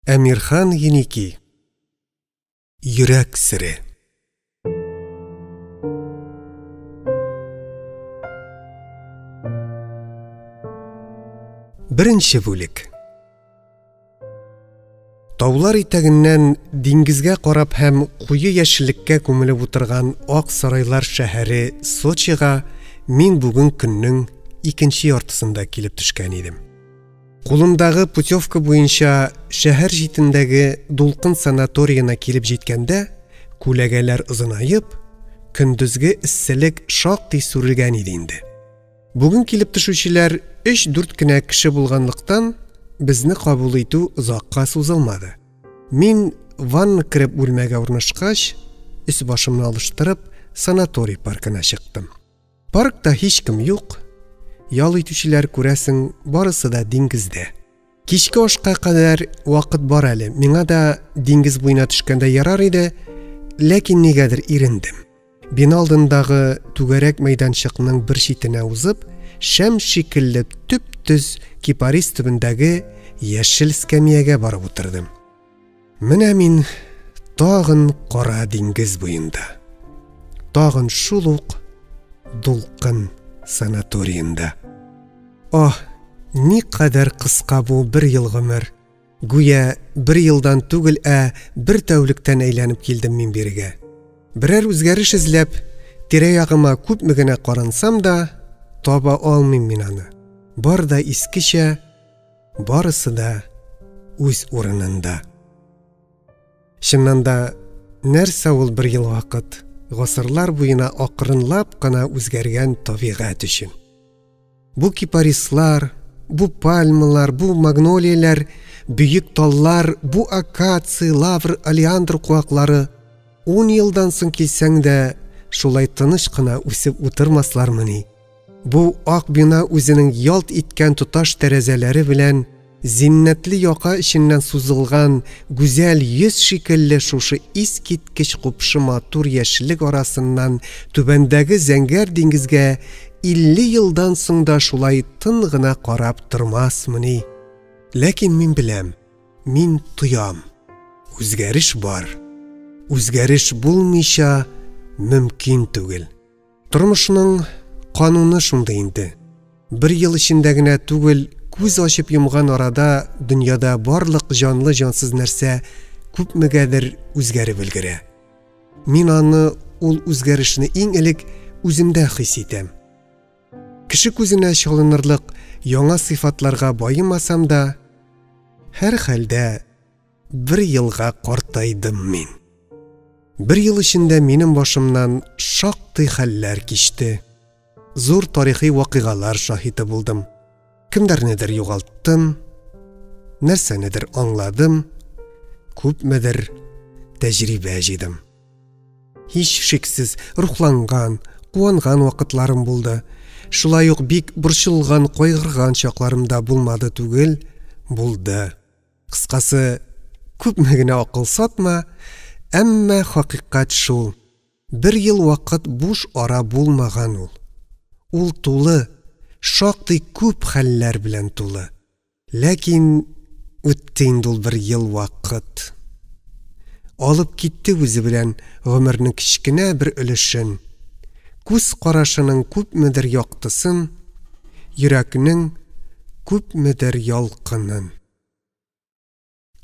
Әмирхан Еники. Йөрәк сере. Беренче бүлек. Таулар итәгеннән диңгезгә карап һәм куе яшеллеккә күмелеп утырган Ак сарайлар шәһәре Сочига мин бүген көннең икенче яртысында килеп төшкән идем. Кулымдагы путевка буенча шәһәр җитендәге Дулкын санаториена килеп җиткәндә, күләгәләр озынайып, көндезге эсселек шактый сүрелгән иде инде. Бүген килеп төшүчеләр 3-4 кенә кеше булганлыктан, безне кабул итү озакка сузылмады. Мин ванна кереп бүлмәгә урнашкач, үз башымны алыштырып, санаторий паркына чыктым. Паркта һичкем юк. Ял итүчеләр күрәсең, барысы да диңгездә. Кичке ашка кадәр вакыт бар әле. Миңа да диңгез буена төшкәндә ярар иде, ләкин нигәдер ирендем. Бина алдындагы түгәрәк мәйданчыкның бер читенә узып, шәм шикелле төп-төз кипарис төбендәге яшел скамьягә барып утырдым. Менә мин тагын кара диңгез буенда. Тагын шул ук Дулкын санаториенда. Ни кадәр кыска бу бер ел гомер. Гүя бер елдан түгел, бер тәүлектән әйләнеп килдем мин бирегә. Берәр үзгәреш эзләп, тирә-ягыма күпме генә карансам да, таба алмыйм мин аны. Бар да искечә, барысы да үз урынында. Чыннан да, нәрсә ул бер ел вакыт? Гасырлар буена акрынлап кына үзгәргән табигать өчен. Бу кипарислар, бу пальмалар, бу магнолиялар, бүйек таллар, бу акация, лавр, олеандр куаклары 10 елдан соң килсәң дә шулай тыныч кына үсеп утырмаслармыни. Бу ак бина үзенең ялт иткән туташ тәрәзәләре белән зиннәтле яка эченнән сузылган гүзәл йөз шикелле шушы искиткеч купшы матур яшеллек арасыннан түбәндәге зәңгәр диңгезгә 50 елдан соң да шулай тын гына карап тормасмыни. Ләкин мин беләм, мин тоям. Үзгәреш бар. Үзгәреш булмыйча мөмкин түгел. Тормышның кануны шундый инде. Бер ел эчендә генә түгел, күз ачып йомган арада дөньяда барлык җанлы җансыз нәрсә күпмегәдер үзгәреп өлгерә. Мин аны, ул үзгәрешне иң элек үземдә хис итәм. Кеше күзенә чалынырлык яңа сыйфатларга байымасам да, һәр хәлдә бер елга картайдым мин. Бер ел эчендә минем башымнан шактый хәлләр кичте. Зур тарихи вакыйгалар шаһиты булдым. Кемдәрнедер югалттым, нәрсәнедер аңладым, күпмедер тәҗрибә җыйдым. Һич шиксез рухланган, куанган вакытларым булды. Шулай ук бик борчылган, кайгырган чакларым да булмады түгел, булды. Кыскасы, күпме генә акыл сатма, әмма хакыйкать шул. Бер ел вакыт буш ара булмаган ул. Ул тулы, шактый күп хәлләр белән тулы. Ләкин үтте инде ул бер ел вакыт. Алып китте үзе белән гомернең кичкенә бер өлешен. Күз карашының күпмедер яктысын, йөрәкнең күпмедер ялкынын.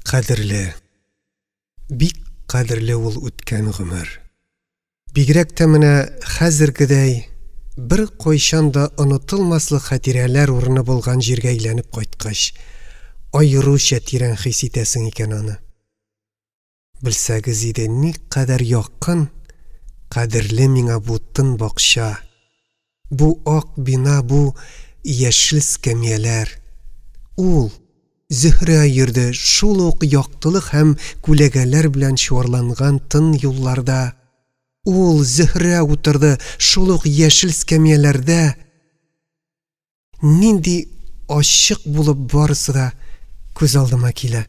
Кадерле, бик кадерле ул үткән гомер. Бигрәк тә менә хәзергедәй бер кайчан да онытылмаслык хатирәләр урыны булган җиргә әйләнеп кайткач, аеруча тирән хис итәсең икән аны. Белсәгез иде, ни кадәр якын, кадерле миңа бу тын бакча, бу ак бина, бу яшел скамьялар. Ул Зөһрә йөрде шул ук яктылык һәм күләгәләр белән чуарланган тын юлларда. Ул Зөһрә утырды шул ук яшел скамьяларда. Нинди ачык булып барысы да күз алдыма килә.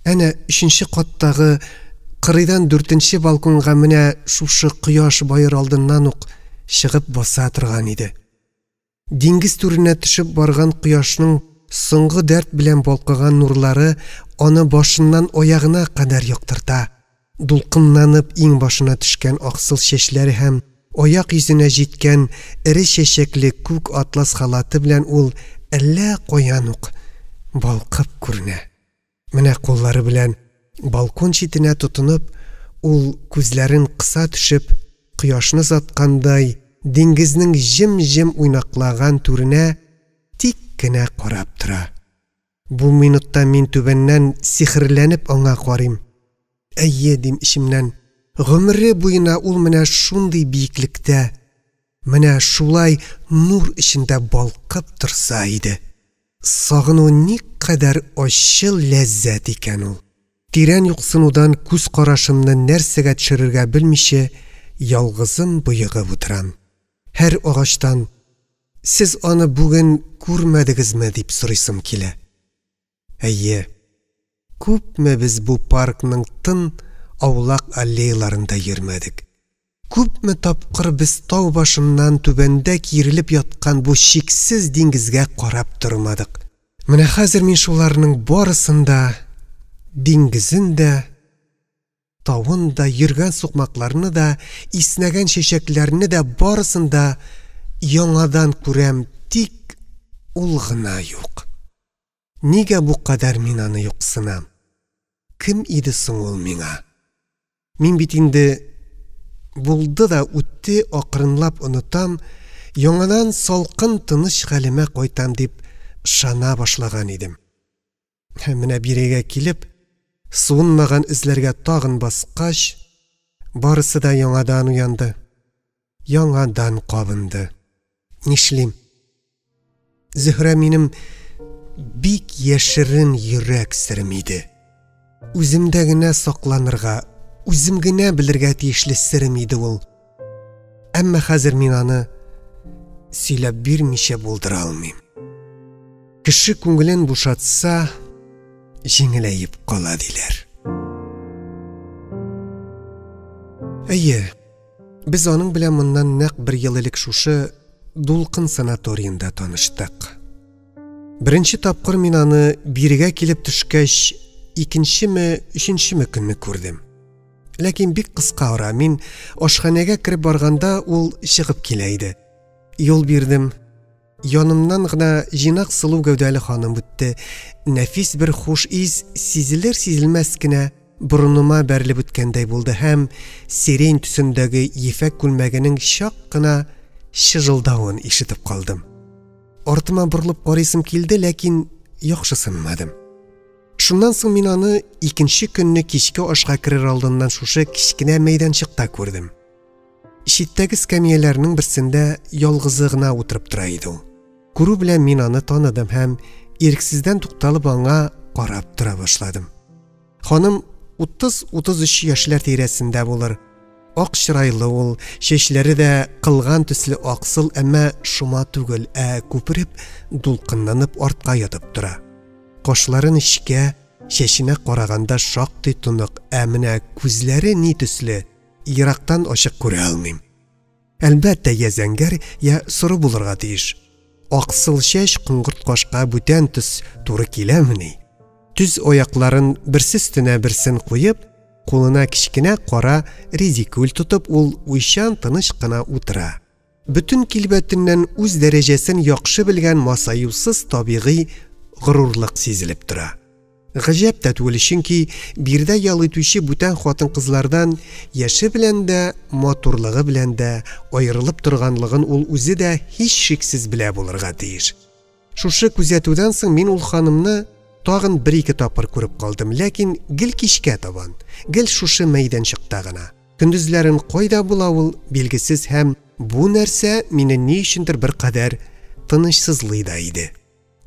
Әнә 3нче каттагы кырыйдан 4нче балконга менә шушы кояш байыр алдыннан ук чыгып баса торган иде. Диңгез түренә төшеп барган кояшның соңгы дәрт белән балкыган нурлары аны башыннан аягына кадәр яктырта. Дулкынланып иң башына төшкән аксыл чәчләре һәм аяк йөзенә җиткән ире чәчәкле күк атлас халаты белән ул әллә каян ук балкып күренә. Менә куллары белән балкон читенә тотынып, ул күзләрен кыса төшеп, кояшны заткандай диңгезнең җем-җем уйнаклаган түренә тик кенә карап тора. Бу минутта мин түбәннән сихерләнеп аңа карыйм. Әйе, дим ичимнән, гомере буена ул менә шундый биеклектә, менә шулай нур эчендә балкып торса иде. Сагыну никадәр ачы ләззәт икән ул. Тирән юксынудан күз карашымны нәрсәгә төшерергә белмичә, ялгызым буйыгып утырам. Һәр агачтан "Сез аны бүген күрмәдегезме?" дип сорыйсым килә. Әйе, күпме без бу паркның тын аулак аллеяларында йөрмәдек. Күпме тапкыр без тау башыннан түбәндә киерелеп яткан бу чиксез диңгезгә карап тормадык. Менә хәзер мин шуларның барысында, диңгезен дә, тавын да, йөргән сукмакларны да, иснәгән чәчәкләрне дә барысында яңадан күрәм, тик ул гына юк. Нигә бу кадәр мин аны юксынам? Кем иде соң ул миңа? Мин бит инде булды да үтте, акрынлап онытам, яңадан салкын тыныч хәлемә кайтам дип шана башлаган идем. Менә бирегә килеп, суынмаган эзләргә тагын баскач, барысы да яңадан уянды, яңадан кабынды. Нишлим? Зөһрә минем бик яшерен йөрәк сирем иде. Үземдә генә сакланырга, үзем генә белергә тиешле сирем иде ул. Әмма хәзер мин аны сөйләп бирмичә булдыра алмыйм. Кеше күңелен бушатса, җиңеләеп кала диләр. Әйе, без аның белән моннан нәкъ 1 ел элек шушы Дулкын санаториенда таныштык. Беренче тапкыр мин аны бирегә килеп төшкәч, икенчеме, өченчеме көнне күрдем. Ләкин бик кыска ара, мин ашханәгә кирип барганда ул чыгып килә иде. Юл бирдем. Янымнан гына җинак сылу гәүдәле ханым үтте. Нәфис бер хуш ис сизелер-сизелмәс кенә бурыныма бәрелеп үткәндәй булды һәм сирень төсендәге ефәк күлмәгенең чак кына шыжылдавын ишетеп калдым. Артыма борылып карыйсым килде, ләкин яхшысынмадым. Шуннан соң мин аны икенче көнне кичке ашка керер алдыннан шушы кичкенә мәйданчыкта күрдем. Читтәге скамьяларның берсендә ялгызы гына утырып тора иде ул. Күрү белән мин аны таныдым һәм ирексездән тукталып аңа карап тора башладым. Ханым 30-33 яшьләр тирәсендә булыр. Ак чырайлы ул, чәчләре дә кылган төсле аксыл, әмма шома түгел, күпереп, дулкынланып артка ятып тора. Кашларын эчкә, чәченә караганда шактый тонык, менә күзләре ни төсле, ерактан ачык күрә алмыйм. Әлбәттә, я зәңгәр, я соры булырга тиеш. Аксыл чәч кыңгырт кашка бүтән төс туры киләмени? Түз аякларын берсе өстенә берсен куеп, кулына кичкенә кара резикүл тотып, ул уйчан тыныч кына утыра. Бүтән килбәтеннән үз дәрәҗәсен яхшы белгән масаюсыз табигый горурлык сизелеп тора. Гаҗәп тә түгел, чөнки бирдә ял итүче бүтән хатын-кызлардан яше белән дә, матурлыгы белән дә аерылып торганлыгын ул үзе дә һич шиксез белә булырга тиеш. Шушы күзәтүдән соң мин ул ханымны тагын 1-2 тапкыр күреп калдым, ләкин гел кичкә табан, гел шушы мәйданчыкта гына. Көндезләрен кайда була ул билгесез һәм бу нәрсә мине ни өчендер бер кадәр тынычсызлый да иде.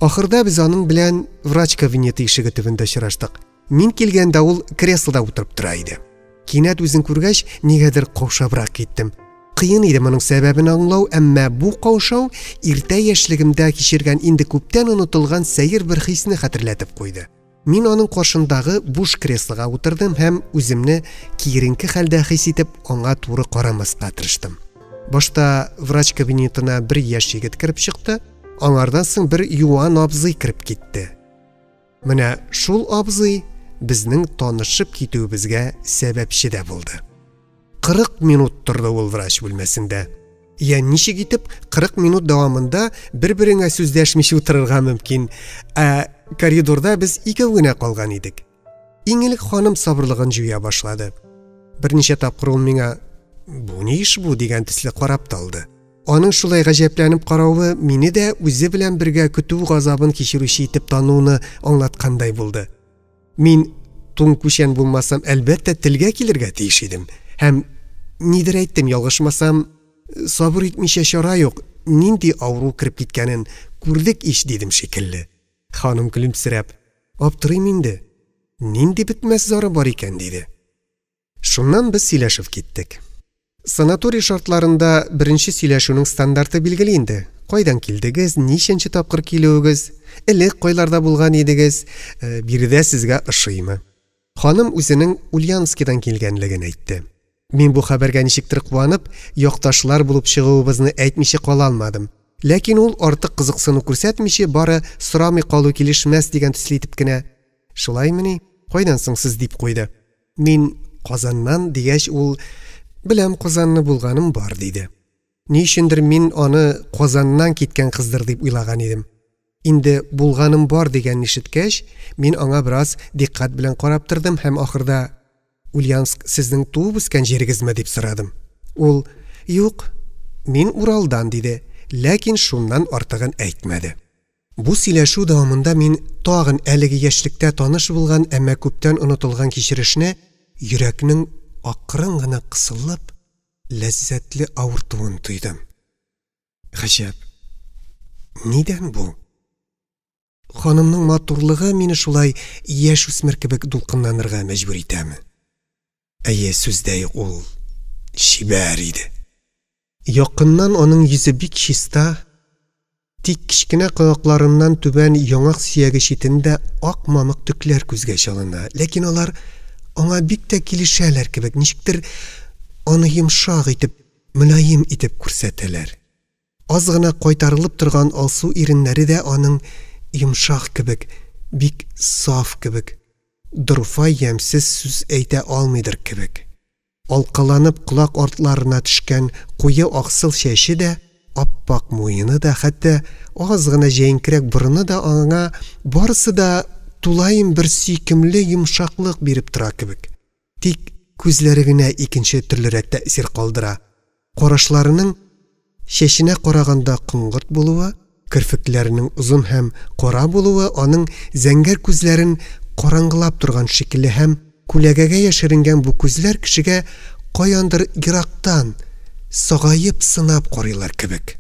Ахырда без аның белән врач кабинеты ишеге төбендә очраштык. Мин килгәндә ул креслода утырып тора иде. Кинәт үзен күргәч, нигәдер каушабрак киттем. Кыен иде моның сәбәбен аңлау, әмма бу каушау иртә яшьлегемдә кичергән инде күптән онытылган сәер бер хисне хәтерләтеп куйды. Мин аның каршындагы буш креслога утырдым һәм үземне киеренке хәлдә хис итеп аңа туры карамаска тырыштым. Башта врач кабинетына 1 яшь егет кирип чыкты. Аңардан соң бер юан абзый кирип китте. Менә шул абзый безнең танышып китүебезгә сәбәпче дә булды. 40 минут торды ул врач бүлмәсендә. Я ничек итеп 40 минут дәвамында бер-береңә сүздәшмичә утырырга мөмкин? Коридорда без икәү генә калган идек. Иң элек ханым сабырлыгын җуя башлады. Берничә тапкыр ул миңа «Бу ни иш бу?» дигән төсле карап талды. Аның шулай гаҗәпләнеп каравы мине дә үзе белән бергә көтү газабын кичерүче итеп тануны аңлаткандай булды. Мин туң күчән булмасам, әлбәттә телгә килергә тиеш идем. Һәм нидер әйттем, ялгышмасам, сабыр итмичә чара юк, нинди авыру кирип киткәнен күрдек иш дидем шикелле. Ханым көлемсерәп, аптырыйм инде. Нинди бетмәс зары бар икән диде. Шуннан без сөйләшеп киттек. Санаторий шартларында беренче сөйләшүнең стандарты билгеле инде. Кайдан килдегез, ничәнче тапкыр килүегез, элек кайларда булган идегез, биредә сезгә ошыймы? Ханым үзенең Ульяновскидан килгәнлеген әйтте. Мин бу хәбәргә ничектер куанып, якташлар булып чыгуыбызны әйтмичә кала алмадым. Ләкин ул артык кызыксыну күрсәтмичә, бары сорамый калу килешмәс дигән төсле итеп кенә «Шулаймыни? Кайдан соң сез?» дип куйды. Мин Казаннан дигәч, ул «Беләм, Казанны булганым бар» диде. Ни өчендер мин аны Казаннан киткән кыздыр дип уйлаган идем. Инде булганым бар дигән ишеткәч, мин аңа бераз диккать белән карап тордым һәм ахырда «Ульяновск сезнең туып үскән җирегезме?» дип сорадым. Ул «Юк, мин Уралдан» диде, ләкин шуннан артыгын әйтмәде. Бу сөйләшү дәвамында мин тагын әлеге яшьлектә таныш булган, әмма күптән онытылган кичерешне йөрәкнең акрын гына кысылып, ләззәтле авыртуын тойдым. Гаҗәп. Нидән бу? Ханымның матурлыгы мине шулай яшь үсмер кебек дулкынланырга мәҗбүр итәме? Әйе, сүздә ул шибәр иде. Якыннан аның йөзе бик чиста, тик кичкенә каякларыннан түбән яңак сөяге читендә ак мамык төкләр күзгә чалына. Ләкин алар аңа бик тә килешәләр кебек, ничектер аны йомшак итеп, мөлаем итеп күрсәтәләр. Аз гына кайтарылып торган алсу иреннәре дә аның йомшак кебек, бик саф кебек, дурфай ямсыз сүз әйтә алмыйдыр кебек. Алкаланып колак артларына төшкән куе аксыл чәче дә, аппак муены да, хәтта аз гына җәенкерәк борыны да аңа барысы да тулайым бер сөйкемле йомшаклык биреп тора кебек. Тик күзләре генә икенче төрлерәк тәэсир калдыра. Карашларының чәченә караганда кыңгырт булуы, кирфекләренең узын һәм кара булуы аның зәңгәр күзләрен караңгылап торган шикелле һәм күләгәгә яшеренгән бу күзләр кешегә каяндыр ерактан сагаеп сынап карыйлар кебек.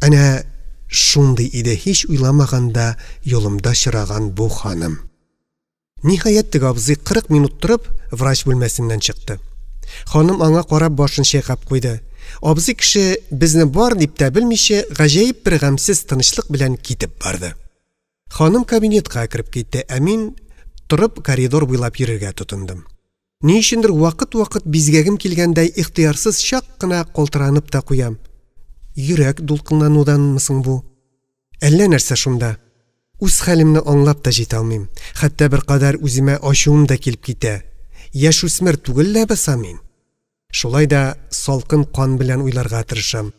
Әнә шундый иде, һич уйламаганда юлымда чыраган бу ханым. Ниһаять теге абзый 40 минут торып врач бүлмәсеннән чыкты. Ханым аңа карап башын чайкап куйды. Абзый кеше безне бар дип тә белмичә, гаҗәеп бер гамсез тынычлык белән китеп барды. Ханым кабинетка кирип китте, ә мин торып коридор буйлап йөрергә тотындым. Ни өчендер вакыт-вакыт бизгәгем килгәндәй ихтыярсыз чак кына калтыранып та куям. Йөрәк дулкынлануданмы соң бу? Әллә нәрсә шунда? Үз хәлемне аңлап та җитә алмыйм. Хәтта бер кадәр үземә ачуым да килеп китә. Яшь үсмер түгел ләбаса мин. Шулай да салкын кан белән уйларга тырышам.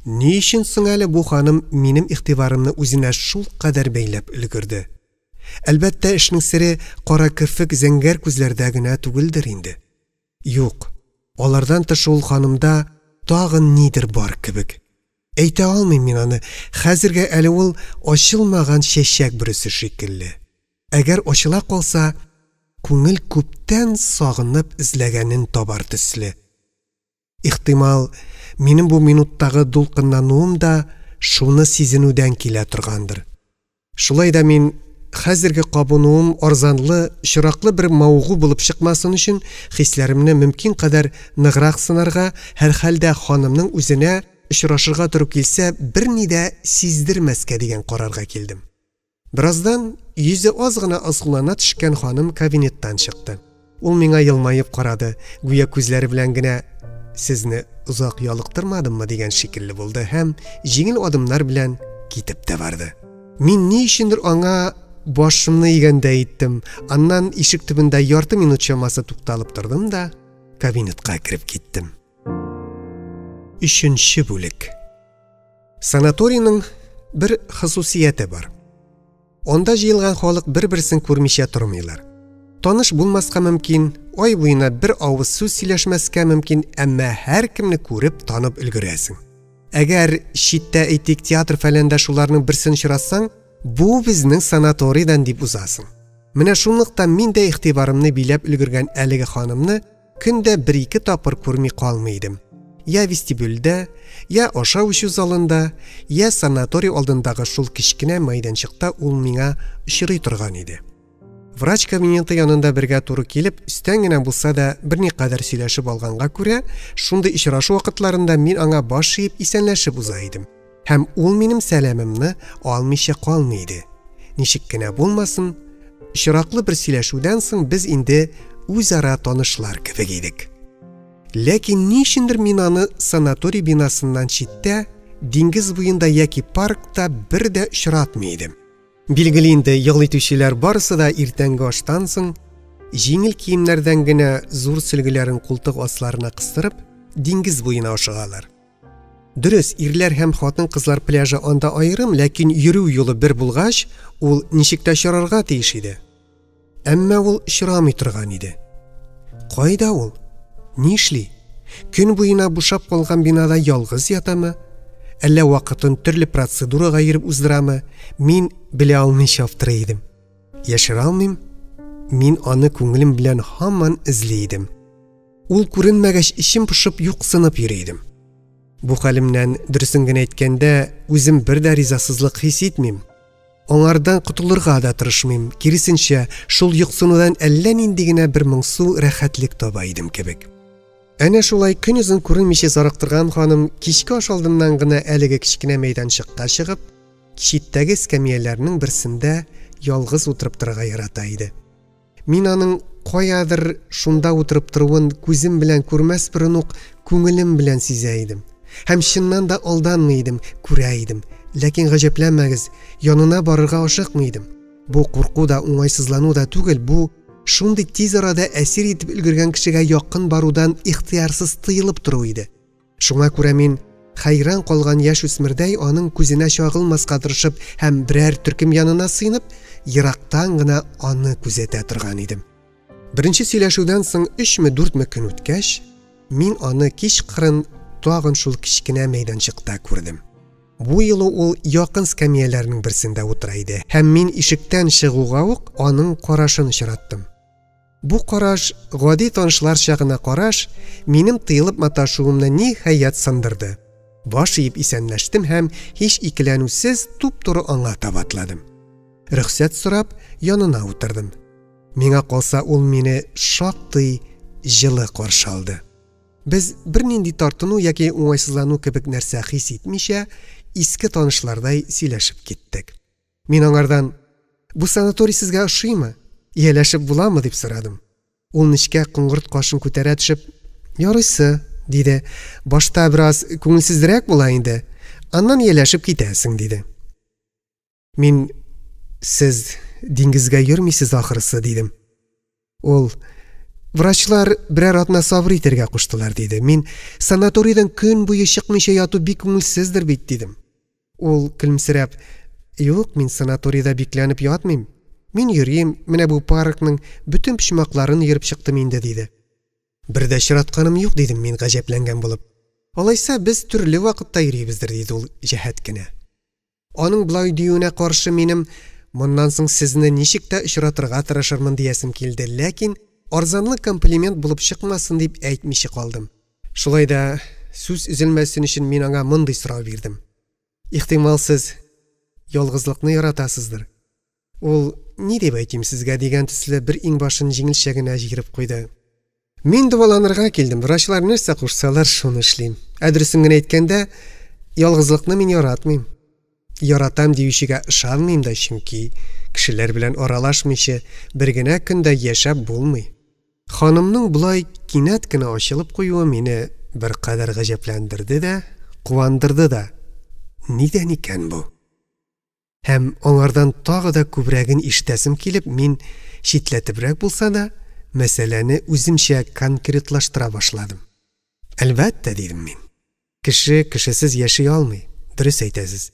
Ни өчен соң әле бу ханым минем игътибарымны үзенә шул кадәр бәйләп өлгерде? Әлбәттә эшнең сере кара кирфек зәңгәр күзләрдә генә түгелдер инде. Юк, алардан тыш ул ханымда тагын нидер бар кебек. Әйтә алмыйм мин аны. Хәзергә әле ул ачылмаган чәчәк бүресе шикелле. Әгәр ачыла калса, күңел күптән сагынып эзләгәнен табар төсле. Ихтимал, минем бу минуттагы дулкынлануым да шуны сизенүдән килә торгандыр. Шулай да мин хәзерге кабынуым арзанлы, чираклы бер маугу булып чыкмасын өчен хисләремне мөмкин кадәр ныграк сынарга, һәр хәлдә ханымның үзенә очрашырга туры килсә, берни дә сиздермәскә дигән карарга килдем. Бираздан йөзе аз гына асылына төшкән ханым кабинеттан чыкты. Ул миңа елмаеп карады, гүя күзләре белән генә «Сезне узак ялыктырмадыммы?» дигән шикелле булды һәм җиңел адымнар белән китеп тә барды. Мин ни өчендер аңа башымны игәндә иттем. Аннан ишек төбендә ярты минут чамасы тукталып тордым да кабинетка кирип киттем. 3-нче бүлек. Санаторийның bir хосусияте бар. Онда җыелган халык бер-берсен күрмичә тормыйлар. Таныш булмаска мөмкин, ай буена бер авыз сүз сөйләшмәскә мөмкин, әмма һәр кемне күреп, танып өлгерәсең. Әгәр читтә әйтик театр фәләндә шуларның берсен очрасаң, бу безнең санаторийдан дип узасың. Менә шунлыктан мин дә игътибарымны биләп өлгергән әлеге ханымны көндә 1-2 тапкыр күрми калмый идем. Я вестибюльдә, я ашау-ичү залында, я санаторий алдындагы шул кичкенә мәйданчыкта ул миңа очрый торган иде. Врач кабинеты янында бергә туры килеп, өстән генә булса да берникадәр сөйләшеп алганга күрә, шундый очрашу вакытларында мин аңа баш иеп исәнләшеп уза идем. Һәм ул минем сәламемне алмыйча калмый иде. Ничек кенә булмасын, очраклы бер сөйләшүдән соң без инде үзара танышлар кебек идек. Ләкин ничендер мин аны санаторий бинасыннан читтә, диңгез буенда яки паркта бер дә очратмый идем. Билгеле инде ял итүчеләр барысы да иртәнге аштан соң җиңел киемнәрдән генә зур сөлгеләрен култык асларына кыстырып, диңгез буена ашыгалар. Дөрес, ирләр һәм хатын-кызлар пляжы анда аерым, ләкин йөрү юлы бер булгач, ул ничек тә очрарга тиеш иде. Әмма ул очрамый торган иде. Кайда ул? Нишли? Көн буена бушап калган бинада ялгыз ятамы? Әллә вакытын төрле процедурага йөреп уздырамы? Мин белә алмыйча аптырый идем. Яшыра алмыйм. Мин аны күңелем белән һаман эзли идем. Ул күренмәгәч ичем пошып юксынып йөри идем. Бу хәлемнән дөресен генә әйткәндә, үзем бер дә ризасызлык хис итмим. Аңардан кутылырга да тырышмыйм. Киресенчә, шул юксынудан әллә нинди генә бер моңсу рәхәтлек таба идем кебек. Әнә шулай көн үзен күренмичә зарыктырган ханым кичке аш алдыннан гына әлеге кичкенә мәйданчыкка чыгып, читтәге эскәмияләрнең берсендә ялгыз утырып торырга ярата иде. Мин аның каядыр шунда утырып торуын күзем белән күрмәс борын ук күңелем белән сизә идем. Һәм чыннан да алданмый идем, күрә идем. Ләкин гаҗәпләнмәгез, янына барырга ашыкмый идем. Бу курку да, уңайсызлану да түгел, бу шундый тиз арада әсир итеп өлгергән кешегә якын барудан ихтыярсыз тыелып тору иде. Шуңа күрә мин хайран калган яшь үсмердәй аның күзенә чагылмаска тырышып һәм берәр төркем янына сыйнып, ерактан гына аны күзәтә торган идем. Беренче сөйләшүдән соң 3-4 көн үткәч, мин аны кичкырын тагын шул кичкенә мәйданчыкта күрдем. Бу юлы ул якын скамияләрнең берсендә утыра иде, һәм мин ишектән чыгуга ук аның карашын очраттым. Бу караш, гади танышларча гына караш, минем тыелып маташуымны ниһаять сындырды. Баш иеп исәнләштем һәм һич икеләнүсез туп-туры аңа табатладым. Рөхсәт сорап, янына утырдым. Миңа калса, ул мине шактый җылы каршы алды. Без бернинди тартыну яки уңайсызлану кебек нәрсә хис итмичә, иске танышлардай сөйләшеп киттек. Мин аңардан: "Бу санаторий сезгә ошыймы? Ияләшеп буламы?" дип сорадым. Ул нечкә кыңгырт кашын күтәрә төшеп: "Ярыйсы", диде. "Башта бераз күңелсезрәк була инде, аннан ияләшеп китәсең", диде. Мин: "Сез диңгезгә йөрмисез ахырсы", дидем. Ул: "Врачлар берәр атна сабыр итәргә куштылар", диде. Мин: "Санаторийдан көн буе чыкмыйча яту бик күңелсездер бит", дидем. Ул көлемсерәп: "Юк, мин санаторийда бикләнеп ятмыйм. Мин йөрим, менә бу паркның бүтән почмакларын йөреп чыктым инде", диде. "Бер дә чиратканым юк", дидем мин гаҗәпләнгән булып. "Алайса без төрле вакытта йөрибездер", диде ул җәһәт кенә. Аның булай диюенә каршы минем: "Моннан соң сезне ничек тә очратырга тырышырмын" диясем килде, ләкин арзанлы комплимент булып чыкмасын дип әйтмичә калдым. Шулай да сүз үзелмәсен өчен мин аңа мондый сорау бирдем: "Ихтимал сез ялгызлыкны яратасыздыр?" Ул: "Ни дип әйтим сезгә" дигән төсле бер иңбашын җиңелчә генә җиреп куйды. Мин дәваланырга килдем. Врачлар нәрсә кушсалар, шуны эшлим. Дөресен генә әйткәндә, ялгызлыкны мин яратмыйм. Яратам диючегә ышанмыйм да, чөнки кешеләр белән аралашмыйча бер генә көндә яшәп булмый. Ханымның булай кинәт кенә ачылып куюы мине бер кадәр гаҗәпләндерде дә, куандырды да. Нидән икән бу? Һәм аңардан тагы да күбрәген ишетәсем килеп, мин читләтебрәк булса да, мәсьәләне үземчә конкретлаштыра башладым. Әлбәттә, дидем мин. Кеше кешесез яши алмый, дөрес әйтәсез.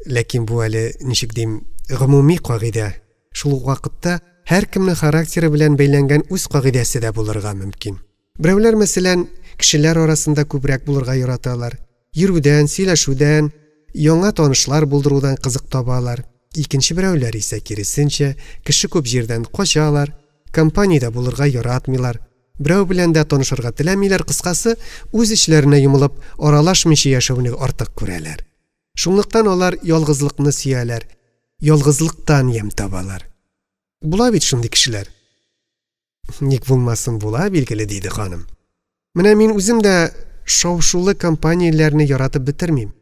Ләкин бу әле, ничек дим, гомуми кагыйдә. Шул вакытта һәркемнең характеры белән бәйләнгән үз кагыйдәсе дә булырга мөмкин. Берәүләр, мәсәлән, кешеләр арасында күбрәк булырга яраталар. Йөрүдән, сөйләшүдән, яңа танышлар булдырудан кызык табалар. Икенче берәүләр исә киресенчә, кеше күп җирдән качалар, компаниядә булырга яратмыйлар. Берәү белән дә танышырга теләмиләр, кыскасы, үз эшләренә йомылып, аралашмыйча яшәүне артык күрәләр. Шунлыктан алар ялгызлыкны сөяләр, ялгызлыктан ям табалар. Була бит шундый кешеләр. Ник булмасын, була, билгеле, диде ханым. Менә мин үзем дә шау-шулы компанияләрне яратып бетермим.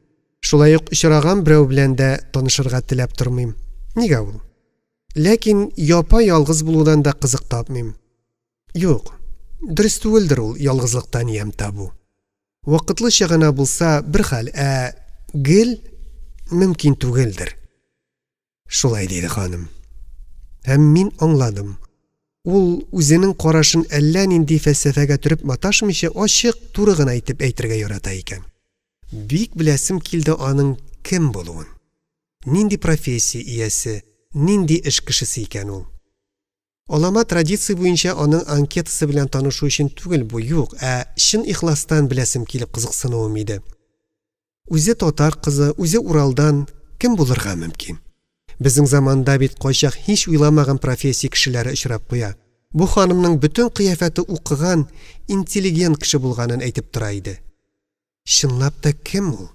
Шулай ук очраган берәү белән дә танышырга теләп тормыйм. Нигә ул? Ләкин япа ялгыз булудан да кызык тапмыйм. Юк, дөрес түгелдер ул ялгызлыктан ям табу. Вакытлыча гына булса бер хәл, гел мөмкин түгелдер. Шулай диде ханым. Һәм мин аңладым. Ул үзенең карашын әллә нинди фәлсәфәгә төреп маташмыйча ачык, туры гына әйтеп әйтергә ярата икән. Бик беләсем килде аның кем булуын. Нинди профессия иясе, нинди эш кешесе икән ул. Алама традиция буенча аның анкетасы белән танышу өчен түгел бу, юк, чын ихластан беләсем килеп кызыксынуым иде. Үзе татар кызы, үзе Уралдан кем булырга мөмкин? Безнең заманда бит кайчак һич уйламаган профессия кешеләре очрап куя. Бу ханымның бөтен кыяфәте укыган, интеллигент кеше булганын әйтеп тора иде. Чынлап та кем ул?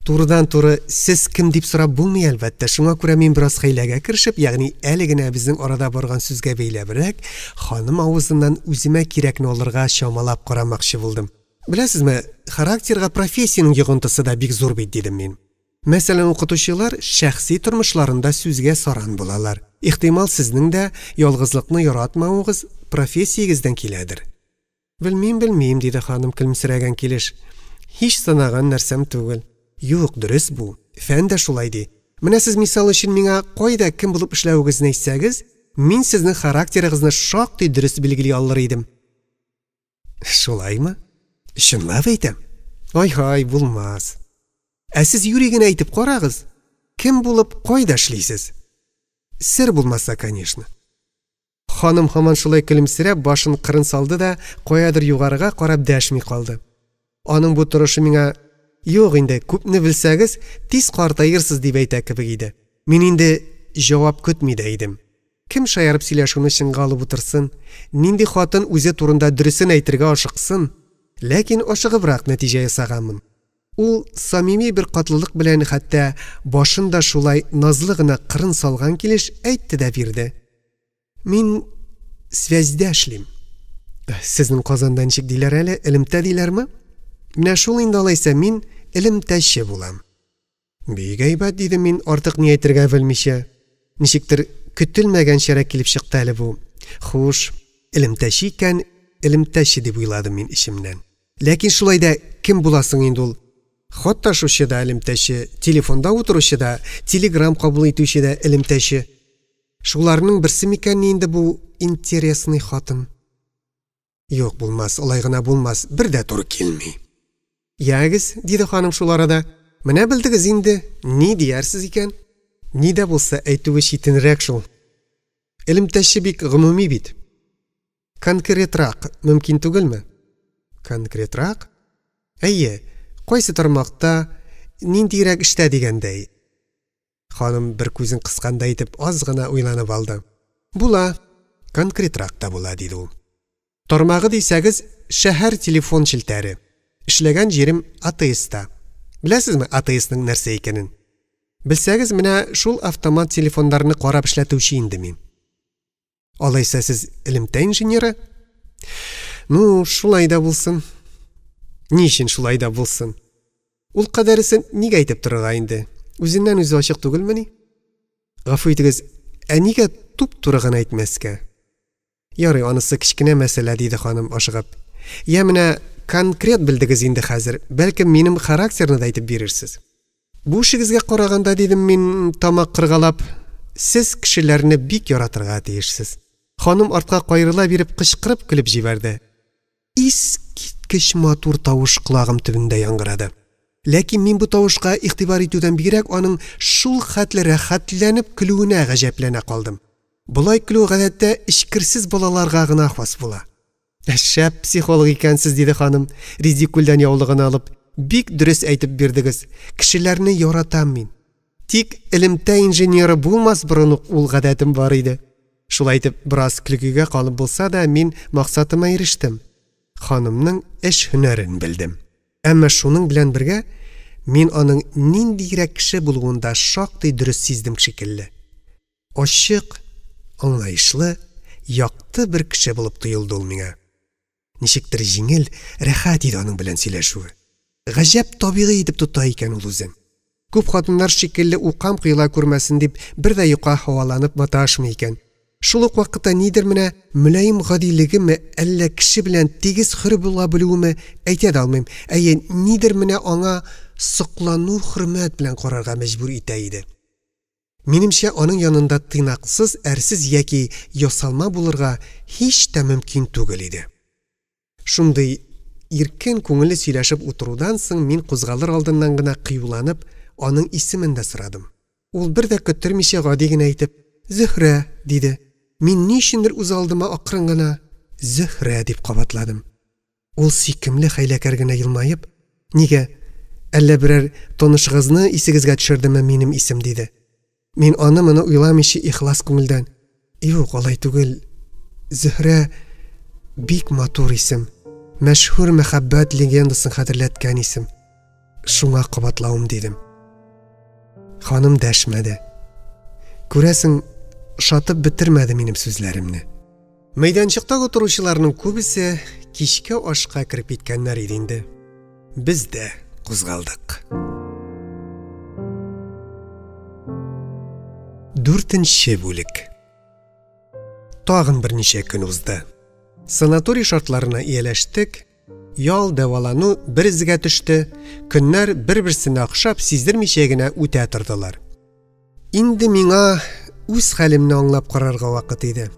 Турыдан-туры сез кем дип сорап булмый, әлбәттә. Шуңа күрә мин бераз хәйләгә керешеп, ягъни әле генә безнең арада барган сүзгә бәйләбрәк, ханым авызыннан үземә кирәкне алырга чамалап карамакчы булдым. Беләсезме, характерга профессияның йогынтысы да бик зур бит, дидем мин. Мәсәлән, укытучылар шәхси тормышларында сүзгә саран булалар. Ихтимал сезнең дә ялгызлыкны яратмавыгыз профессиягездән киләдер. Белмим, диде ханым көлемсерәгән килеш. Һич санаган нәрсәм түгел. Юк, дөрес бу. Фән дә шулай ди. Менә сез мисал өчен миңа кайда кем булып эшләвегезне әйтсәгез, мин сезнең характерыгызны шактый дөрес билгели алыр идем. Шулаймы? Чынлап әйтәм. Ай-һай, булмас. Сез юриген әйтеп карагыз. Кем булып кайда эшлисез? Сер булмаса, конечно. Ханым һаман шулай көлемсерәп башын кырын салды да, каядыр югарыга карап дәшми калды. Аның бу торышы миңа юк инде, күпне белсәгез, тиз картаерсыз дип әйтә кебек иде. Мин инде җавап көтми дә идем. Кем шаярып сөйләшүне чынга алып утырсын, нинди хатын үзе турында дөресен әйтергә ашыксын, ләкин ашыгыбрак нәтиҗә ясаганмын. Ул самими бер катлылык белән хәтта башында шулай назлы гына кырын салган килеш әйтте дә бирде. Мин связьдә эшлим. Сезнең Казанда ничек диләр әле, элемтә диләрме? Менә шул инде алайса мин элемтәче булам. Бик әйбәт, дидем мин, артык ни әйтергә белмичә. Ничектер көтелмәгән шәрәк килеп чыкты әле бу. Хуш, элемтәче икән, элемтәче дип уйладым мин ичемнән. Ләкин шулай да кем буласың инде ул? Хат ташучы да элемтәче, телефонда утыручы да, телеграм кабул итүче дә элемтәче. Шуларның берсе микән инде бу интересный хатын? Юк, булмас, алай гына булмас, бер дә туры килми. Ягыз, диде ханым шул арада. Менә белдегез инде, ни диярсез икән? Ни дә булса әйтүе читенрәк шул. Элемтәче бик гомуми бит. Конкретрак мөмкин түгелме? Конкретрак? Әйе, кайсы тармакта, ниндирәк эштә дигәндәй. Ханым бер күзен кысканда итеп аз гына уйланып алды. Була, конкретрак та була, диде ул. Тармагы дисәгез, шәһәр телефон челтәре. Эшләгән җирем АТСта. Беләсезме АТСның нәрсә икәнен? Белсәгез, менә шул автомат телефоннарны карап эшләтүче инде мин. Алайса сез элемтә инженеры? Ну, шулай да булсын. Ничен шулай да булсын? Ул кадәресен нигә әйтеп торырга инде? Үзеннән үзе ачык түгелмени? Гафу итегез, нигә туп-туры гына әйтмәскә? Ярый, анысы кичкенә мәсьәлә, диде ханым ашыгып. Я менә конкрет белдегез инде хәзер. Бәлкем минем характерны да әйтеп бирерсез. Бу эшегезгә караганда, дидем мин тамак кыргалап, сез кешеләрне бик яратырга тиешсез. Ханым артка кайрыла биреп кычкырып көлеп җибәрде. Искиткеч матур тавыш колагым төбендә яңгырады. Ләкин мин бу тавышка игътибар итүдән бигрәк аның шул хәтле рәхәтләнеп көлүенә гаҗәпләнә калдым. Булай көлү гадәттә ичкерсез балаларга гына хас була. Шәп психолог икәнсез, диде ханым, ризикүлдән яулыгын алып. Бик дөрес әйтеп бирдегез. Кешеләрне яратам мин. Тик элемтә инженеры булмас борын ук ул гадәтем бар иде. Шулай итеп, бераз көлкегә калып булса да, мин максатыма ирештем. Ханымның эш һөнәрен белдем. Әмма шуның белән бергә мин аның ниндирәк кеше булуында шактый дөрес сиздем шикелле. Ачык, аңлаешлы, якты бер кеше булып тоелды ул миңа. Ничектер җиңел, рәхәт иде аның белән сөйләшүе. Гаҗәп табигый итеп тота икән ул үзен. Күп хатыннар шикелле укам кыйла күрмәсен дип, бер дә юка һаваланып маташмый икән. Шул ук вакытта нидер менә мөлаим гадилегеме, әллә кеше белән тигез хөр була белүеме, әйтә дә алмыйм. Әйе, нидер менә аңа соклану, хөрмәт белән карарга мәҗбүр итә иде. Минемчә, аның янында тыйнаксыз, әрсез яки ясалма булырга һич тә мөмкин түгел иде. Шундый иркен күңелле сөйләшеп утырудан соң мин кузгалыр алдыннан гына кыюланып, аның исемен дә сорадым. Ул бер дә көттермичә гади генә әйтеп, «Зөһрә», диде. Мин ничендер үз алдыма акрын гына «Зөһрә» дип кабатладым. Ул сикемле хәйләкәр генә елмаеп, «Нигә? Әллә берәр танышыгызны исегезгә төшердеме минем исем?» диде. Мин аны-моны уйламыйча ихлас күңелдән, «Юк, алай түгел. Зөһрә бик матур исем. Мәшһүр мәхәббәт легендасын хәтерләткән исем. Шуңа кабатлавым», дидем. Ханым дәшмәде. Күрәсең, шатып бетермәде минем сүзләремне. Мәйданчыкта утыручыларның күбесе кичкә ашка кирип киткәннәр иде инде. Без дә кузгалдык. 4-нче бүлек. Тагын берничә көн узды. Санаторий шартларына ияләштек, ял дәвалану бер изгә төште, көннәр бер-берсенә охшап сиздермичә генә үтә тордылар. Инде миңа үз хәлемне аңлап карарга вакыт иде.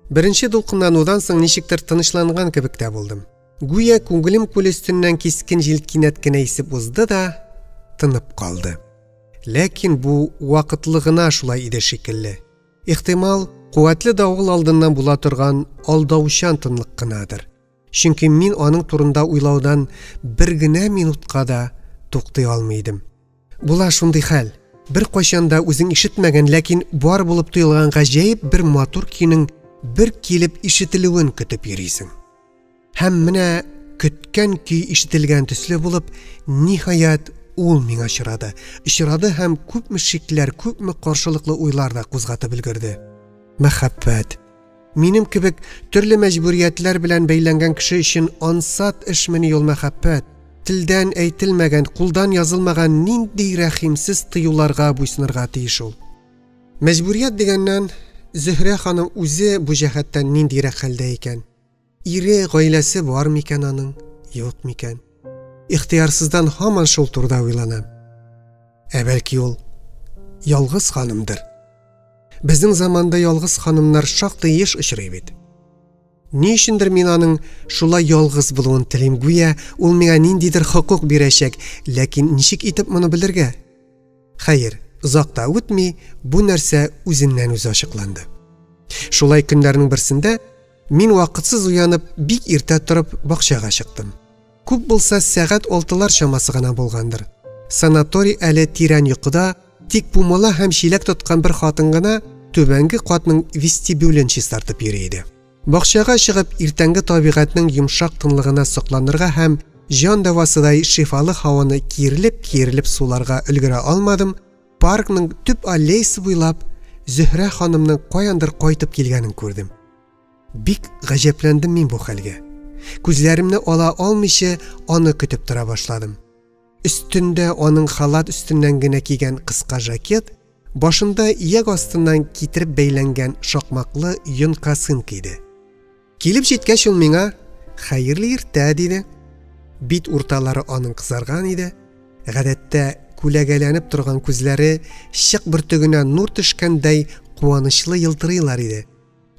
Беренче дулкынланудан соң ничектер тынычланган кебек тә булдым. Гүя күңелем күл өстеннән кискен җил кинәт кенә исеп узды да тынып калды. Ләкин бу вакытлы гына шулай иде шикелле. Ихтимал, куәтле давыл алдыннан була торган алдаучан тынлык кынадыр. Чөнки мин аның турында уйлаудан бер генә минутка да туктый алмыйдым. Була шундый хәл. Бер кайчанда үзең ишетмәгән, ләкин бар булып тоелган гаҗәеп бер матур көйнең бер килеп ишетелүен көтеп йөрисең. Һәм менә көткән көй ишетелгән төсле булып, ниһаять ул миңа очрады. Очрады һәм күпме шикләр, күпме каршылыклы уйлар да кузгатып өлгерде. Мәхәббәт. Минем кебек төрле мәҗбүриятләр белән бәйләнгән кеше өчен ансат эшмени ул мәхәббәт. Телдән әйтелмәгән, кулдан язылмаган нинди рәхимсез тыюларга буйсынырга тиеш ул. Мәҗбүрият дигәннән, Зөһрә ханым үзе бу җәһәттән ниндирәк хәлдә икән? Ире, гаиләсе бар микән аның? Юк микән? Ихтыярсыздан һаман шул турыда уйланам. Бәлки ул ялгыз ханымдыр. Безнең заманда ялгыз ханымнар шактый еш очрый бит. Ни өчендер мин аның шулай ялгыз булуын телим, гүя ул миңа ниндидер хокук бирәчәк, ләкин ничек итеп моны белергә? Хәер, озакта үтми, бу нәрсә үзеннән үзе ачыкланды. Шулай көннәрнең берсендә мин вакытсыз уянып, бик иртә торып бакчага чыктым. Күп булса сәгать 6-лар чамасы гына булгандыр. Санаторий әле тирән йокыда, тик пумала һәм чиләк тоткан бер хатын гына түбәнге катның вестибюлен чистартып йөри иде. Бакчага чыгып, иртәнге табигатьнең йомшак тынлыгына сокланырга һәм җан дәвасыдай шифалы һаваны киерелеп суларга өлгерә алмадым. Паркның төп аллеясы буйлап Зөһрә ханымның каяндыр кайтып килгәнен күрдем. Бик гаҗәпләндем мин бу хәлгә. Күзләремне ала алмыйча аны көтеп тора башладым. Өстендә аның халат өстеннән генә кигән кыска жакет, башында ияк астыннан китереп бәйләнгән шакмаклы йонка сымка иде. Килеп җиткәч ул миңа «Хәерле иртә» диде. Бит урталары аның кызарган иде. Гадәттә күләгәләнеп торган күзләре шык бөртегенә нур төшкәндәй куанычлы елтырыйлар иде.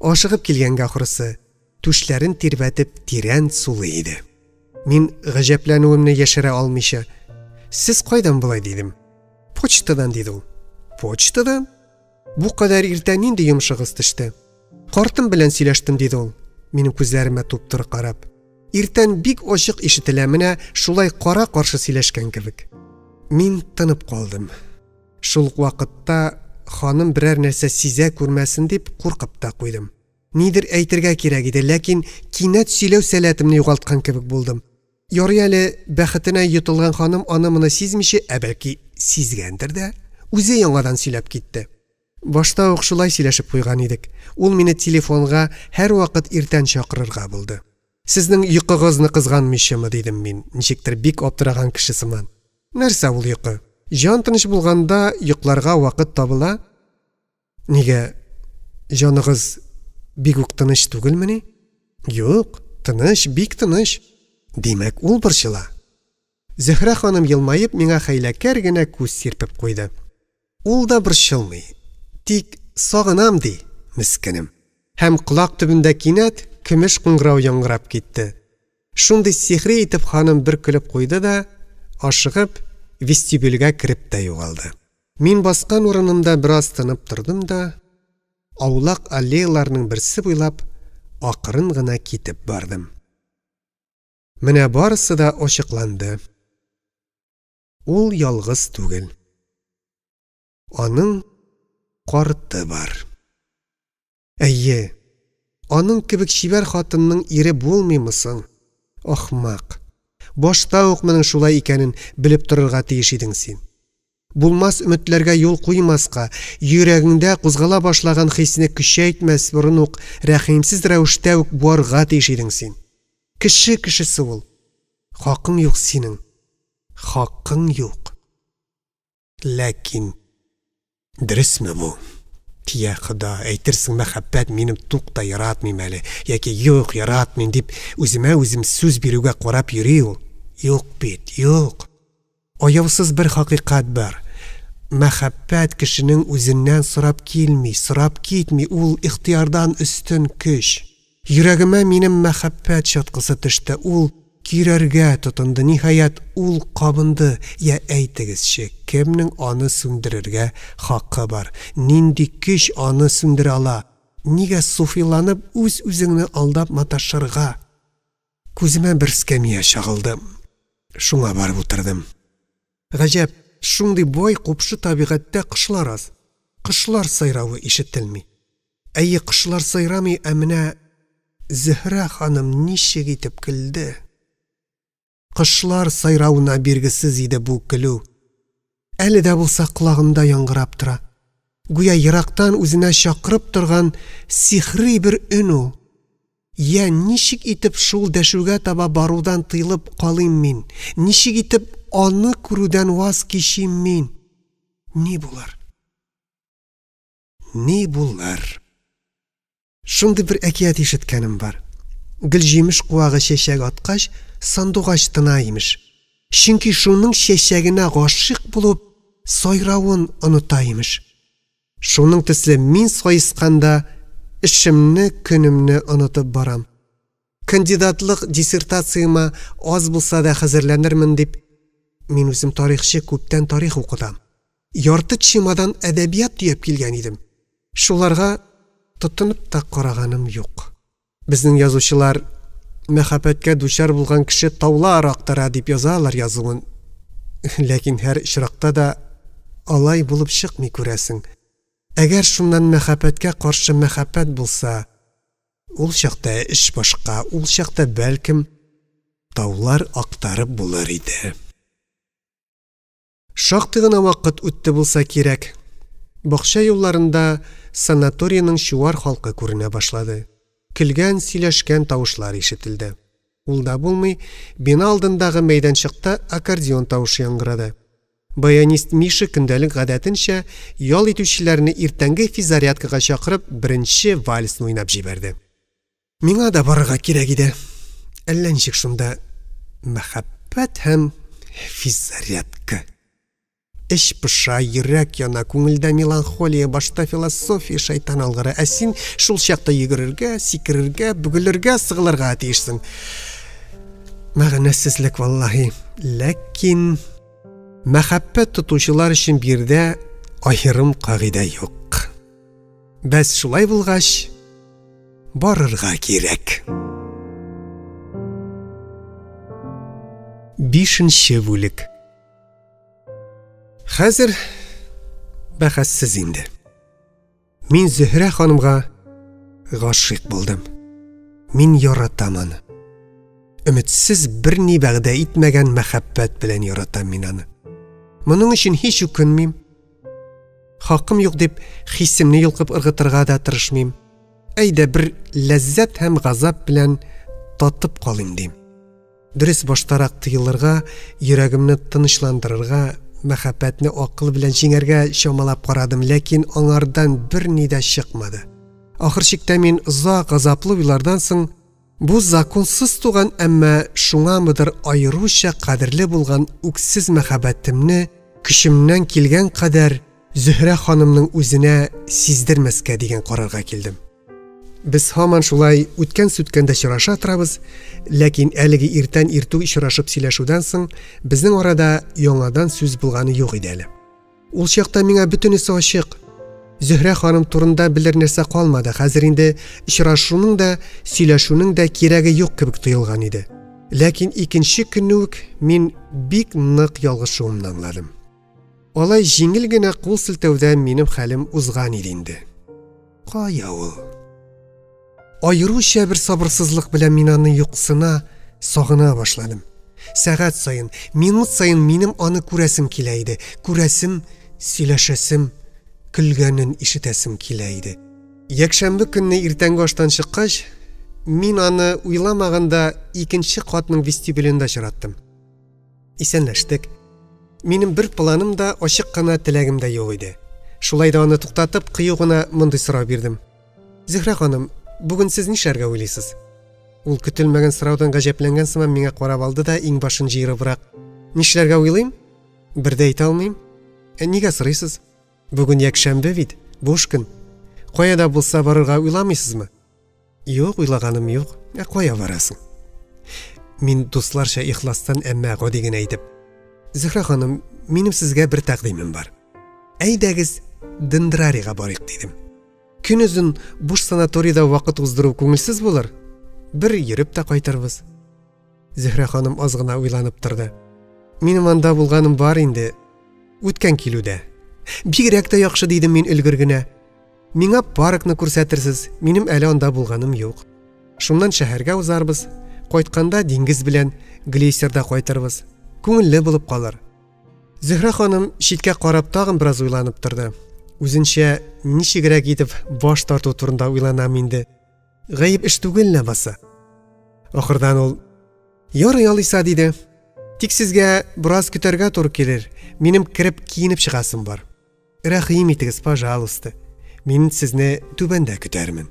Ашыгып килгәнгә ахрысы, түшләрен тирбәтеп тирән сулый иде. Мин гаҗәпләнүемне яшерә алмыйча, "Сез кайдан булай?" дидем. "Почтадан", диде ул. "Почтадан? Бу кадәр иртә нинди йомшыгыз төште?" "Картым белән сөйләштем", диде ул, минем күзләремә туп-туры карап. Иртән бик ачык ишетелә, менә шулай кара-каршы сөйләшкән кебек. Мин тынып калдым. Шул вакытта ханым берәр нәрсә сизә күрмәсен дип куркып та куйдым. Нидер әйтергә кирәк иде, ләкин кинәт сөйләү сәләтемне югалткан кебек булдым. Ярый әле бәхетенә йотылган ханым аны-моны сизмичә, бәлки сизгәндер дә, үзе яңадан сөйләп китте. Башта ук шулай сөйләшеп куйган идек. Ул мине телефонга һәр вакыт иртән чакырырга булды. "Сезнең йокыгызны кызганмыйчымы?" дидем мин, ничектер бик аптыраган кеше сыман. "Нәрсә ул йокы? Җан тыныч булганда йокларга вакыт табыла." "Нигә? Җаныгыз бик үк тыныч түгелмени?" "Юк, тыныч, бик тыныч." "Димәк, ул борчыла." Зөһрә ханым елмаеп миңа хәйләкәр генә күз сирпеп куйды. "Ул да борчылмый, тик сагынам", ди, мискенем. Һәм колак төбендә кинәт көмеш кыңгырау яңгырап китте. Шундый сихри итеп ханым бер көлеп куйды да, ашыгып, вестибюльгә кереп тә югалды. Мин баскан урынымда бераз тынып тордым да, аулак аллеяларның берсе буйлап акырын гына китеп бардым. Менә барысы да ачыкланды. Ул ялгыз түгел. Аның карты бар. Әйе, аның кебек чибәр хатынның ире булмыймы соң? Ахмак. Башта ук моның шулай икәнен белеп торырга тиеш идең син. Булмас өметләргә юл куймаска, йөрәгеңдә кузгала башлаган хисне көчәйтмәс борын ук рәхимсез рәвештә ук буарга тиеш идең син. Кешесе ул. Хакың юк синең. Хакың юк. Ләкин дөресме бу? Тия Хода, әйтерсең мәхәббәт минем тук та яратмыйм әле, яки юк яратмыйм дип үземә үзем сүз бирүгә карап йөри ул. Юк бит, юк. Аяусыз бер хакыйкать бар. Мәхәббәт кешенең үзеннән сорап килми, сорап китми, ул ихтыярдан өстен көч. Йөрәгемә минем мәхәббәт чаткысы төште, ул кирәргә тотынды, ниһаять ул кабынды. Я әйтегезче, кемнең аны сүндерергә хакы бар? Нинди көч аны сүндерә ала? Нигә суфиланып үз-үзеңне алдап маташырга? Күземә бер скамья чагылды. Шуңа барып утырдым. Гаҗәп, шундый бай купшы табигатьтә кышлар аз. Кышлар сайравы ишетелми. Әйе, кышлар сайрамый, ә менә Зөһрә ханым ничек итеп көлде. Кышлар сайравына биргесез иде бу көлү. Әле дә булса кулагымда яңгырап тора. Гүя ерактан үзенә чакырып торган сихри бер өн ул. Я ничек итеп шул дәшүгә таба барудан тыйлып калыйм мин? Ничек итеп аны күрүдән ваз кичим мин? Ни булар? Ни булар? Шундый бер әкият ишеткәнем бар. Гөлҗимеш куагы чәчәк аткач, сандугач тына имеш. Чөнки шуның чәчәгенә гашыйк булып, сайравын оныта имеш. Шуның төсле мин сайысканда эшемне, көнемне онытып барам. Кандидатлык диссертацияма аз булса да хәзерләнермен дип, мин үзем тарихчы, күптән тарих укыдым. Ярты чимадан әдәбият төяп килгән идем. Шуларга тотынып та караганым юк. Безнең язучылар мәхәббәткә дучар булган кеше таулар актара дип язалар язуын. Ләкин һәр очракта да алай булып чыкмый күрәсең. Әгәр шуннан мәхәббәткә каршы мәхәббәт булса, ул чакта эш башка, ул чакта бәлкем таулар актарып булыр иде. Шактый гына вакыт үтте булса кирәк. Бакча юлларында санаторийның чуар халкы күренә башлады. Көлгән, сөйләшкән тавышлар ишетелде. Ул да булмый, бина алдындагы мәйданчыкта аккордеон тавышы яңгырады. Баянист Миша көндәлек гадәтенчә ял итүчеләрне иртәнге физарядкага чакырып, беренче вальсны уйнап җибәрде. Миңа да барырга кирәк иде. Әллә ничек шунда мәхәббәт һәм физарядка. Эш пыша, йөрәк яна, күңелдә меланхолия, башта философия шайтан алгыры. Ә син шул чакта йөгерергә, сикерергә, бүгелергә, сыгылырга тиешсең. Мәгънәсезлек валлаһи. Ләкин мәхәббәт тотучылар өчен бирдә аерым кагыйдә юк. Бәс шулай булгач, барырга кирәк. 5нче бүлек. Хәзер бәхәссез инде. Мин Зөһрә ханымга гашыйк булдым. Мин яратам аны. Өметсез берни вәгъдә итмәгән мәхәббәт белән яратам мин аны. Моның өчен һич үкенмим. Хакым юк дип хиссемне йолкып ыргытырга да тырышмыйм. Әйдә бер ләззәт һәм газап белән татып калыйм дим. Дөрес баштарак тыелырга, йөрәгемне тынычландырырга, мәхәббәтне акыл белән җиңәргә чамалап карадым, ләкин аңардан берни дә чыкмады. Ахыр чиктә мин озак газаплы уйлардан соң бу законсыз туган, әмма шуңамыдыр аеруча кадерле булган үксез мәхәббәтемне көчемнән килгән кадәр Зөһрә ханымның үзенә сиздермәскә дигән карарга килдем. Без һаман шулай үткән-сүткәндә очраша торабыз, ләкин әлеге иртән иртү очрашып сөйләшүдән соң безнең арада яңадан сүз булганы юк иде әле. Ул чакта миңа бөтенесе ачык. Зөһрә ханым турында белер нәрсә калмады. Хәзер инде очрашуның да, сөйләшүнең дә кирәге юк кебек тоелган иде. Ләкин икенче көнне үк мин бик нык ялгышуымны аңладым. Алай җиңел генә кул селтәүдән минем хәлем узган иде инде. Кая ул? Аеруча бер сабырсызлык белән мин аны юксына сагына башладым. Сәгать саен, минут саен минем аны күрәсем килә иде. Күрәсем, сөйләшәсем, көлгәнен ишетәсем килә иде. Якшәмбе көнне иртәнге аштан чыккач, мин аны уйламаганда икенче катның вестибюлендә очраттым. Исәнләштек. Минем бер планым да, ачык кына теләгем дә юк иде. Шулай да аны туктатып, кыю гына мондый сорау бирдем. Зөһрә ханым, бүген сез нишләргә уйлыйсыз? Ул көтелмәгән сораудан гаҗәпләнгән сыман миңа карап алды да иң башын җыерыбрак. Нишләргә уйлыйм? Бер дә әйтә алмыйм. Нигә сорыйсыз? Бүген якшәмбе бит, буш көн. Кая да булса барырга уйламыйсызмы? Юк, уйлаганым юк. Кая барасың? Мин дусларча ихластан әмма гади генә әйтеп: Зөһрә ханым, минем сезгә бер тәкъдимем бар. Әйдәгез, Дендрарига барыйк дидем. Күнүзен буш санаторийда вакыт уздыру күңелсез булыр. Бер йөреп тә кайтырбыз. Зөһрә ханым аз гына уйланып торды. Минем анда булганым бар инде. Үткән килүдә. Бигрәк тә яхшы дидем мин өлгергенә. Миңа паркны күрсәтерсез, минем әле анда булганым юк. Шуннан шәһәргә узарбыз. Кайтканда диңгез белән глейсерда кайтырбыз. Күңелле булып калыр. Зөһрә ханым читкә карап тагын бераз уйланып торды. Үзенчә ничегрәк итеп баш тарту турында уйланам инде. Гаеп эш түгел ләбаса. Ахырдан ул: "Ярый алыйса" диде. "Тик сезгә бераз көтәргә туры килер. Минем кирип киенеп чыгасым бар. Рәхим итегез, пожалуйста. Мин сезне түбәндә көтәрмен."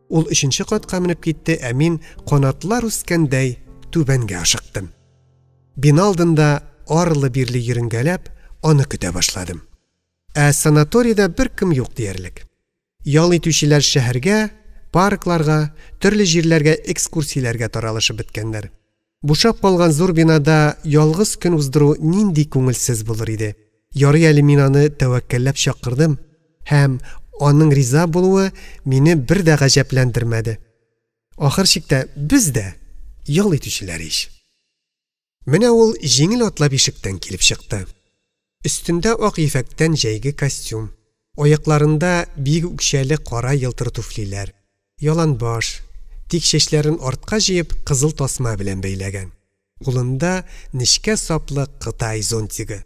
Ул 3нче катка менеп китте, ә мин канатлар үскәндәй түбәнгә ашыктым. Бина алдында арлы-бирле йөрөнгәләп аны көтә башладым. Ә санаторийда бер кем юк диярлек. Ял итүчеләр шәһәргә, паркларга, төрле җирләргә экскурсияләргә таралышып беткәннәр. Бушап калган зур бинада ялгыз көн уздыру нинди күңелсез булыр иде. Ярый әле мин аны тәвәккәлләп чакырдым, һәм аның риза булуы мине бер дә гаҗәпләндермәде. Ахыр чиктә без дә ял итүчеләр ич. Менә ул җиңел атлап ишектән килеп чыкты. Өстендә ак ефәктән җәйге костюм, аякларында бик үкчәле кара йылтыр туфлиләр, ялан баш, тик чәчләрен артка җыеп кызыл тасма белән бәйләгән. Кулында нечкә саплы Кытай зонтигы.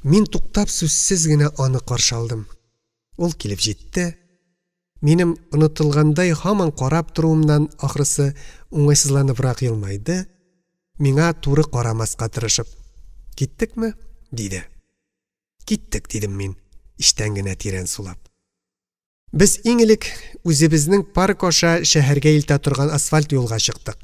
Мин туктап сүзсез генә аны каршы алдым. Ул килеп җитте. Минем онытылгандай һаман карап торуымнан ахрысы уңайсызланыбрак елмайды. Миңа туры карамаска тырышып: "Киттекме?" диде. "Киттек" дидем мин, иштән генә тирән сулап. Без иң элек үзебезнең парк аша шәһәргә илтә торган асфальт юлга чыктык.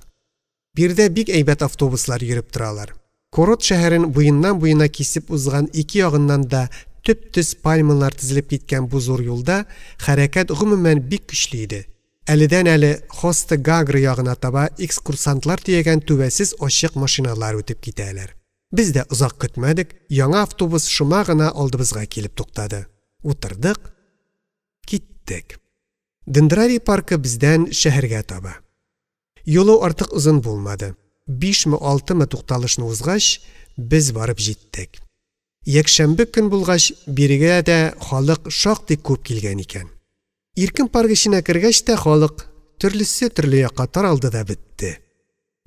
Бирдә бик әйбәт автобуслар йөреп торалар. Корот шәһәрен буеннан буена кисеп узган ике ягыннан да төп-төз пальмалар тезелеп киткән бу зур юлда хәрәкәт гомумән бик көчле иде. Әледән-әле Хоста Гагры ягына таба экскурсантлар төягән түбәсез ачык машиналар үтеп китәләр. Без дә озак көтмәдек, яңа автобус шома гына алдыбызга килеп туктады. Утырдык, киттек. Дендрарий паркы бездән шәһәргә таба. Юлы артык узын булмады. 5-6 тукталышны узгач, без барып җиттек. Якшәмбе көн булгач, бирегә дә халык шактый күп килгән икән. Иркен парк эченә кергәч тә халык төрлесе төрле якка таралды да бетте.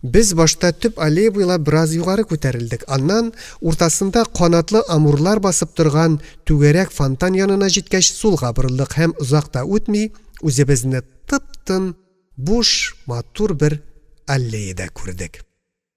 Без башта төп аллея буйлап бераз югары күтәрелдек. Аннан уртасында канатлы амурлар басып торган түгәрәк фонтан янына җиткәч сулга борылдык һәм узакта үтми үзебезне тып-тын, буш, матур бер аллеяда күрдек.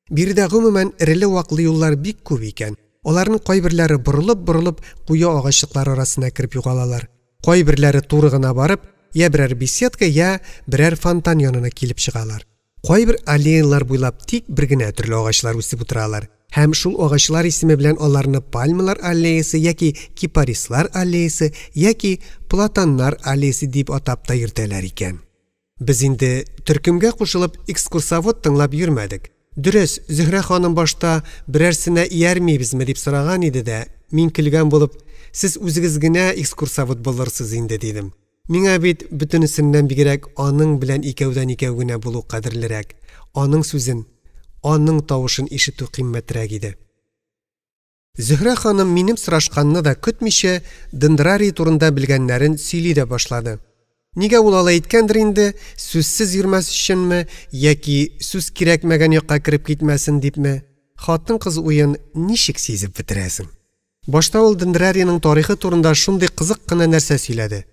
Биредә гомумән эреле-ваклы юллар бик күп икән. Аларның кайберләре борылып куя агачлыклар арасына кирип югалалар. Кайберләре туры гына барып, я берәр беседка, я берәр фонтан янына килеп чыгалар. Кайбер аллеялар буйлап тик бер генә төрле агачлар үсеп утыралар. Һәм шул агачлар исеме белән аларны пальмалар аллеясы яки кипарислар аллеясы яки платаннар аллеясы дип атап та йөртәләр икән. Без инде төркемгә кушылып экскурсовод тыңлап йөрмәдек. Дөрес, Зөһрә ханым башта берәрсенә иярмибезме дип сораган иде дә, мин килгән булып, сез үзегез генә экскурсовод булырсыз инде дидем. Миңа бит бөтенесеннән бигрәк аның белән икәүдән икәү генә булу кадерлерәк. Аның сүзен, аның тавышын ишетү кыйммәтрәк иде. Зөһрә ханым минем сорашканны да көтмичә, Дендрарий турында белгәннәрен сөйли дә башлады. Нигә ул алай әйткәндер инде, сүзсез йөрмәс өченме, яки сүз кирәкмәгән якка кирип китмәсен дипме? Хатын-кыз уен ничек сизеп бетерәсең? Башта ул Дендрарийның тарихы турында шундый кызык кына нәрсә сөйләде.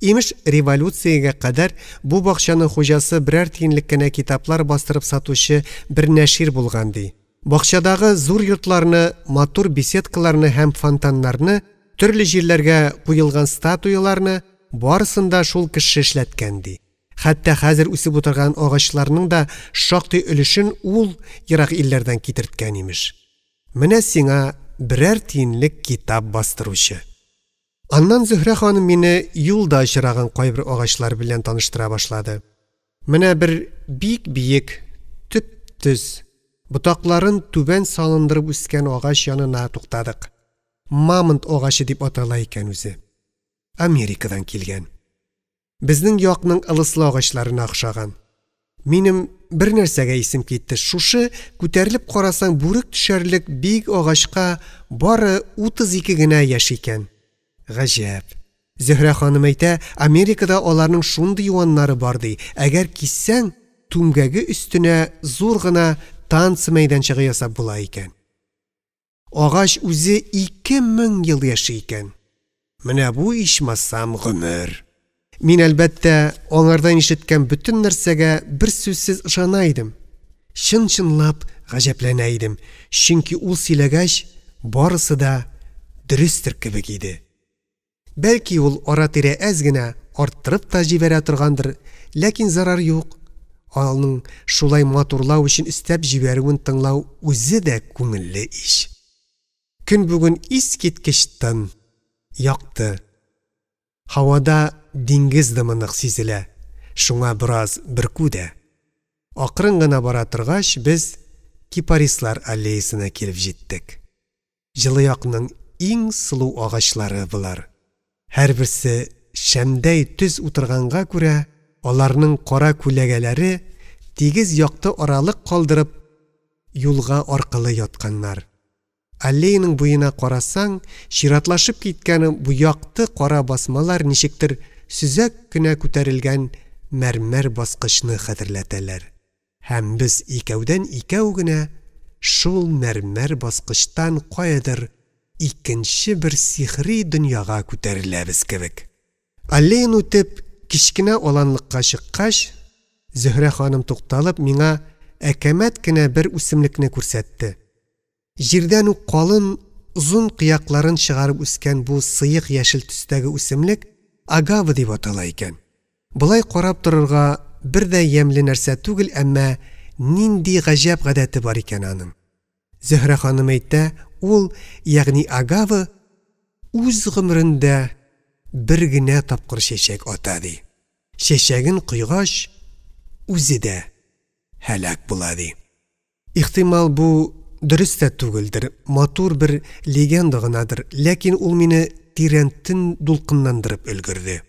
Имеш, революциягә кадәр бу бакчаның хуҗасы берәр тиенлек кенә китаплар бастырып сатучы бер нәшир булган ди. Бакчадагы зур йортларны, матур беседкаларны һәм фонтаннарны, төрле җирләргә куелган статуяларны барысында шул кеше эшләткән ди. Хәтта хәзер үсеп утырган агачларның да шактый өлешен ул ерак илләрдән китерткән имеш. Менә сиңа берәр тиенлек китап бастыручы. Аннан Зөһрә ханым мине юлда очраган кайбер агачлар белән таныштыра башлады. Менә бер бик биек, төп-төз, ботакларын түбән салындырып үскән агач янына туктадык. Мамонт агачы дип атала икән үзе. Америкадан килгән. Безнең якның ылыслы агачларына охшаган. Минем бер нәрсәгә исем китте. Шушы күтәрелеп карасаң бүрек төшәрлек бик агачка бары 32 генә яшь икән. Гаҗәп. Зөһрә ханым әйтә, Америкада аларның шундый юаннары бар ди. Әгәр киссәң, түмгәге өстенә зур гына танцы мәйданчыгы ясап була икән. Агач үзе 2000 ел яши икән. Менә бу ичмасам гомер. Мин әлбәттә аңардан ишеткән бөтен нәрсәгә бер сүзсез ышана идем. Чын-чынлап гаҗәпләнә идем, чөнки ул сөйләгәч, барысы да дөрестер кебек иде. Бәлки ул ара-тирә әз генә арттырып та җибәрә торгандыр, ләкин зарар юк. Аның шулай матурлау өчен истәп җибәрүен тыңлау үзе дә күңелле иш. Көн бүген искиткеч тын, якты. Һавада диңгез дымынык сизелә. Шуңа бераз бөркүдә. Акрын гына бара торгач, без кипарислар аллеясына килеп җиттек. Җылы якның иң сылу агачлары булар. Һәрберсе шәмдәй төз утырганга күрә, аларның кара күләгәләре тигез якты аралык калдырып юлга аркылы ятканнар. Аллеяның буена карасаң, ширатлашып киткән бу якты кара басмалар ничектер сүзәк кенә күтәрелгән мәрмәр баскычны хәтерләтәләр. Һәм без икәүдән икәү генә шул мәрмәр баскычтан каядыр икенче бер сихри дөньяга күтәреләбез кебек. Аллеяны үтеп, кичкенә аланлыкка чыккач, Зөһрә ханым тукталып, миңа әкәмәт кенә бер үсемлекне күрсәтте. Җирдән үк калын, озын кыякларын чыгарып үскән бу сыек яшел төстәге үсемлек агава дип атала икән. Булай карап торырга бер дә ямьле нәрсә түгел, әмма нинди гаҗәп гадәте бар икән аның. Зөһрә ханым әйтә, ул, ягъни Агава, үз гомерендә бер генә тапкыр чәчәк ата ди. Чәчәген куйгач, үзе дә һәлак була ди. Ихтимал бу дөрес тә түгелдер, матур бер легенда гынадыр, ләкин ул мине тирәнтен дулкынландырып өлгерде.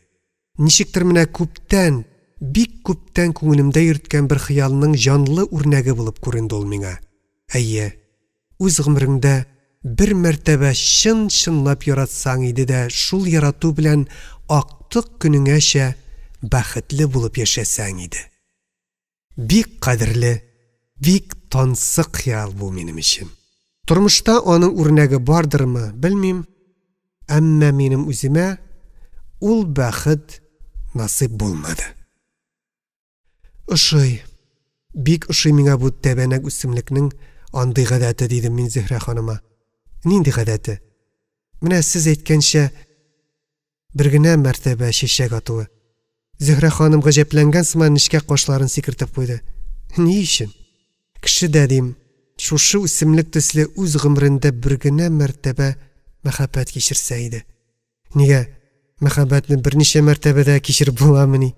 Ничектер менә күптән, бик күптән күңелемдә йөрткән бер хыялның җанлы үрнәге булып күренде ул миңа. Әйе, үз гомереңдә бер мәртәбә чын-чынлап яратсаң иде дә, шул ярату белән актык көнеңәчә бәхетле булып яшәсәң иде. Бик кадерле, бик тансык хыял бу минем өчен. Тормышта аның үрнәге бардырмы, белмим, әмма минем үземә ул бәхет насыйп булмады. Ошый, бик ошый миңа бу тәбәнәк үсемлекнең андый гадәте, дидем мин Зөһрә ханыма. Нинди гадәте? Менә сез әйткәнчә, бер генә мәртәбә чәчәк атуы. Зөһрә ханым гаҗәпләнгән сыман нечкә кашларын сикертеп куйды. Ни өчен? Кеше дә дим, шушы үсемлек төсле үз гомерендә бер генә мәртәбә мәхәббәт кичерсә иде. Нигә? Мәхәббәтне берничә мәртәбәдә кичереп буламыни?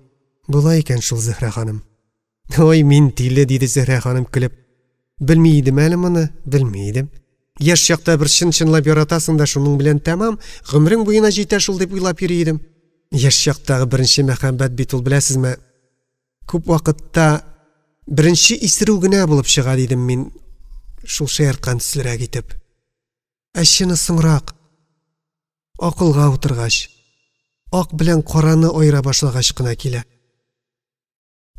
Була икән шул, Зөһрә ханым. Ой, мин тиле, диде Зөһрә ханым көлеп. Белми идем әле моны, белми идем. Яшь чакта бер чын-чынлап яратасың да шуның белән тәмам, гомерең буена җитә шул дип уйлап йөри идем. Яшь чактагы беренче мәхәббәт бит ул, беләсезме? Күп вакытта беренче исерү генә булып чыга, дидем мин, шул шаярткан төслерәк итеп. Әчене соңрак, акылга утыргач, ак белән караны айыра башлагач кына килә.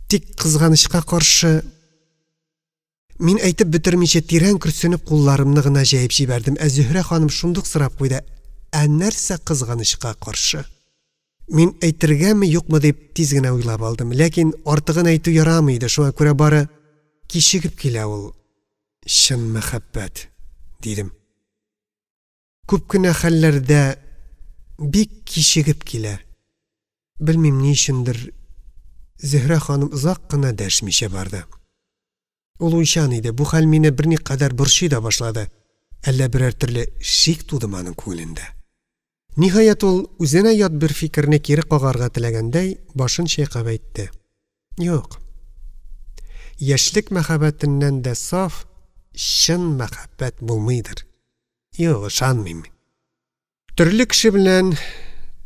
Тик кызганычка каршы, мин әйтеп бетермичә тирән көрсенеп кулларымны гына җәеп җибәрдем. Зөһрә ханым шундук сорап куйды: "Ә нәрсә кызганычка каршы?" Мин әйтергәме, юкмы дип тиз генә уйлап алдым, ләкин артыгын әйтү ярамый иде, шуңа күрә бары кичегеп килә ул чын мәхәббәт, дидем. Күп кенә хәлләрдә бик кичегеп килә. Белмим ни өчендер, Зөһрә ханым озак кына дәшмичә барды. Ул уйчан иде, бу хәл мине берникадәр борчый да башлады. Әллә берәр төрле шик тудымы аның күңелендә. Ниһаять ул үзенә ят бер фикерне кире кагарга теләгәндәй башын чайкап әйтте: "Юк. Яшьлек мәхәббәтеннән дә саф, чын мәхәббәт булмыйдыр. Юк, ышанмыйм. Төрле кеше белән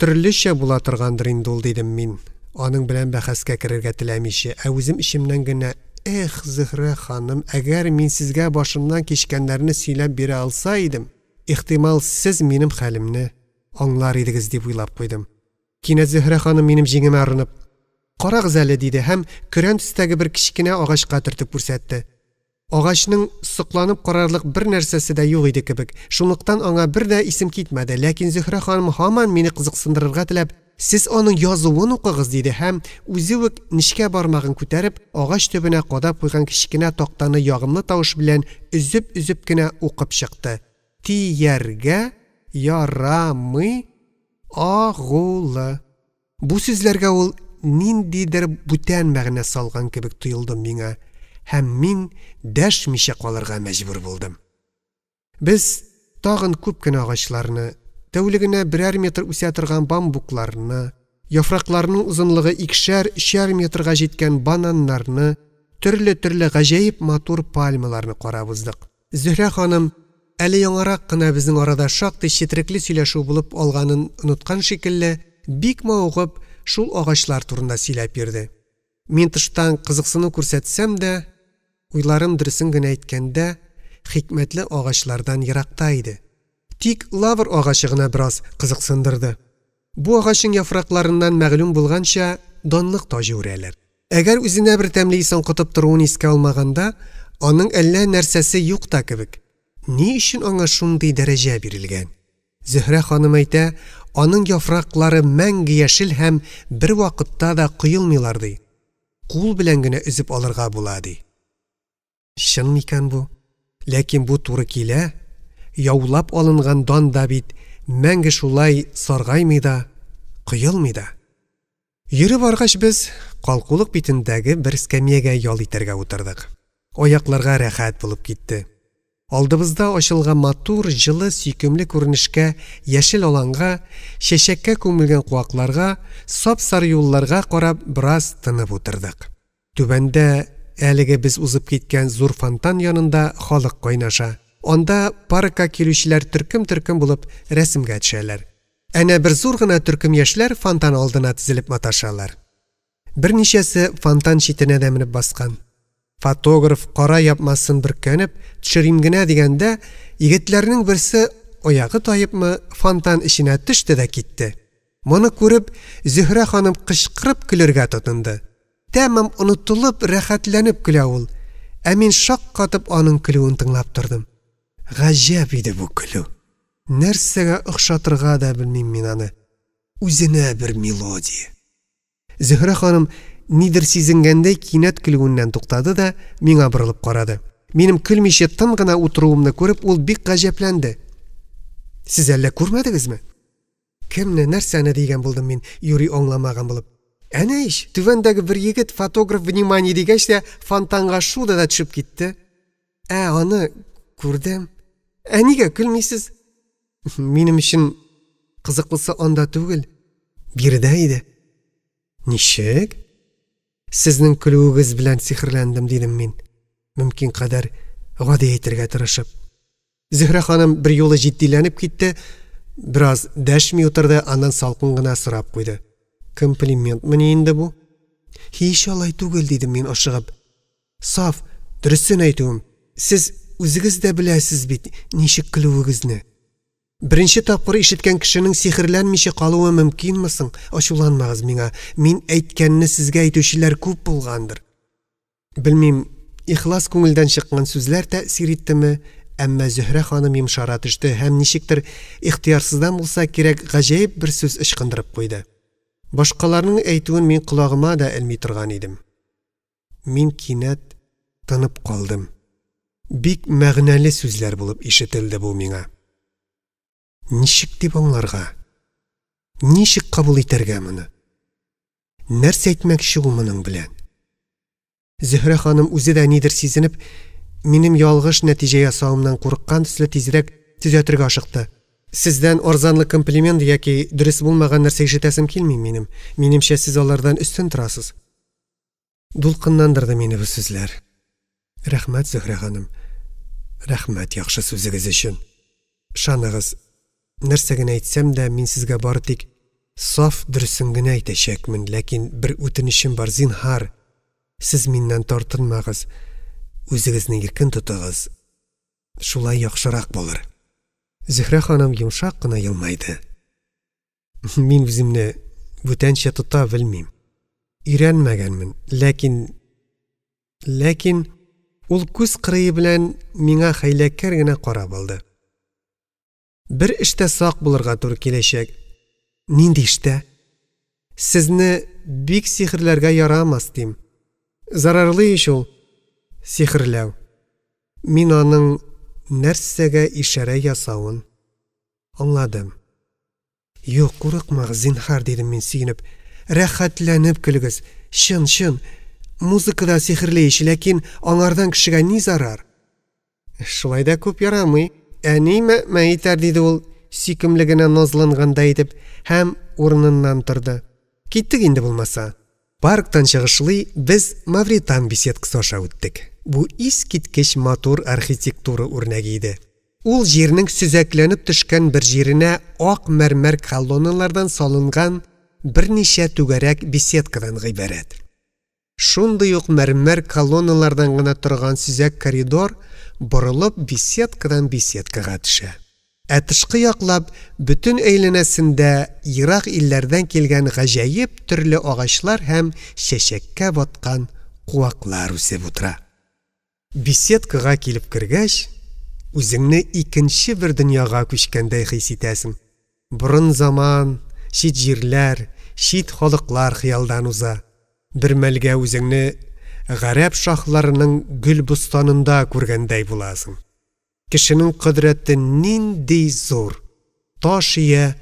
төрлечә була торгандыр инде ул", дидем мин, аның белән бәхәскә керергә теләмичә, ә үзем ичемнән генә: "Эх, Зөһрә ханым, әгәр мин сезгә башымнан кичкәннәрне сөйләп бирә алса идем, ихтимал сез минем хәлемне аңлар идегез", дип уйлап куйдым. Кинәт Зөһрә ханым минем җиңемә арынып: "Карагыз әле", диде һәм көрән төстәге бер кичкенә агачка төртеп күрсәтте. Агачның сокланып карарлык бер нәрсәсе дә юк иде кебек, шунлыктан аңа бер дә исем китмәде, ләкин Зөһрә ханым һаман мине кызыксындырырга теләп: "Сез аның язуын укыгыз", диде һәм үзе үк нечкә бармагын күтәреп, агач төбенә кадап куйган кичкенә тактаны ягымлы тавыш белән өзеп кенә укып чыкты: "Тияргә ярамый агулы". Бу сүзләргә ул ниндидер бүтән мәгънә салган кебек тоелды миңа, һәм мин дәшмичә калырга мәҗбүр булдым. Без тагын күп кенә агачларны, тәүлегенә берәр метр үсә торган бамбукларны, яфракларның озынлыгы 2-3 метрга җиткән бананнарны, төрле гаҗәеп матур пальмаларны карап уздык. Зөһрә ханым әле яңарак кына безнең арада шактый четерекле сөйләшү булып алганын оныткан шикелле, бик мавыгып шул агачлар турында сөйләп йөрде. Мин тыштан кызыксыну күрсәтсәм дә, уйларым дөресен генә әйткәндә, хикмәтле агачлардан еракта иде. Тик лавр агачы гына бераз кызыксындырды. Бу агачның яфракларыннан мәгълүм булганча данлык тажы үрәләр. Әгәр үзенә бер тәмле исән кытып торуын искә алмаганда, аның әллә нәрсәсе юк та кебек. Ни өчен аңа шундый дәрәҗә бирелгән? Зөһрә ханым әйтә, аның яфраклары мәңге яшел һәм бер вакытта да кыелмыйлар ди. Кул белән генә өзеп алырга була ди. Чын микән бу? Ләкин бу туры килә. Яулап алынган дан да бит мәңге шулай саргаймый да, кыелмый да. Йөреп баргач без калкулык битендәге бер скамьягә ял итәргә утырдык. Аякларга рәхәт булып китте. Алдыбызда ачылган матур, җылы, сөйкемле күренешкә, яшел аланга, чәчәккә күмелгән куакларга, сап-сары юлларга карап бераз тынып утырдык. Түбәндә әлеге без узып киткән зур фонтан янында халык кайнаша. Анда паркка килүчеләр төркем-төркем булып рәсемгә төшәләр. Әнә бер зур гына төркем яшьләр фонтан алдына тезелеп маташалар. Берничәсе фонтан читенә дә менеп баскан. Фотограф кара япмасын бөркәнеп, төшерим генә дигәндә, егетләрнең берсе аягы таепмы фонтан эченә төште дә китте. Моны күреп, Зөһрә ханым кычкырып көләргә тотынды. Тәмам онытылып, рәхәтләнеп көлә ул. Ә мин шаккатып аның көлүен тыңлап тордым. Гаҗәп иде бу көлү. Нәрсәгә охшатырга да белмим мин аны. Үзенә бер мелодия. Зөһрә ханым нидер сизенгәндәй кинәт көлүеннән туктады да миңа борылып карады. Минем көлмичә тын гына утыруымны күреп, ул бик гаҗәпләнде. Сез әллә күрмәдегезме? Кемне, нәрсәне дигән булдым мин, юри аңламаган булып. Әнә иш, түбәндәге бер егет фотограф внимание дигәч тә фонтанга шуда да төшеп китте. Аны күрдем. Нигә көлмисез? Минем өчен кызыклысы анда түгел, биредә иде. Ничек? Сезнең көлүегез белән сихерләндем дидем мин. Мөмкин кадәр гади әйтергә тырышып. Зөһрә ханым бер юлы җитдиләнеп китте, бераз дәшми утырды, аннан салкын гына сорап куйды. Комплиментмы инде бу? Һич алай түгел дидем мин ашыгып. Саф, дөресен әйтүем. Сез үзегез дә беләсез бит, ничек көлүегезне. Беренче тапкыр ишеткән кешенең сихерләнмичә калуы мөмкинме соң? Ачуланмагыз миңа. Мин әйткәнне сезгә әйтүчеләр күп булгандыр. Белмим, ихлас күңелдән чыккан сүзләр тәэсир иттеме, әмма Зөһрә ханым йомшара төште һәм ничектер ихтыярсыздан булса кирәк гаҗәеп бер сүз ычкындырып куйды. Башкаларның әйтүен мин колагыма да элми торган идем. Мин кинәт тынып калдым. Бик мәгънәле сүзләр булып ишетелде бу миңа. Ничек дип аңларга? Ничек кабул итәргә моны? Нәрсә әйтмәкче ул моның белән? Зөһрә ханым үзе дә нидер сизенеп, минем ялгыш нәтиҗә ясавымнан курыккан төсле тизрәк төзәтергә ашыкты. Сездән арзанлы комплимент яки дөрес булмаган нәрсә ишетәсем килми минем. Минемчә сез алардан өстен торасыз. Дулкыннандырды мине бу сүзләр. Рәхмәт, Зөһрә ханым. Рәхмәт яхшы сүзегез өчен. Шаныгыз, нәрсә генә әйтсәм дә мин сезгә бары тик саф дөресен генә әйтәчәкмен, ләкин бер үтенечем бар, зинһар. Сез миннән тартынмагыз. Үзегезне иркен тотыгыз. Шулай яхшырак булыр. Зөһрә ханым йомшак кына елмайды. Мин үземне бүтәнчә тота белмим. Өйрәнмәгәнмен, ләкин ул күз кырые белән миңа хәйләкәр генә карап алды. Бер эштә сак булырга туры киләчәк. Нинди эштә? Сезне бик сихерләргә ярамас дим. Зарарлы иш ул. Сихерләү. Мин аның нәрсәгә ишарә ясавын аңладым. Юк, курыкмагыз, зинһар дидем мин сөенеп. Рәхәтләнеп көлегез. Чын, музыкада сихерле иш, ләкин аңардан кешегә ни зарар? Шулай да күп ярамый. Әниме әйтәр диде ул, сөйкемлегенә назланганда итеп, һәм урыныннан торды. Киттек инде булмаса. Парктан чыгышлый без Мавритан беседкасы аша үттек. Бу искиткеч матур архитектура үрнәге иде. Ул җирнең сөзәкләнеп төшкән бер җиренә ак мәрмәр колонналардан салынган берничә түгәрәк беседкадан гыйбарәт. Шундый ук мәрмәр колонналардан гына торган сөзәк коридор борылып беседкадан беседкага төшә. Ә тышкы яклап бүтән әйләнәсендә ерак илләрдән килгән гаҗәеп төрле агачлар һәм чәчәккә баткан куаклар үсеп утыра. Беседкага килеп кергәч, үзеңне икенче бер дөньяга күчкәндәй хис итәсең. Борын заман, чит җирләр, чит халыклар хыялдан уза. Бер мәлгә үзеңне гарәп шаһларының гөл бустанында күргәндәй буласың. Кешенең кыдрәте нинди зур, таш ия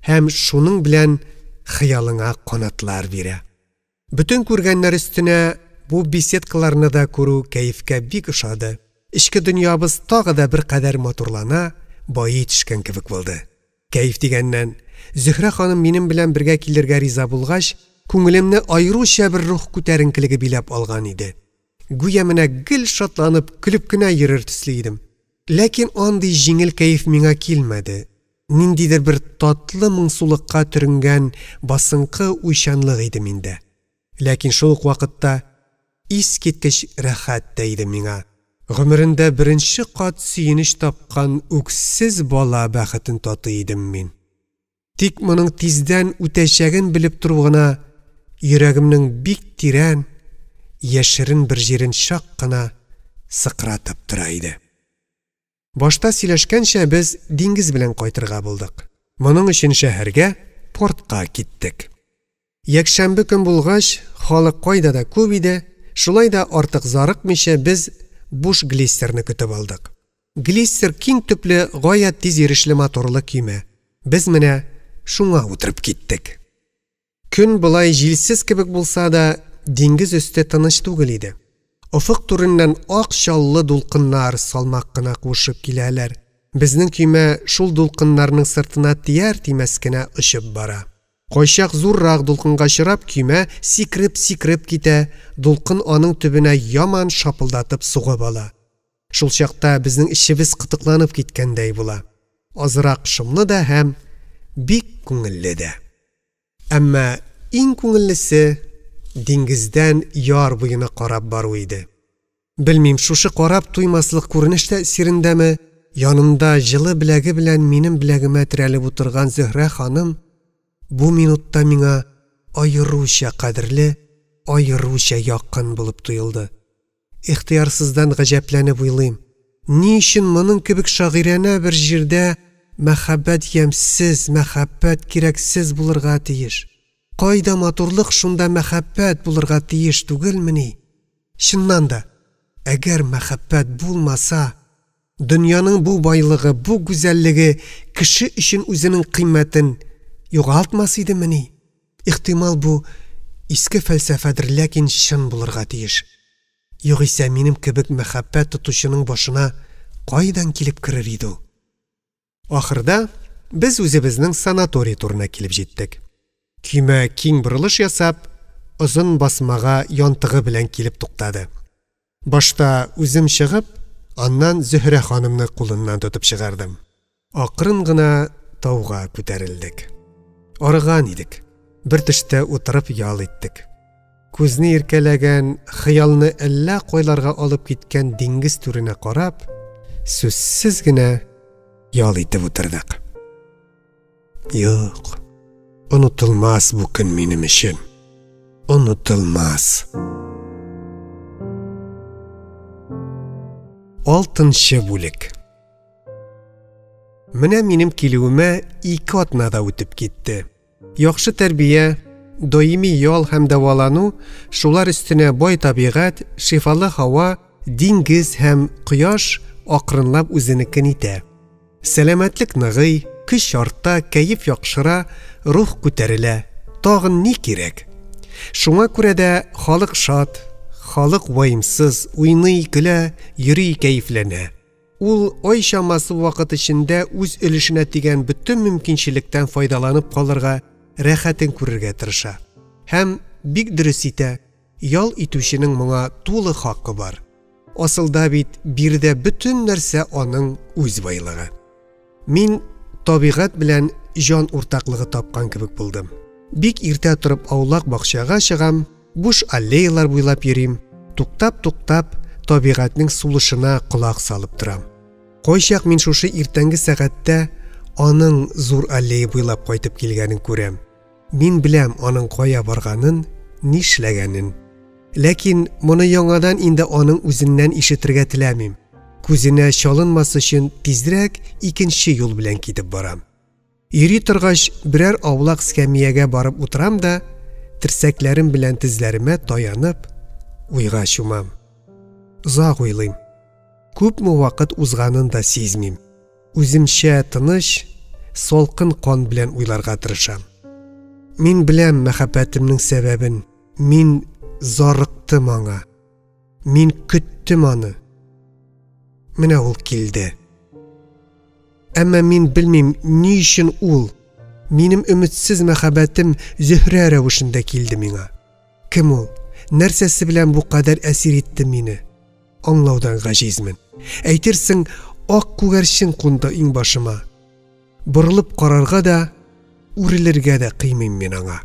һәм шуның белән хыялыңа канатлар бирә. Бүтән күргәннәр өстенә бу беседкаларны да күрү кәефкә бик ошады. Ішкі дүниябыз тағы да бір қадар матурлана, байый төшкән кебек булды. Кәйф дигәннән, Зөһрә ханым минем белән бергә килергә риза булгач, күңелемне айрыуча бер рух күтәренкелеге биләп алган иде. Гүя менә гел шатланып, көлеп кенә йөрер төсле идем. Ләкин андый җиңел кәйф миңа килмәде. Ниндидер бер татлы моңсулыкка төренгән басынкы уйчанлык иде миндә. Ләкин шул ук вакытта искиткеч рәхәт тә иде миңа. Гомерендә беренче кат сөенеч тапкан үксез бала бәхетен татый идем мин. Тик моның тиздән үтәчәген белеп тору гына йөрәгемнең бик тирән, яшерен бер җирен шак кына сыкратып тора иде. Башта сөйләшкәнчә без диңгез белән кайтырга булдык. Моның өчен шәһәргә, портка киттек. Якшәмбе көн булгач, халык кайда да күп иде, шулай да артык зарыкмыйча без буш глиссерны көтеп алдык. Глиссер киң төпле, гаять тиз ирешле моторлы көймә. Без менә шуңа утырып киттек. Көн булай җилсез кебек булса да, диңгез өсте тыныч түгел иде. Офык түреннән ак чаллы дулкыннар салмак кына кушып киләләр. Безнең көймә шул дулкыннарның сыртына тияр-тимәс кенә очып бара. Кайчак зуррак дулкынга чырап көймә сикреп китә, дулкын аның төбенә яман шапылдатып сугып ала. Шул чакта безнең ичебез кытыкланып киткәндәй була. Азрак шомлы да һәм бик күңелле дә. Әмма иң күңеллесе диңгездән яр буена карап бару иде. Белмим, шушы карап туймаслык күренеш тәэсирендәме, янымда җылы беләге белән минем беләгемә терәлеп утырган Зөһрә ханым бу минутта миңа айрыуча кадерле, айрыуча якын булып тоелды. Ихтыярсыздан гаҗәпләнеп уйлыйм. Ни өчен моның кебек шагыйрәнә бер җирдә мәхәббәт ямьсез, мәхәббәт кирәксез булырга тиеш? Кайда матурлык шунда мәхәббәт булырга тиеш түгелмени? Чыннан да, әгәр мәхәббәт булмаса, дөньяның бу байлыгы, бу гүзәллеге кеше өчен үзенең кыйммәтен югалтмас идемени? Ихтимал бу иске фәлсәфәдер, ләкин чын булырга тиеш. Югыйсә минем кебек мәхәббәт тотучының башына кайдан килеп керер иде ул? Ахырда без үзебезнең санаторий турына килеп җиттек. Көймә киң борылыш ясап, озын басмага янтыгы белән килеп туктады. Башта үзем чыгып, аннан Зөһрә ханымны кулыннан тотып чыгардым. Акрын гына тауга күтәрелдек. Арыган идек. Бер төштә утырып ял иттек. Күзне иркәләгән, хыялны әллә кайларга алып киткән диңгез түренә карап, сүзсез генә ял итеп утырдык. Юк, онытылмас бу көн минем өчен. Онытылмас. Алтынчы бүлек. Менә минем килүемә 2 атнада үтеп китте. Яхшы тәрбия, даими ял һәм дәвалану, шулар өстенә бай табигать, шифалы һава, диңгез һәм кояш акрынлап үзенекен итә. Сәламәтлек ныгый, көч арта, кәеф яхшыра, рух күтәрелә. Тагын ни кирәк? Шуңа күрә дә халык шат, халык ваемсыз, уйный, көлә, йөри, кәефләнә. Ул ай чамасы вакыт эчендә үз өлешенә тигән бөтен мөмкинчелектән файдаланып калырга, рәхәтен күрергә тырыша. Һәм бик дөрес итә, ял итүченең моңа тулы хакы бар. Асылда бит бирдә бөтен нәрсә аның үз байлыгы. Мин табигать белән җан уртаклыгы тапкан кебек булдым. Бик иртә торып аулак бакчага чыгам, буш аллеялар буйлап йөрим, туктап, табигатьнең сулышына колак салып торам. Кайчак мин шушы иртәнге сәгатьтә аның зур аллея буйлап кайтып килгәнен күрәм. Мин беләм аның кая барганын, нишләгәнен. Ләкин моны яңадан инде аның үзеннән ишетергә теләмим. Күзенә чалынмас өчен тизрәк икенче юл белән китеп барам. Йөри торгач, берәр аулак скамиягә барып утырам да, терсәкләрем белән тезләремә таянып, уйга чумам. Озак уйлыйм. Күпме вакыт узганын да сизмим. Үземчә тыныч, салкын кан белән уйларга тырышам. Мин беләм мәхәббәтемнең сәбәбен. Мин зарыктым аңа. Мин көттем аны. Менә ул килде. Әмма мин белмим, ни өчен ул, минем өметсез мәхәббәтем Зөһрә рәвешендә килде миңа. Кем ул? Нәрсәсе белән бу кадәр әсир итте мине? Аңлаудан гаҗизмен. Әйтерсең, ак күгәрчен кунды иңбашыма. Борылып карарга да, үрелергә дә кыймыйм мин аңа.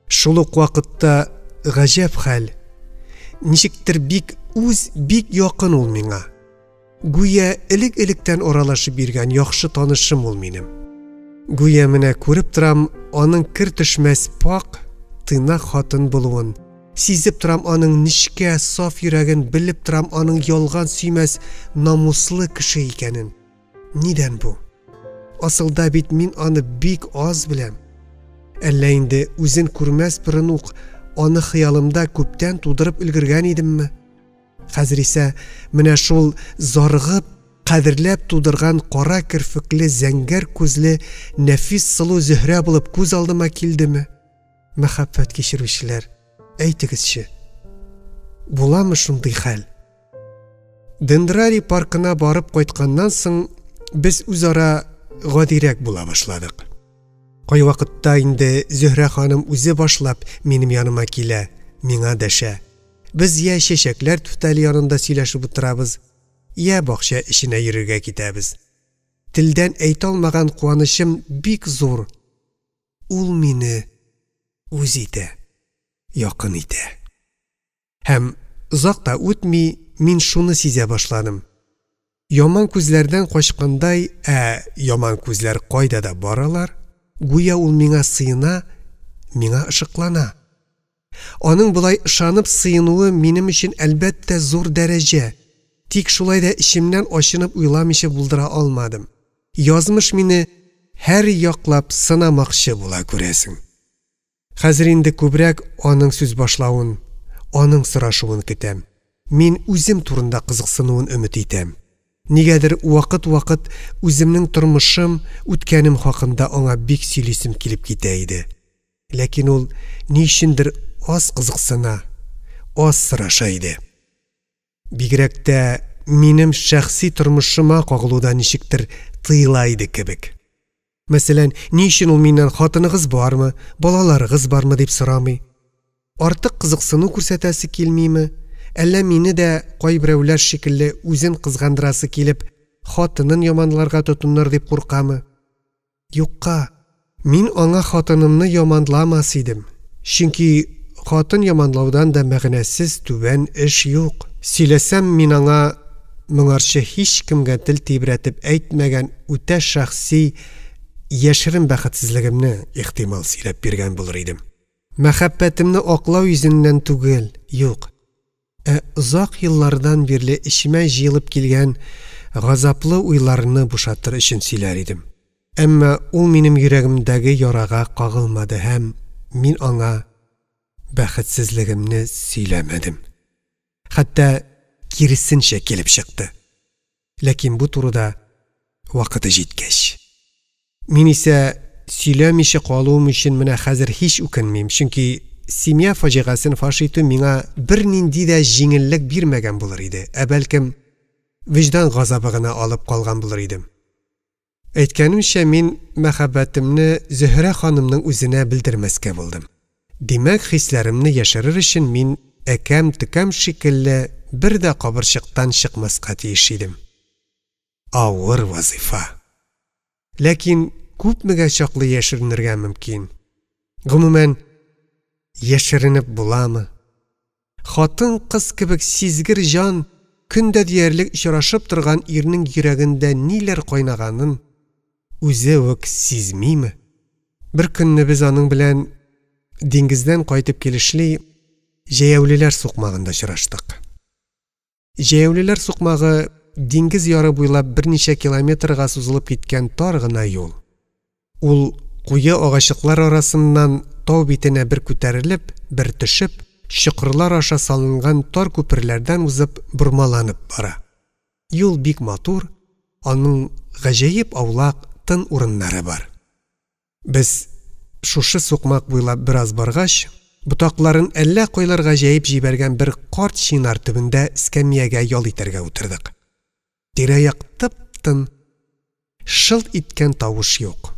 Шул ук вакытта гаҗәп хәл. Ничектер бик якын ул миңа. Гүя элек-электән аралашып биргән яхшы танышым ул минем. Гүя менә күреп торам, аның кир төшмәс пак, тыйнак хатын булуын. Сизеп торам аның нишкә саф йөрәген, белеп торам аның ялган сөймәс намуслы кеше икәнен. Нидән бу? Асылда бит мин аны бик аз беләм. Әллә инде үзен күрмәс борын ук аны хыялымда күптән тудырып өлгергән идемме? Хәзер исә менә шул зарыгып, кадерләп тудырган кара кирфекле, зәңгәр күзле, нәфис сылу Зөһрә булып күз алдыма килдеме? Мәхәббәт кичерүчеләр, әйтегезче, буламы шундый хәл? Дендрari паркына барып кайтканнан соң без үзара гадирәк була башладык. Кай вакытта инде Зөһрә ханым үзе башлап минем яныма килә, миңа дәшә. Без я чәчәкләр түтәле янында сөйләшеп утырабыз, я бакча эшенә йөрергә китәбез. Телдән әйтә алмаган куанычым бик зур. Ул мине үз итә, якын итә. Һәм озак та үтми мин шуны сизә башладым. Яман күзләрдән качкандай, яман күзләр кайда да баралар, гүя ул миңа сыена, миңа ышыклана. Аның булай ышанып сыенуы минем өчен әлбәттә зур дәрәҗә. Тик шулай да ишемнән ачынып уйламыйча булдыра алмадым. Язмыш мине һәр яклап сынамакчы була күрәсең. Хәзер инде күбрәк аның сүз башлавын, аның сорашуын көтәм. Мин үзем турында кызыксынуын өмет итәм. Нигәдер вакыт үземнең тормышым, үткәнем хакында аңа бик сөйлисем килеп китә иде. Ләкин ул ни өчендер аз кызыксына, аз сораша иде. Бигрәк тә минем шәхси тормышыма кагылуда ничектер тыйла иде кебек. Мәсәлән, ни өчен ул миннән хатыныгыз бармы, балаларыгыз бармы дип сорамый? Артык кызыксыну күрсәтәсе килмиме? Әллә мине дә кайберәүләр шикелле үзен кызгандырасы килеп, хатынын яманларга тотыныр дип куркамы? Юкка, мин аңа хатынымны яманламас идем. Чөнки хатын яманлаудан да мәгънәсез түбән эш юк. Сөйләсәм мин аңа моңарчы һич кемгә тел тибрәтеп әйтмәгән үтә шәхси яшерен бәхетсезлегемне ихтимал сөйләп биргән булыр идем. Мәхәббәтемне аклау йөзеннән түгел, юк. Озак еллардан бирле ишемә җыелып килгән газаплы уйларны бушатыр өчен сөйләр идем. Әмма ул минем йөрәгемдәге ярага кагылмады һәм мин аңа бәхетсезлегемне сөйләмәдем. Хәтта киресенчә килеп чыкты. Ләкин бу турыда вакыты җиткәч. Мин исә сөйләмичә калуым өчен менә хәзер һич үкенмим, чөнки семья фаҗигасын фаш итү миңа бернинди дә җиңеллек бирмәгән булыр иде, бәлкем виждан газабы гына алып калган булыр идем. Әйткәнемчә, мин мәхәббәтемне Зөһрә ханымның үзенә белдермәскә булдым. Димәк, хисләремне яшерер өчен мин әкәм-төкәм шикелле бер дә кабырчыктан чыкмаска тиеш идем. Авыр вазифа. Ләкин күпмегә чаклы яшеренергә мөмкин. Гомумән, яшеренеп буламы? Хатын кыз кебек сизгер җан көндә диярлек очрашып торган ирнең йөрәгендә ниләр кайнаганын үзе үк сизмиме? Бер көнне без аның белән диңгездән кайтып килешли җәяүлеләр сукмагында очраштык. Җәяүлеләр сукмагы диңгез яры буйлап берничә километрга сузылып киткән тар гына юл. Ул куе агачыклар арасыннан тау битенә бер күтәрелеп, бер төшеп, чокырлар аша салынган тар күперләрдән узып бурмаланып бара. Юл бик матур, аның гаҗәеп аулак урыннары бар. Без шушы сукмак буйлап бераз баргач, Ботакларын әллә кайларга җәеп җибәргән бер карт шинар төбендә эскәмиягә ял итәргә утырдык. Тирә-як тып-тын, шылт иткән тавыш юк.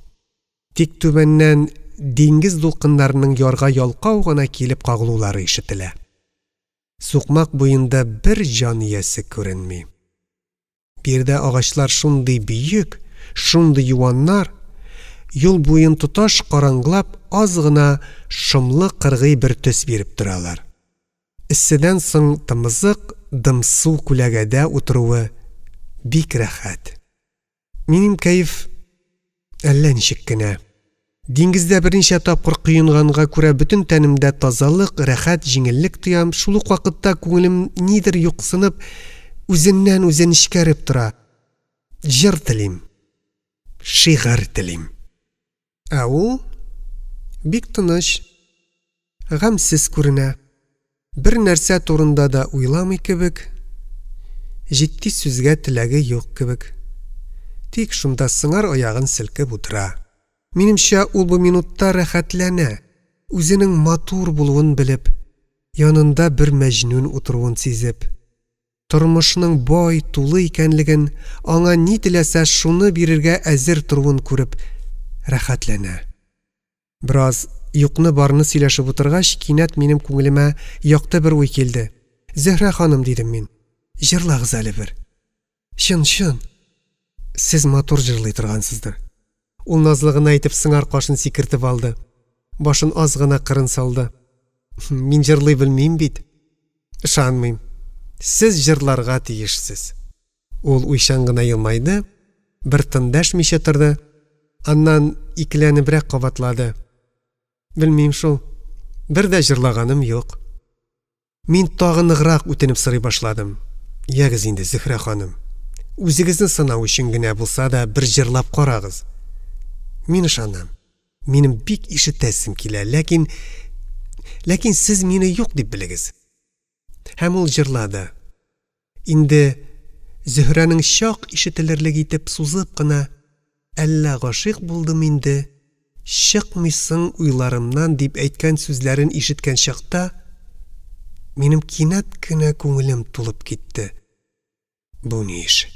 Тик түбәннән диңгез дулкыннарының ярга ялкау гына килеп кагылулары ишетелә. Сукмак буенда бер җан иясе күренми. Бирдә агачлар шундый бийек, шундый юаннар, юл буен тоташ караңглап, аз гына шомлы кыргый бер төс биреп торалар. Исседән соң тымызык, дымсу күләгәдә утыруы бик рәхәт. Минем кәеф әллә ничек кенә. Диңгездә берничә тапкыр коенганга күрә бөтен тәнемдә тазалык, рәхәт, җиңеллек тоям. Шул ук вакытта күңелем нидер юксынып, үзеннән үзен ишкәреп тора. Җыр телим, шигырь телим. Ә ул бик тыныч, гамьсез күренә. Бер нәрсә турында да уйламый кебек, җитди сүзгә теләге юк кебек. Тик шунда сыңар аягын селкеп утыра. Минемчә, ул бу минутта рәхәтләнә, үзенең матур булуын белеп, янында бер мәҗнүн утыруын сизеп, тормышның бай, тулы икәнлеген, аңа ни теләсә шуны бирергә әзер торуын күреп, рәхәтләнә. Бераз юкны барны сөйләшеп утыргач, кинәт минем күңелемә якты бер уй килде. Зөһрә ханым, дидем мин, җырлагыз әле бер. Чын, сез матур җырлый торгансыздыр. Ул назлыгына әйтеп сыңар кашын сикертеп алды. Башын аз гына кырын салды. Мин җырлый белмим бит. Ышанмыйм. Сез җырларга тиешсез. Ул уйчан гына елмайды, бер тын дәшмичә торды, аннан икеләнебрәк кабатлады. Белмим шул. Бер дә җырлаганым юк. Мин тагын ныграк үтенеп сорый башладым. Ягыз инде, Зөһрә ханым. Үзегезне сынау өчен генә булса да бер җырлап карагыз. Мин ышанам. Минем бик ишетәсем килә, ләкин сез мине юк дип белегез. Һәм ул җырлады. Инде Зөһрәнең чак ишетелерлек итеп сузып кына, әллә гашыйк булдым инде, чыкмыйсың уйларымнан дип әйткән сүзләрен ишеткән чакта, минем кинәт кенә күңелем тулып китте. Бу ни эш?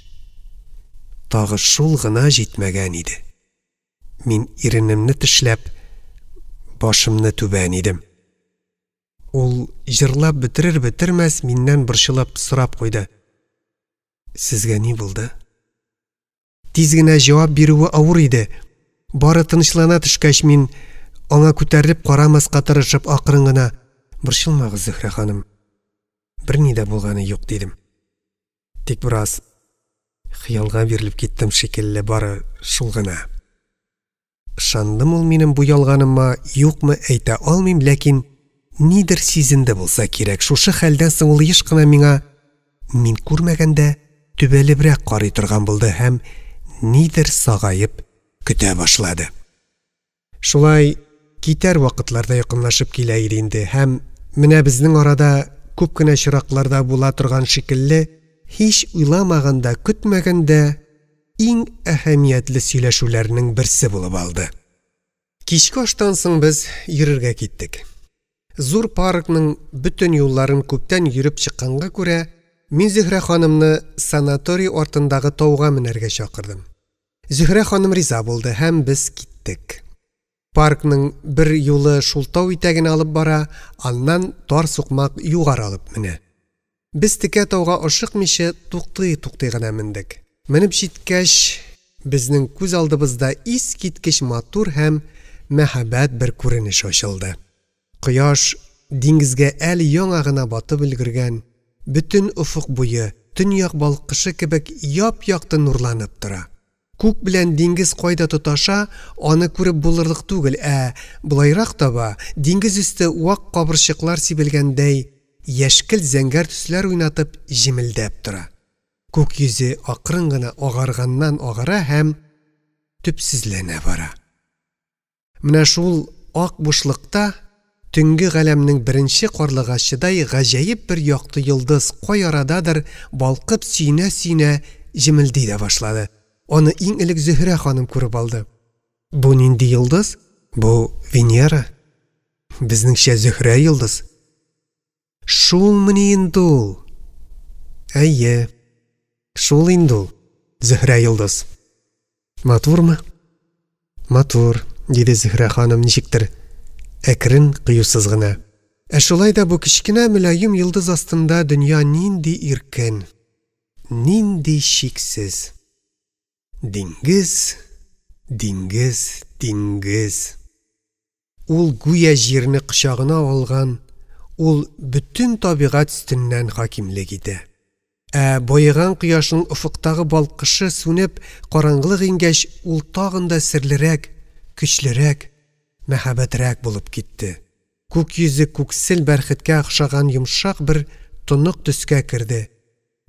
Тагы шул гына җитмәгән иде. Мин иренемне тешләп, башымны түбән идем. Ул җырлап бетерер-бетермәс миннән борчылып сорап куйды. Сезгә ни булды? Тиз генә җавап бирүе авыр иде. Бары тынычлана төшкәч, мин аңа күтәрелеп карамаска тырышып акрын гына: "Борчылмагыз, Зөһрә ханым. Берни дә булганы юк", дидем. Тик бераз хыялга бирелеп киттем шикелле, бары шул гына. Ышандым ул минем бу ялганыма, юкмы әйтә алмыйм, ләкин нидер сизенде булса кирәк. Шушы хәлдән соң ул еш кына миңа, мин күрмәгәндә, төбәлебрәк карый торган булды һәм нидер сагайып көтә башлады. Шулай китәр вакытларда якынлашып килә иде инде һәм менә безнең арада күп кенә чиракларда була торган шикелле, һич уйламаганда, көтмәгәндә иң әһәмиятле сөйләшүләрнең берсе булып алды. Кичке аштан соң без йөрергә киттек. Зур паркның бөтен юлларын күптән йөреп чыкканга күрә, мин Зөһрә ханымны санаторий артындагы тауга менәргә чакырдым. Зөһрә ханым риза булды һәм без киттек. Паркның бер юлы шул тау итәген алып бара, аннан тар сукмак югары алып менә. Без текә тауга ашыкмыйча туктый гына мендек. Менеп җиткәч, безнең күз алдыбызда искиткеч матур һәм мәһабәт бер күренеш ачылды. Кояш диңгезгә әле яңа гына батып өлгергән, бөтен уфук буе төньяк балкышы кебек яп-якты нурланып тора. Күк белән диңгез кайда тоташа, аны күреп булырлык түгел, булайрак таба, диңгез өсте вак кабырчыклар сибелгәндәй, яшькелт зәңгәр төсләр уйнатып җимелдәп тора. Күк йөзе акрын гына агарганнан агара һәм төпсезләнә бара. Менә шул ак бушлыкта төнге галәмнең беренче карлыгачыдай гаҗәеп бер якты йолдыз кай арададыр балкып сөйнә-сөйнә җимелди дә башлады. Аны иң элек Зөһрә ханым күреп алды. Бу нинди йолдыз? Бу Венера. Безнеңчә Зөһрә йолдыз. Шулмыни инде ул? Әйе, шул инде ул, Зөһрә йолдыз. Матурмы? Матур, диде Зөһрә ханым ничектер әкрен, кыюсыз гына. Шулай да бу кичкенә мөлаем йолдыз астында дөнья нинди иркен, нинди шиксез. Диңгез, диңгез, диңгез. Ул гүя җирне кочагына алган, ул бүтән табигать өстеннән хакимлек итә. Боеган кояшның уфыктагы балкышы сүнеп, караңгылык иңгәч, ул тагын да серлерәк, көчлерәк, мәхәббәтрәк булып китте. Күк йөзе күксел бәрхеткә охшаган йомшак бер тонык төскә керде.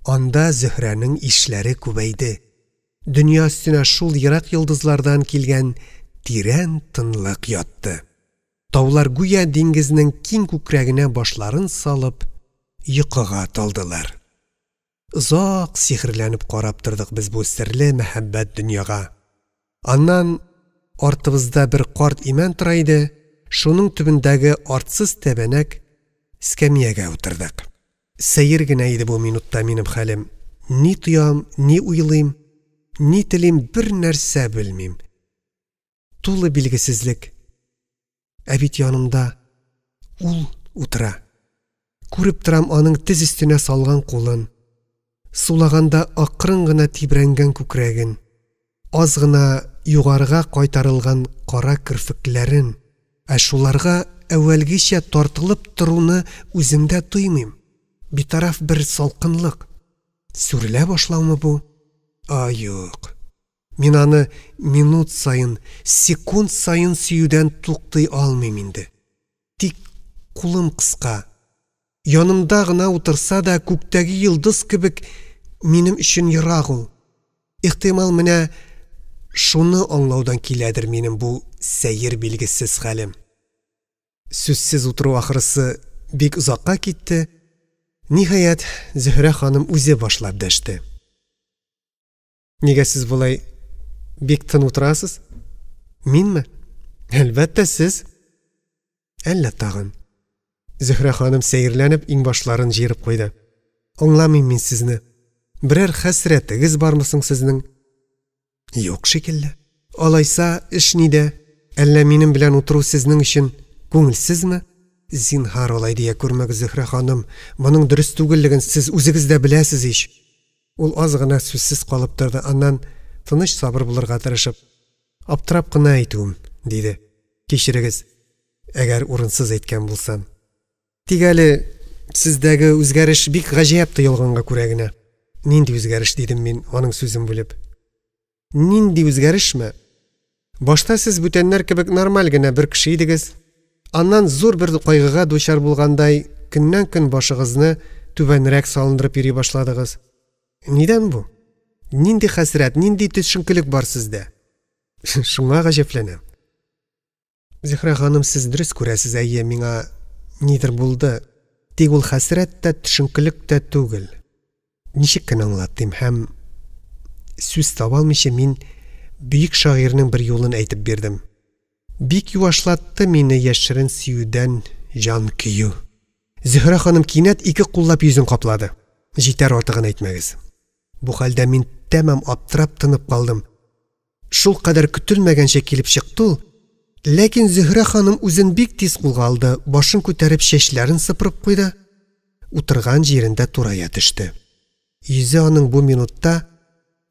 Анда Зөһрәнең ишләре күбәйде. Дөнья өстенә шул ерак йолдызлардан килгән тирән тынлык ятты. Таулар гүя диңгезнең киң күкрәгенә башларын салып, йокыга талдылар. Озак сихерләнеп карап тордык без бу серле мәхәббәт дөньяга. Аннан артыбызда бер карт имән тора иде. Шуның төбендәге артсыз тәбәнәк скамьягә утырдык. Сәер генә иде бу минутта минем хәлем. Ни тоям, ни уйлыйм, ни телим, бер нәрсә белмим. Тулы билгесезлек. Бит янымда ул утыра. Күреп торам аның тез өстенә салган кулын. Сулаганда акрын гына тибрәнгән күкрәген. Аз гына югарыга кайтарылган кара кирфекләрен. Шуларга әвәлгечә тартылып торуны үземдә тоймыйм. Битараф бер салкынлык. Сүрелә башлаумы бу? Юк. Мин аны минут сайын, секунд сайын сөюдән туктый алмыйм инде. Тик кулым кыска. Янымда гына утырса да күктәге йолдыз кебек минем өчен ерак ул. Ихтимал менә шуны аңлаудан киләдер минем бу сәер билгесез хәлем. Сүзсез утыру ахырысы бик узакка китте. Ниһаять, Зөһрә ханым үзе башлап дәште. Нигә сез булай бик тын утырасыз? Минме? Әлбәттә сез. Әллә тагын. Зөһрә ханым сәерләнеп иңбашларын җыерып куйды. Аңламыйм мин сезне. Берәр хәсрәтегез бармы соң сезнең? Юк шикелле. Алайса, эш нидә? Әллә минем белән утыру сезнең өчен күңелсезме? Зинһар алай дия күрмәгез, Зөһрә ханым. Моның дөрес түгеллеген сез үзегез дә беләсез ич. Ул аз гына сүзсез калып торды, аннан тыныч сабыр булырга тырышып, аптырап кына әйтүем, диде. Кичерегез, әгәр урынсыз әйткән булсам. Тик әле сездәге үзгәреш бик гаҗәп тоелганга күрә генә. Нинди үзгәреш дидем мин аның сүзен бүлеп. Нинди үзгәрешме? Башта сез бүтәннәр кебек нормаль генә бер кеше идегез. Аннан зур бер кайгыга дучар булгандай, көннән-көн башыгызны түбәнрәк салындырып йөри башладыгыз. Нидән бу? Нинди хәсрәт, нинди төшенкелек бар сездә? Шуңа гаҗәпләнәм. Зөһрә ханым, сез дөрес күрәсез, әйе, миңа нидер булды. Тик ул хәсрәт тә, төшенкелек тә түгел. Ничек кенә аңлатыйм һәм сүз таба алмыйча мин бөек шагыйрьнең бер юлын әйтеп бирдем. Бик юашлатты мине яшерен сөюдән жан көю. Зөһрә ханым кинәт ике куллап йөзен каплады. Җитәр, артыгын әйтмәгез. Бу хәлдә мин тәмам аптырап тынып калдым. Шул кадәр көтелмәгәнчә килеп чыкты ул. Ләкин Зөһрә ханым үзен бик тиз кулга алды, башын күтәреп чәчләрен сыпырып куйды. Утырган җирендә турая төште. Йөзе аның бу минутта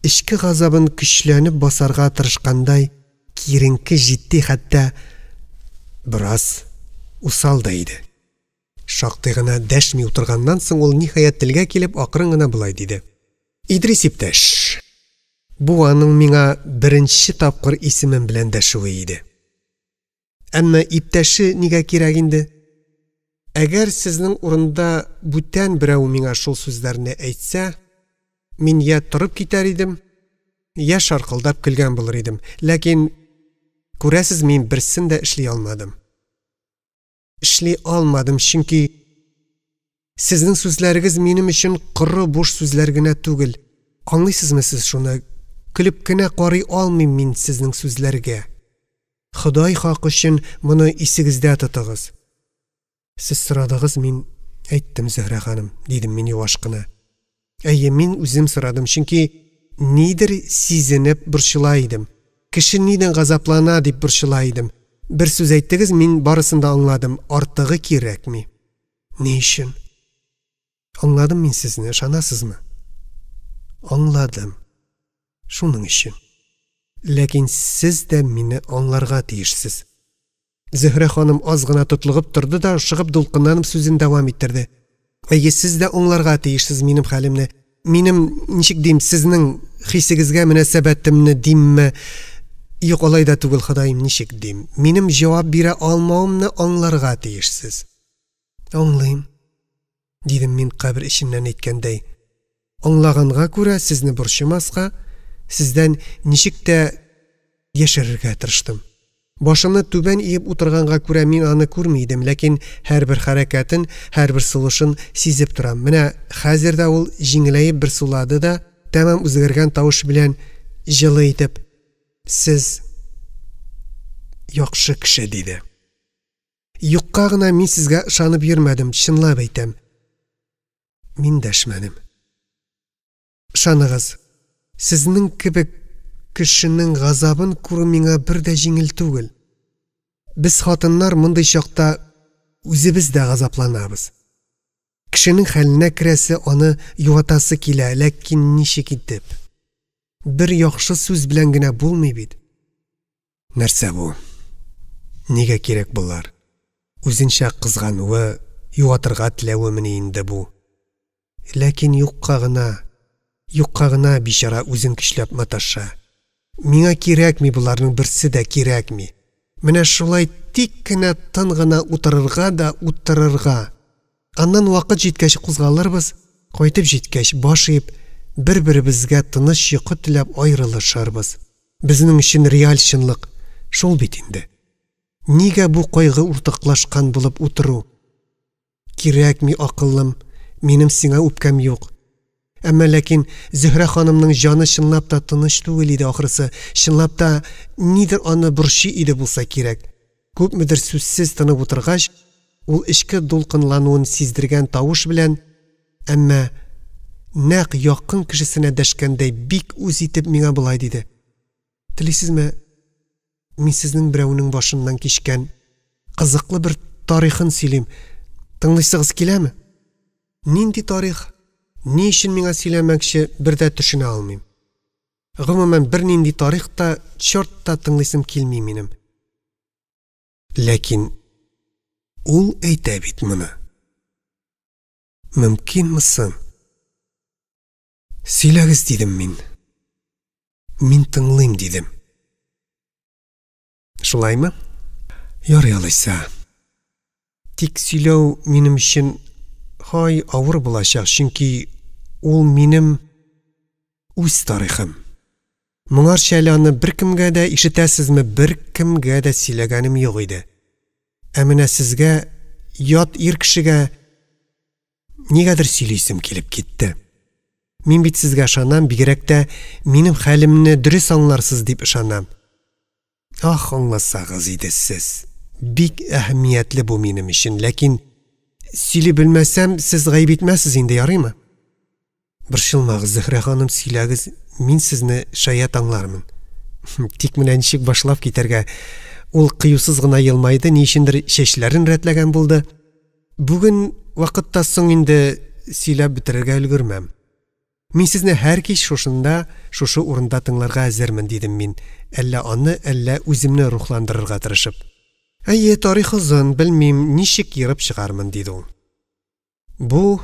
эчке газабын көчләнеп басарга тырышкандай, киренке җитди, хәтта бераз усал да иде. Шактый гына дәшми утырганнан соң ул ниһаять телгә килеп акрын гына булай диде. Идрис иптәш, бу аның миңа беренче тапкыр исемем белән дәшүе иде. Әмма иптәше нигә кирәк инде? Әгәр сезнең урында бүтән берәү миңа шул сүзләрне әйтсә, мин я торып китәр идем, я шаркылдап көлгән булыр идем. Ләкин күрәсез, мин берсен дә эшли алмадым. Эшли алмадым, чөнки сезнең сүзләрегез минем өчен коры буш сүзләр генә түгел. Аңлыйсызмы сез шуны? Көлеп кенә карый алмыйм мин сезнең сүзләргә. Ходай хак өчен моны исегездә тотыгыз. Сез сорадыгыз, мин әйттем, Зөһрә ханым, дидем мин юаш кына. Әйе, мин үзем сорадым, чөнки нидер сизенеп борчыла идем. Кеше нидән газаплана дип борчыла идем. Бер сүз әйттегез, мин барысын да аңладым. Артыгы кирәкми. Ни өчен? Аңладым мин сезне, ышанасызмы? Аңладым. Шуның өчен. Ләкин сез дә мине аңларга тиешсез. Зөһрә ханым аз гына тотлыгып торды да, шыгып дулкынланып сүзен дәвам иттерде. Әйе, сез дә аңларга тиешсез минем хәлемне. Минем, ничек дим, сезнең хисегезгә мөнәсәбәтемне димме? Юк, алай да түгел, Ходаем, ничек дим. Минем җавап бирә алмавымны аңларга тиешсез. Аңлыйм, дидем мин кабер эченнән әйткәндәй. Аңлаганга күрә сезне борчымаска, сездән ничек тә яшерергә тырыштым. Башымны түбән иеп утырганга күрә мин аны күрми идем, ләкин һәрбер хәрәкәтен, һәрбер сулышын сизеп торам. Менә хәзер дә ул җиңеләеп бер сулады да, тәмам үзгәргән тавыш белән җылы итеп: "Сез яхшы кеше", диде. Юкка гына мин сезгә ышанып йөрмәдем, чынлап әйтәм. Мин дәшмәдем. Ышаныгыз, сезнең кебек кешенең газабын күрү миңа бер дә җиңел түгел. Без хатыннар мондый чакта үзебез дә газапланабыз. Кешенең хәленә керәсе аны юатасы килә, ләкин ничек итеп? Бер яхшы сүз белән генә булмый бит. Нәрсә бу? Нигә кирәк булар? Үзенчә кызгануы, юатырга теләвеме инде бу? Ләкин юкка гына бичара үзен көчләп маташа. Миңа кирәкми буларның берсе дә кирәкми. Менә шулай тик кенә тын гына утырырга да утырырга. Аннан вакыт җиткәч кузгалырбыз, кайтып җиткәч баш иеп, бер-беребезгә тыныч йокы теләп аерылышарбыз. Безнең өчен реаль чынлык шул бит инде. Нигә бу кайгы уртаклашкан булып утыру? Кирәкми, акыллым, минем сиңа үпкәм юк. Әмма ләкин Зөһрә ханымның җаны чынлап та тыныч түгел иде, ахрысы. Чынлап та нидер аны борчый иде булса кирәк. Күпмедер сүзсез тынып утыргач, ул эчке дулкынлануын сиздергән тавыш белән, әмма нәкъ якын кешесенә дәшкәндәй бик үз итеп миңа булай диде: "Телисезме, мин сезнең берәүнең башыннан кичкән кызыклы бер тарихын сөйлим. Тыңлыйсыгыз киләме?" Нинди тарих? Ни өчен миңа сөйләмәкче, бер дә төшенә алмыйм. Гомумән, бер нинди тарих та, чорт та тыңлыйсым килми минем. Ләкин ул әйтә бит моны. Мөмкинме соң? Сөйләгез, дидем мин. Мин тыңлыйм, дидем. Шулаймы? Ярый алайса. Тик сөйләү минем өчен авыр булачак, чөнки ул минем үз тарихым. Моңарча әле аны беркемгә дә, ишетәсезме, беркемгә дә сөйләгәнем юк иде. Ә менә сезгә, ят ир кешегә, нигәдер сөйлисем килеп китте. Мин бит сезгә ышанам, бигрәк тә минем хәлемне дөрес аңларсыз дип ышанам. Ах, аңласагыз иде сез. Бик әһәмиятле бу минем өчен, ләкин сөйли белмәсәм, сез гаеп итмәсез инде, ярыймы? Борчылмагыз, Зөһрә ханым, сөйләгез, мин сезне шаят аңлармын. Тик менә ничек башлап китәргә? Ул кыюсыз гына елмайды, ни өчендер чәчләрен рәтләгән булды. Бүген вакытта соң инде сөйләп бетерергә өлгермәм. Мин сезне һәр кич шушында, шушы урында тыңларга әзермен, дидем мин, әллә аны, әллә үземне рухландырырга тырышып. Әйе, тарих озын, белмим, ничек йырып чыгармын, диде ул. Бу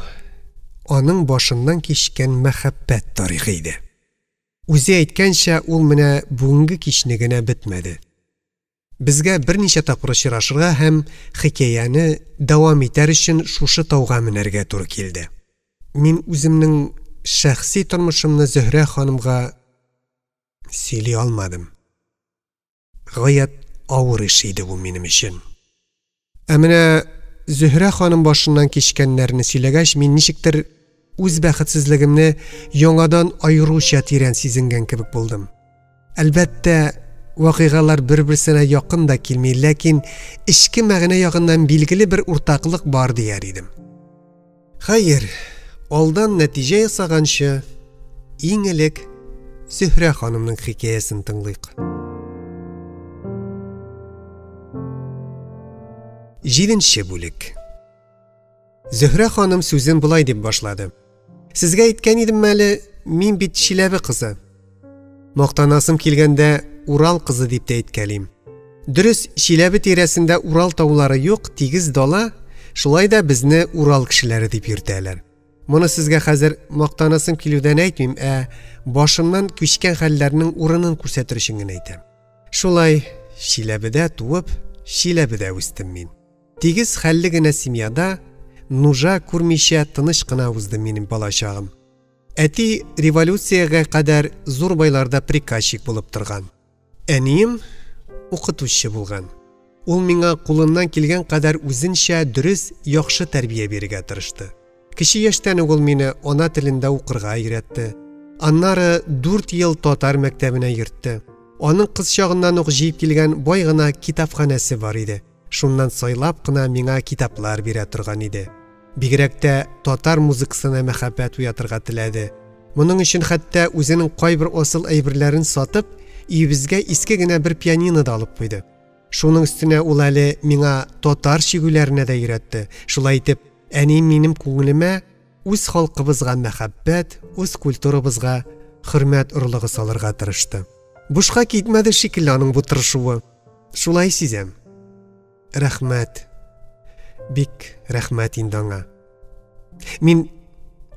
аның башыннан кичкән мәхәббәт тарихы иде. Үзе әйткәнчә, ул менә бүгенге кичне генә бетмәде. Безгә берничә тапкыр очрашырга һәм хикәяне дәвам итәр өчен шушы тауга менәргә туры килде. Мин үземнең шәхси тормышымны Зөһрә ханымга сөйли алмадым. Гаять авыр эш иде бу минем өчен. Ә менә Зөһрә ханым башыннан кичкәннәрне сөйләгәч, мин ничектер үз бәхетсезлегемне яңадан айыруча тирән сизенгән кебек булдым. Әлбәттә, вакыйгалар бер-берсенә якын да килми, ләкин ички мәгънә ягыннан билгеле бер уртаклык бар дияр идем. Хәер, алдан нәтиҗә ясаганчы, иң элек Зөһрә ханымның хикәясен тыңлыйк. 7-нче бүлек. Зөһрә ханым сүзен булай дип башлады. Сезгә әйткән идем әле, мин бит Чиләбе кызы. Мактанасым килгәндә Урал кызы дип тә әйткәлим. Дөрес, Чиләбе тирәсендә Урал таулары юк, тигез дала, шулай да безне Урал кешеләре дип йөртәләр. Моны сезгә хәзер мактанасым килүдән әйтмим, башымнан күчкән хәлләрнең урынын күрсәтер өчен генә әйтәм. Шулай, Чиләбедә туып, Чиләбедә үстем мин. Тигез хәлле генә семьяда, нужа күрмичә тыныч кына узды минем балачагым. Әти революциягә кадәр зур байларда приказчик булып торган. Әнием укытучы булган. Ул миңа кулыннан килгән кадәр үзенчә дөрес, яхшы тәрбия бирергә тырышты. Кече яшьтән үк ул мине ана телендә укырга өйрәтте. Аннары 4 ел татар мәктәбенә йөртте. Аның кыз чагыннан ук җыеп килгән бай гына китапханәсе бар иде. Шуннан сайлап кына миңа китаплар бирә торган иде. Бигрәк тә татар музыкасына мәхәббәт уятырга теләде. Моның өчен хәтта үзенең кайбер асыл әйберләрен сатып, өебезгә иске генә бер пианино да алып куйды. Шуның өстенә ул әле миңа татар шигүләренә дә өйрәтте. Шулай итеп, әни минем күңелемә үз халкыбызга мәхәббәт, үз культурабызга хөрмәт орлыгы салырга тырышты. Бушка китмәде шикелле аның бу тырышуы. Шулай сизәм. Рәхмәт. Бик рәхмәт инде аңа. Мин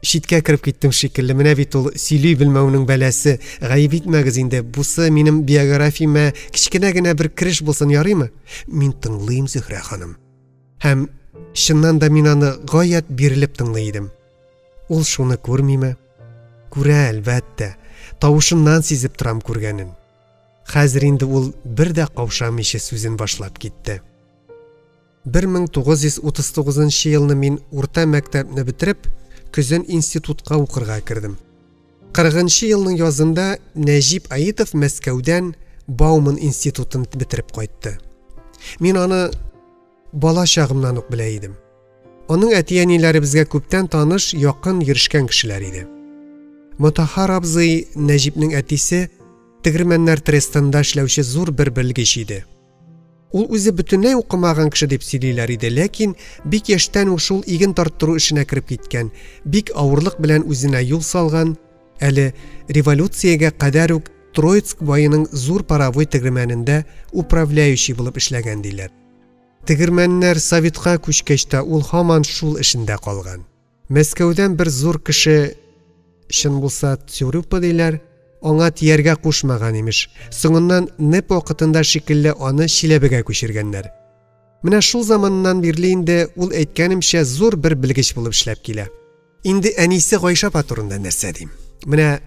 шиткә кереп киттем шикелле, менә бит ул сөйли белмәүнең бәләсе. Гаеп итмәгез инде, бусы минем биографиямә кичкенә генә бер кереш булсын ярыймы? Мин тыңлыйм, Зөһрә ханым. Һәм чыннан да мин аны гаять бирелеп тыңлый идем. Ул шуны күрмиме? Күрә, әлбәттә. Тавышыннан сизеп торам күргәнен. Хәзер инде ул бер дә каушамыйча сүзен башлап китте. 1939 елны мин урта мәктәпне бетереп, көзен институтка укырга кердем. 40 елның язында Нәҗип Аитов Мәскәүдән Бауман институтын бетереп кайтты. Мин аны бала чагымнан ук белә идем. Аның әти-әниләре безгә күптән таныш, якын йөрешкән кешеләр иде. Мутахар абзый, Нәҗипнең әтисе, тегермәннәр трестында эшләүче зур бер белгеч иде. Ул үзе бөтенләй укымаган кеше дип сөйлиләр иде, ләкин бик яшьтән үк шул иген тарттыру эшенә кереп киткән, бик авырлык белән үзенә юл салган, әле революциягә кадәр үк Троицк байының зур паровой тегермәнендә управляющий булып эшләгән диләр. Тегермәннәр Советка күчкәч тә ул һаман шул эшендә калган. Мәскәүдән бер зур кеше, чын булса Цюрюпа диләр, аңа тияргә кушмаган имеш. Соңыннан неп вакытында шикелле аны Чиләбегә күчергәннәр. Менә шул заманнан бирле инде ул әйткәнемчә зур бер белгеч булып эшләп килә. Инде әнисе Гайша турында нәрсә дим? Менә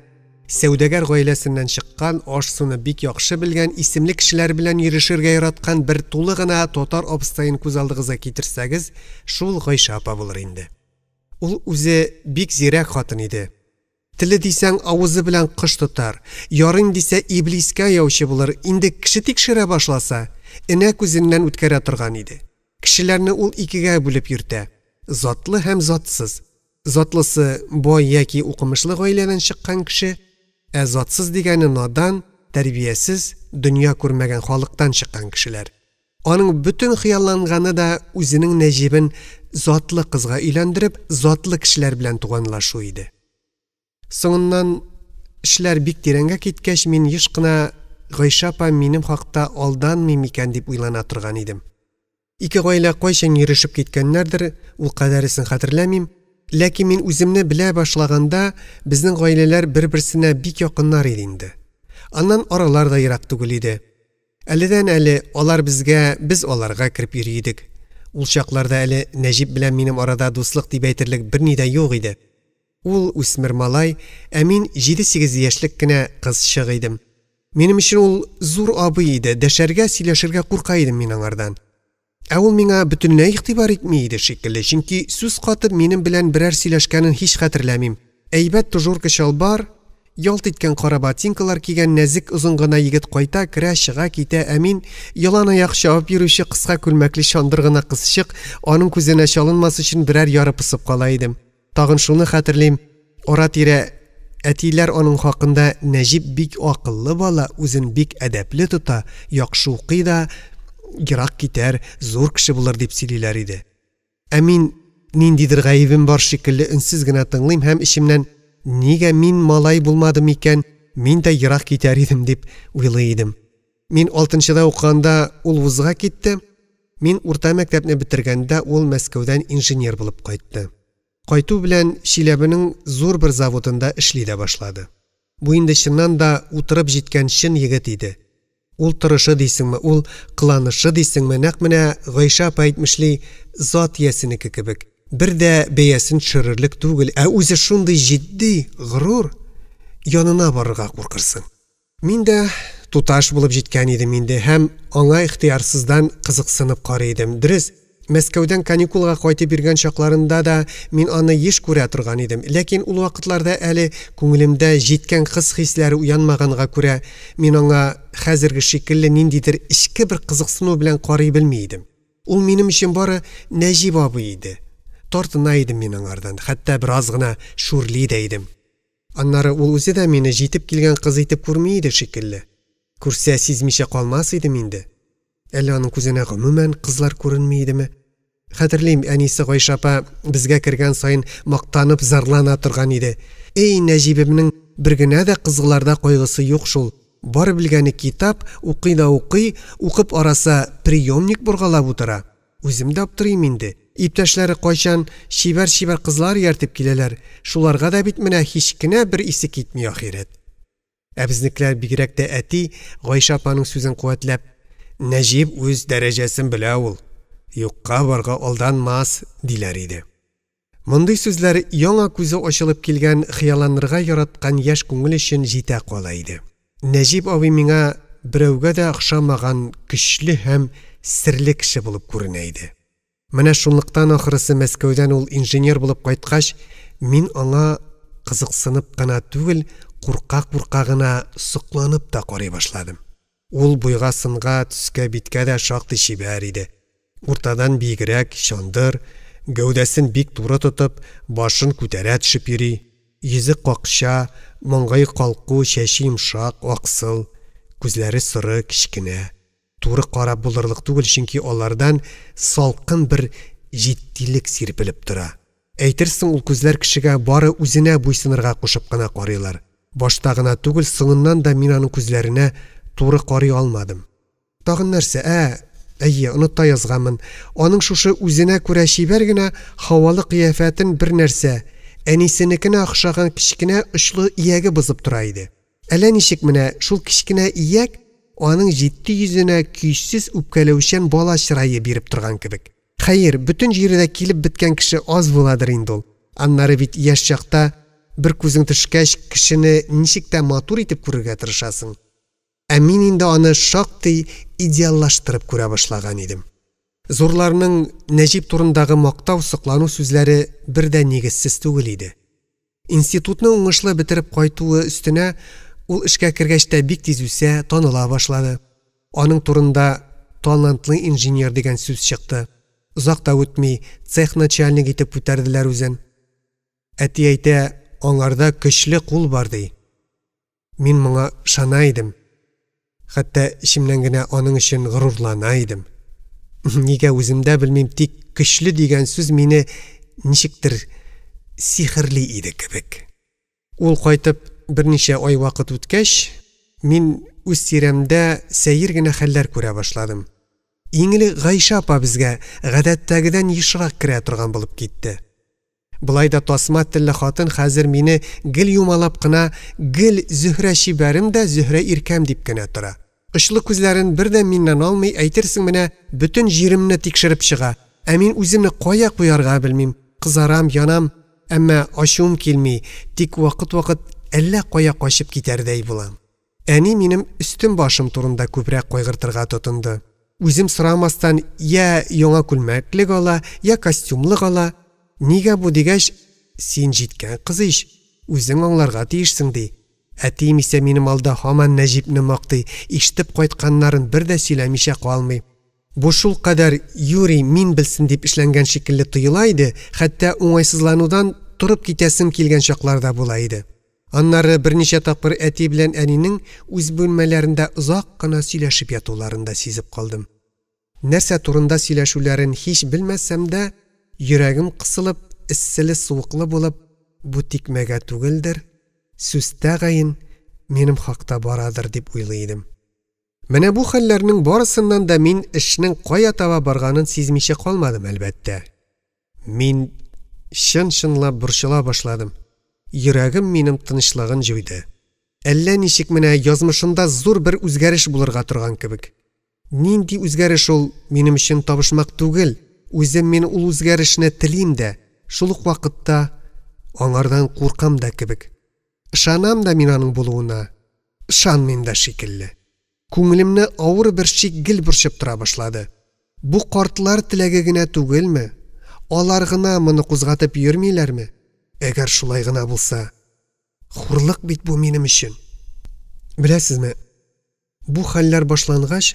сәүдәгәр гаиләсеннән чыккан, аш-суны бик яхшы белгән, исемле кешеләр белән йөрешергә яраткан бер тулы гына татар абыстайын күз алдыгызга китерсәгез, шул Гайша апа булыр инде. Ул үзе бик зирәк хатын иде. Теле дисәң авызы белән кыш тотар, ярым дисә иблискә яучы булыр. Инде кеше тикшерә башласа, энә күзеннән үткәрә торган иде. Кешеләрне ул икегә бүлеп йөртә. Затлы һәм затсыз. Затлысы бай яки укымышлы гаиләдән чыккан кеше, затсыз дигәне надан, тәрбиясез, дөнья күрмәгән халыктан чыккан кешеләр. Аның бөтен хыялланганы да үзенең Нәҗибен затлы кызга өйләндереп, затлы кешеләр белән туганлашу иде. Соңыннан эшләр бик тирәнгә киткәч, мин еш кына Гайша апа минем хакта алданмыйм икән дип уйлана торган идем. Ике гаилә кайчан йөрешеп киткәннәрдер, ул кадәресен хәтерләмим, ләкин мин үземне белә башлаганда, безнең гаиләләр бер-берсенә бик якыннар иде инде. Аннан аралар да ерак түгел иде. Әледән-әле алар безгә, біз аларга кирип йөри идек. Ул чакларда әле Нәҗип белән минем арада дуслык дип әйтерлек берни дә юк иде. Ул үсмер малай, ә мин 7-8 яшьлек кенә кызчык идем. Минем өчен ул зур абый иде, дәшәргә, сөйләшергә курка идем мин аңардан. Ә ул миңа бөтенләй игътибар итми иде шикелле, чөнки сүз катып минем белән берәр сөйләшкәнен һич хәтерләмим. Әйбәт тужурка чалбар, ялт иткән кара ботинкалар кигән нәзек озын гына егет кайта, керә, чыга, китә, ә мин ялан аяк чабып йөрүче кыска күлмәкле чандыр гына кызчык, аның күзенә чалынмас өчен берәр яры пысып кала идем. Тагын шуны хәтерлим, ара-тирә әтиләр аның хакында Нәҗип бик акыллы бала, үзен бик әдәпле тота, яхшы укый да, ерак китәр, зур кеше булыр дип сөйлиләр иде. Ә мин ниндидер гаебем бар шикелле өнсез генә тыңлыйм һәм ичемнән нигә мин малай булмадым икән, мин дә ерак китәр идем дип уйлый идем. Мин 6-нчыда укганда ул вузга китте. Мин урта мәктәпне бетергәндә ул Мәскәүдән инженер булып кайтты. Кайту белән Чиләбенең зур бер заводында эшли дә башлады. Бу инде чыннан да утырып җиткән чын егет иде. Ул тырышы дисеңме, ул кыланышы дисеңме, нәкъ менә Гайша апа әйтмешли, зат ясенеке кебек. Бер дә бәясен төшерерлек түгел, ә үзе шундый җитди, горур, янына барырга куркырсың. Мин дә туташ булып җиткән идем инде һәм аңа ихтыярсыздан кызыксынып карый идем. Дөрес, Мәскәүдән каникулга кайтып биргән чакларында да мин аны еш күрә торган идем. Ләкин ул вакытларда әле күңелемдә җиткән кыз хисләре уянмаганга күрә, мин аңа хәзерге шикелле ниндидер ичке бер кызыксыну белән карый белми идем. Ул минем өчен бары Нәҗип абый иде. Тартына идем мин аңардан, хәтта бераз гына шүрли дә идем. Аннары ул үзе дә мине җитеп килгән кыз итеп күрми иде шикелле. Күрсә сизмичә калмас идем инде. Әле аның күзенә гомумән кызлар күренми идеме? Хәтерлим, әнисе Гайша апа безгә кергән сайын мактанып зарлана торган иде. Эй, Нәҗибемнең бер генә дә кызларда кайгысы юк шул. Бары белгәне китап, укый да укый, укып араса приемник бургалап утыра. Үзем дә аптырыйм инде. Иптәшләре кайчан шибәр кызлар ияртеп киләләр. Шуларга да бит менә һич кенә бер исе китми ахирет. Ә безнекеләр бигрәк тә әти Гайша апаның сүзен куәтләп, Нәҗип үз дәрәҗәсен белә ул. Юкка барга алданмас диләр иде. Мондый сүзләр яңа күзе ачылып килгән, хыялланырга яраткан яшь күңел өчен җитә кала иде. Нәҗип абый миңа берәүгә дә охшамаган көчле һәм серле кеше булып күренә иде. Менә шунлыктан ахырысы Мәскәүдән ул инженер булып кайткач, мин аңа кызыксынып кына түгел, курка гына сокланып та карый башладым. Ул буйга сынга, төскә, биткә дә шактый шибәр иде. Уртадан бигрәк, чандыр, гәүдәсен бик туры тотып, башын күтәрә төшеп йөри. Йөзе какча, маңгай калку, чәче йомшак, аксыл, күзләре сыры, кичкенә. Туры карап булырлык түгел, чөнки алардан салкын бер җиттилек сирпелеп тора. Әйтерсең, ул күзләр кешегә бары үзенә буйсынырга кушып кына карыйлар. Башта гына түгел, соңыннан да мин аның күзләренә туры карый алмадым. Тагын нәрсә, әйе, онытта язганмын. Аның шушы үзенә күрә шибәр генә һавалы кыяфәтен бер нәрсә, әнисенекенә охшаган кичкенә очлы ияге бозып тора иде. Әллә ничек менә шул кичкенә ияк аның җитди йөзенә көйсез үпкәләүчән бала чырае биреп торган кебек. Хәер, бөтен җирдә килеп биткән кеше аз буладыр инде ул. Аннары бит яшь чакта бер күзең төшкәч кешене ничек тә матур итеп күрергә тырышасың. Ә мин инде аны шактый идеаллаштырып күрә башлаган идем. Зурларның Нәҗип турындагы мактау, соклану сүзләре бер дә нигезсез түгел иде. Институтны уңышлы бетереп кайтуы өстенә ул эшкә кергәч тә бик тиз үсә, таныла башлады. Аның турында талантлы инженер дигән сүз чыкты. Озак та үтми цех начальник итеп күтәрделәр үзен. Әти әйтә, аңарда көчле кул бар ди. Мин моңа ышана идем. Хәтта ичемнән генә аның өчен горурлана идем. Нигә үземдә белмим, тик көчле дигән сүз мине ничектер сихерли иде кебек. Ул кайтып берничә ай вакыт үткәч, мин үз тирәмдә сәер генә хәлләр күрә башладым. Иңеле Гайша апа безгә гадәттәгедән ешрак керә торган булып китте. Булай да тасма телле хатын хәзер мине гел юмалап кына гел Зөһрә шибәрем дә Зөһрә иркәм дип кенә тора. Очлы күзләрен бердән миннән алмый, әйтерсең менә бөтен җиремне тикшереп чыга. Ә мин үземне кая куярга белмим. Кызарам, янам, әмма ачуым килми, тик вакыт-вакыт әллә кая качып китәрдәй булам. Әни минем өстем башым турында күбрәк кайгыртырга тотынды. Үзем сорамастан я яңа күлмәклек ала, я костюмлык ала. Нигә бу дигәч, син җиткән кыз ич, үзең аңларга тиешсең ди. Әтием исә минем алда һаман Нәҗипне мактый, ишетеп кайтканнарын бер дә сөйләмичә калмый. Бу шул кадәр Юрий мин белсен дип эшләнгән шикелле тоела иде, хәтта уңайсызланудан турып китәсем килгән чакларда була иде. Аннары берничә тапкыр әти белән әнинең үз бүлмәләрендә озак кына сөйләшеп ятуларын да сизеп калдым. Нәрсә турында сөйләшүләрен һич белмәсәм дә, йөрәгем кысылып, эсселе суыклы булып, бу тикмәгә түгелдер, сүз тәгаен минем хакта барадыр дип уйлый идем. Менә бу хәлләрнең барысыннан да мин эшнең кая таба барганын сизмичә калмадым, әлбәттә. Мин чын-чынлап борчыла башладым. Йөрәгем минем тынычлыгын җуйды. Әллә ничек менә язмышымда зур бер үзгәреш булырга торган кебек. Нинди үзгәреш ул минем өчен табышмак түгел. Үзем мин ул үзгәрешне телим дә, шул ук вакытта аңардан куркам да кебек. Ышанам да мин аның булуына. Ышанмыйм да шикелле. Күңелемне авыр бер шикгел борчып тора башлады. Бу картлар теләге генә түгелме? Алар гына моны кузгатып йөрмиләрме? Әгәр шулай гына булса, хурлык бит бу минем өчен. Беләсезме? Бу хәлләр башлангач,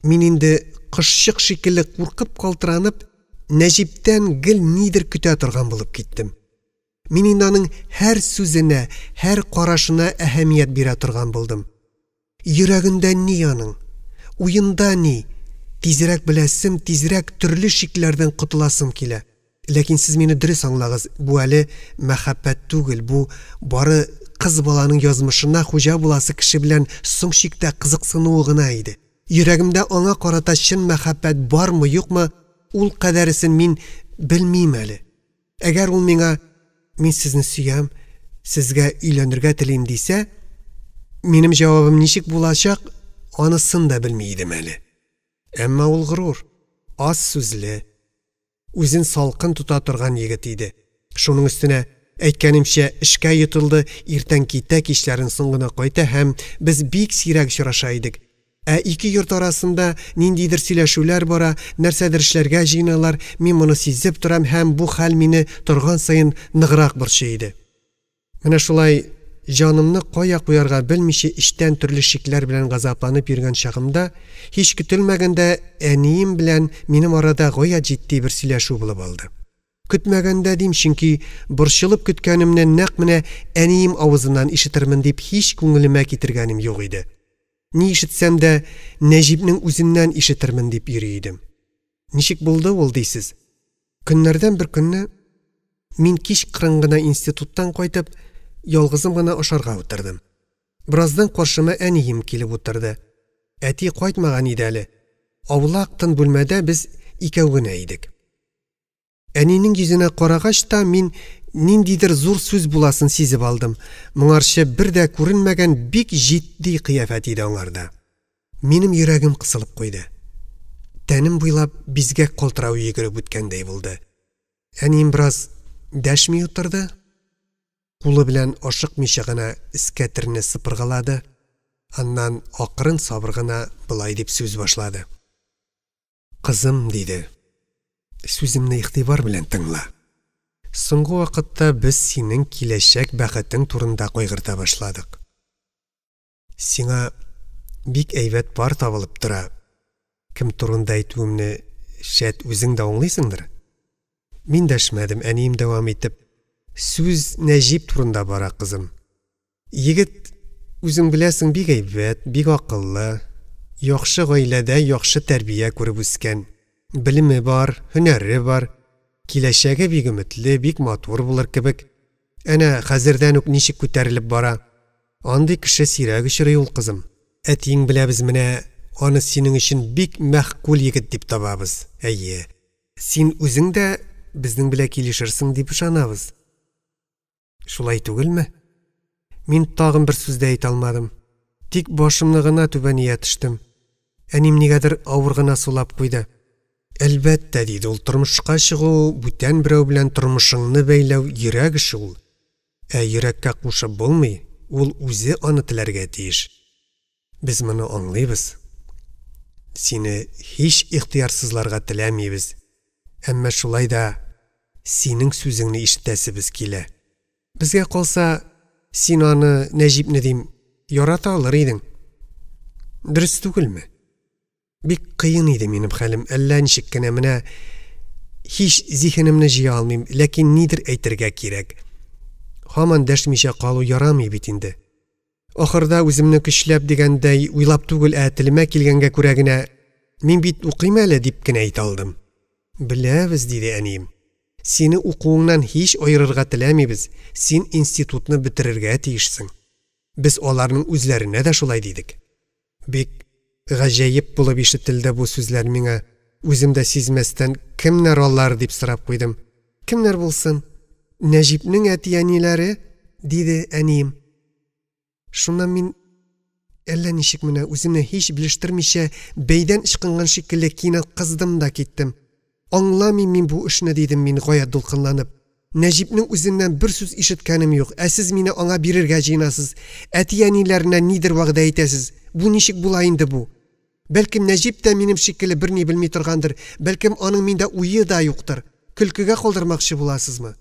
мин инде кышчык шикелле куркып калтыранып, Нәҗиптән гел нидер көтә торган булып киттем. Мин инде аның һәр сүзенә, һәр карашына әһәмият бирә торган булдым. Йөрәгендә ни аның? Уенда ни? Тизрәк беләсем, тизрәк төрле шикләрдән кутыласым килә. Ләкин сез мине дөрес аңлагыз, бу әле мәхәббәт түгел, бу бары кыз баланың язмышына хуҗа буласы кеше белән соң шиктә кызыксынуы гына иде. Йөрәгемдә аңа карата чын мәхәббәт бармы, юкмы, ул кадәресен мин белмим әле. Әгәр ул миңа мин сезне сөям, сезгә өйләнергә телим дисә, минем җавабым ничек булачак, анысын да белми идем әле. Әмма ул горур, аз сүзле, үзен салкын тута торган егет иде. Шуның өстенә әйткәнемчә эшкә йотылды, иртән китә, кичләрен соң гына кайта һәм без бик сирәк очраша идек. Ике йорт арасында ниндидер сөйләшүләр бара, нәрсәдер эшләргә җыйналар, мин моны сизеп торам һәм бу хәл мине торган саен ныграк борчый иде. Менә шулай җанымны кая куярга белмичә иштән төрле шикләр белән газапланып йөргән чагымда, һич көтелмәгәндә әнием белән минем арада гаять җитди бер сөйләшү булып алды. Көтмәгәндә дим, чөнки борчылып көткәнемне нәкъ менә әнием авызыннан ишетермен дип һич күңелемә китергәнем юк иде. Ни ишетсәм дә Нәҗипнең үзеннән ишетермен дип йөри идем. Ничек булды ул дисез? Көннәрдән бер көнне мин кич кырынгына институттан кайтып, ялгызым гына ашарга утырдым. Бераздан каршыма әнием килеп утырды. Әти кайтмаган иде әле. Аулак тын бүлмәдә без икәү генә идек. Әнинең йөзенә карагач та мин ниндидер зур сүз буласын сизеп алдым. Моңарчы бер дә күренмәгән бик җитди кыяфәт иде аңарда. Минем йөрәгем кысылып куйды. Тәнем буйлап бизгәк калтырау йөгереп үткәндәй булды. Әнием бераз дәшми утырды. Кулы белән ашыкмыйча гына искәтерне сыпыргылады. Аннан акрын сабыр гына былай дип сүз башлады. Кызым, диде. Сүземне игътибар белән тыңла. Соңгы вакытта без синең киләчәк бәхетең турында кайгырта башладык. Сиңа бик әйбәт пар табылып тора. Кем турында әйтүемне шәт үзең дә аңлыйсыңдыр. Мин дәшмәдем, әнием дәвам итеп. Сүз Нәҗип турында бара, кызым. Егет үзең беләсең бик әйбәт, бик акыллы, яхшы гаиләдә яхшы тәрбия күреп үскән. Белеме бар, һөнәре бар. Киләчәге бик өметле, бик матур булыр кебек. Әнә хәзердән үк ничек күтәрелеп бара. Андый кеше сирәк очрый ул, кызым. Әтиң беләбез, менә аны синең өчен бик мәхкүл егет дип табабыз. Әйе. Син үзең дә безнең белән килешерсең дип ышанабыз. Шулай түгелме? Мин тагын бер сүз дә әйтә алмадым. Тик башымны гына түбәнәя төштем. Әним нигәдер авыр гына сулап куйды. Әлбәттә, диде ул, тормышка чыгу, бүтән берәү белән тормышыңны бәйләү йөрәк эше ул. Йөрәккә кушып булмый, ул үзе аны теләргә тиеш. Без моны аңлыйбыз. Сине һич ихтыярсызларга теләмибез. Әмма шулай да синең сүзеңне ишетәсебез килә. Безгә калса, Син аны Нәҗипне дим, ярата алыр идең. Дөрес түгелме? Бик кыен иде минем хәлем, әллә ничек кенә менә һич зиһенемне җыя алмыйм, ләкин нидер әйтергә кирәк. Һаман дәшмичә калу ярамый бит инде. Ахырда үземне көчләп дигәндәй уйлап түгел, телемә килгәнгә күрә генә мин бит укыйм әле дип кенә әйтә алдым. Беләбез, диде әнием. Сине укуыңнан һич айырырга теләмибез. Син институтны бетерергә тиешсең. Без аларның үзләренә дә шулай дидек. Бик гаҗәеп булып ишетелде бу сүзләр миңа. Үзем дә сизмәстән, кемнәр алар дип сорап куйдым. Кемнәр булсын? Нәҗипнең әти-әниләре, диде әнием. Шуннан мин әллә ничек менә үземне һич белештермичә бәйдән ычкынган шикелле кинәт кыздым да киттем. Аңламыйм мин бу эшне, дидем мин гаять дулкынланып. Нәҗипнең үзеннән бер сүз ишеткәнем юк. Сез мине аңа бирергә җыенасыз. Әти-әниләренә нидер вәгъдә итәсез. Бу ничек була инде бу? Бәлкем Нәҗип тә минем шикелле берни белми торгандыр. Бәлкем аның миндә уе да юктыр. Көлкегә калдырмакчы буласызмы?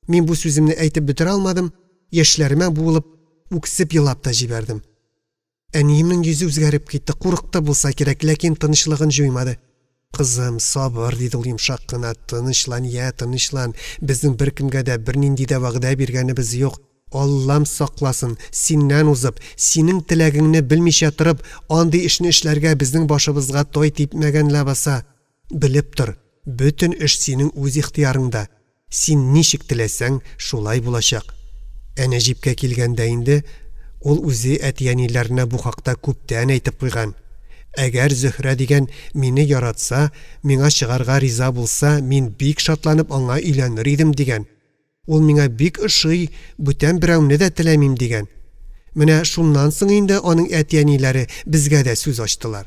Мин бу сүземне әйтеп бетерә алмадым. Яшьләремә буылып, үксеп елап та җибәрдем. Әниемнең йөзе үзгәреп китте. Курыкты булса кирәк, ләкин тынычлыгын җуймады. Кызым, сабыр, диде ул йомшак кына. Тынычлан, тынычлан. Безнең беркемгә дә бернинди дә вәгъдә биргәнебез юк. Аллам сакласын, синнән узып, синең теләгеңне белмичә торып, андый эшне эшләргә безнең башыбызга той типмәгән ләбаса. Белеп тор, бөтен эш синең үз ихтыярыңда. Син ничек теләсәң, шулай булачак. Нәҗипкә килгәндә инде, ул үзе әти-әниләренә бу хакта күптән әйтеп куйган. Әгәр Зөһрә дигән мине яратса, миңа чыгарга риза булса, мин бик шатланып аңа өйләнер идем дигән. Ул миңа бик ошый, бүтән берәүне дә теләмим дигән. Менә шуннан соң инде аның әти-әниләре безгә дә сүз ачтылар.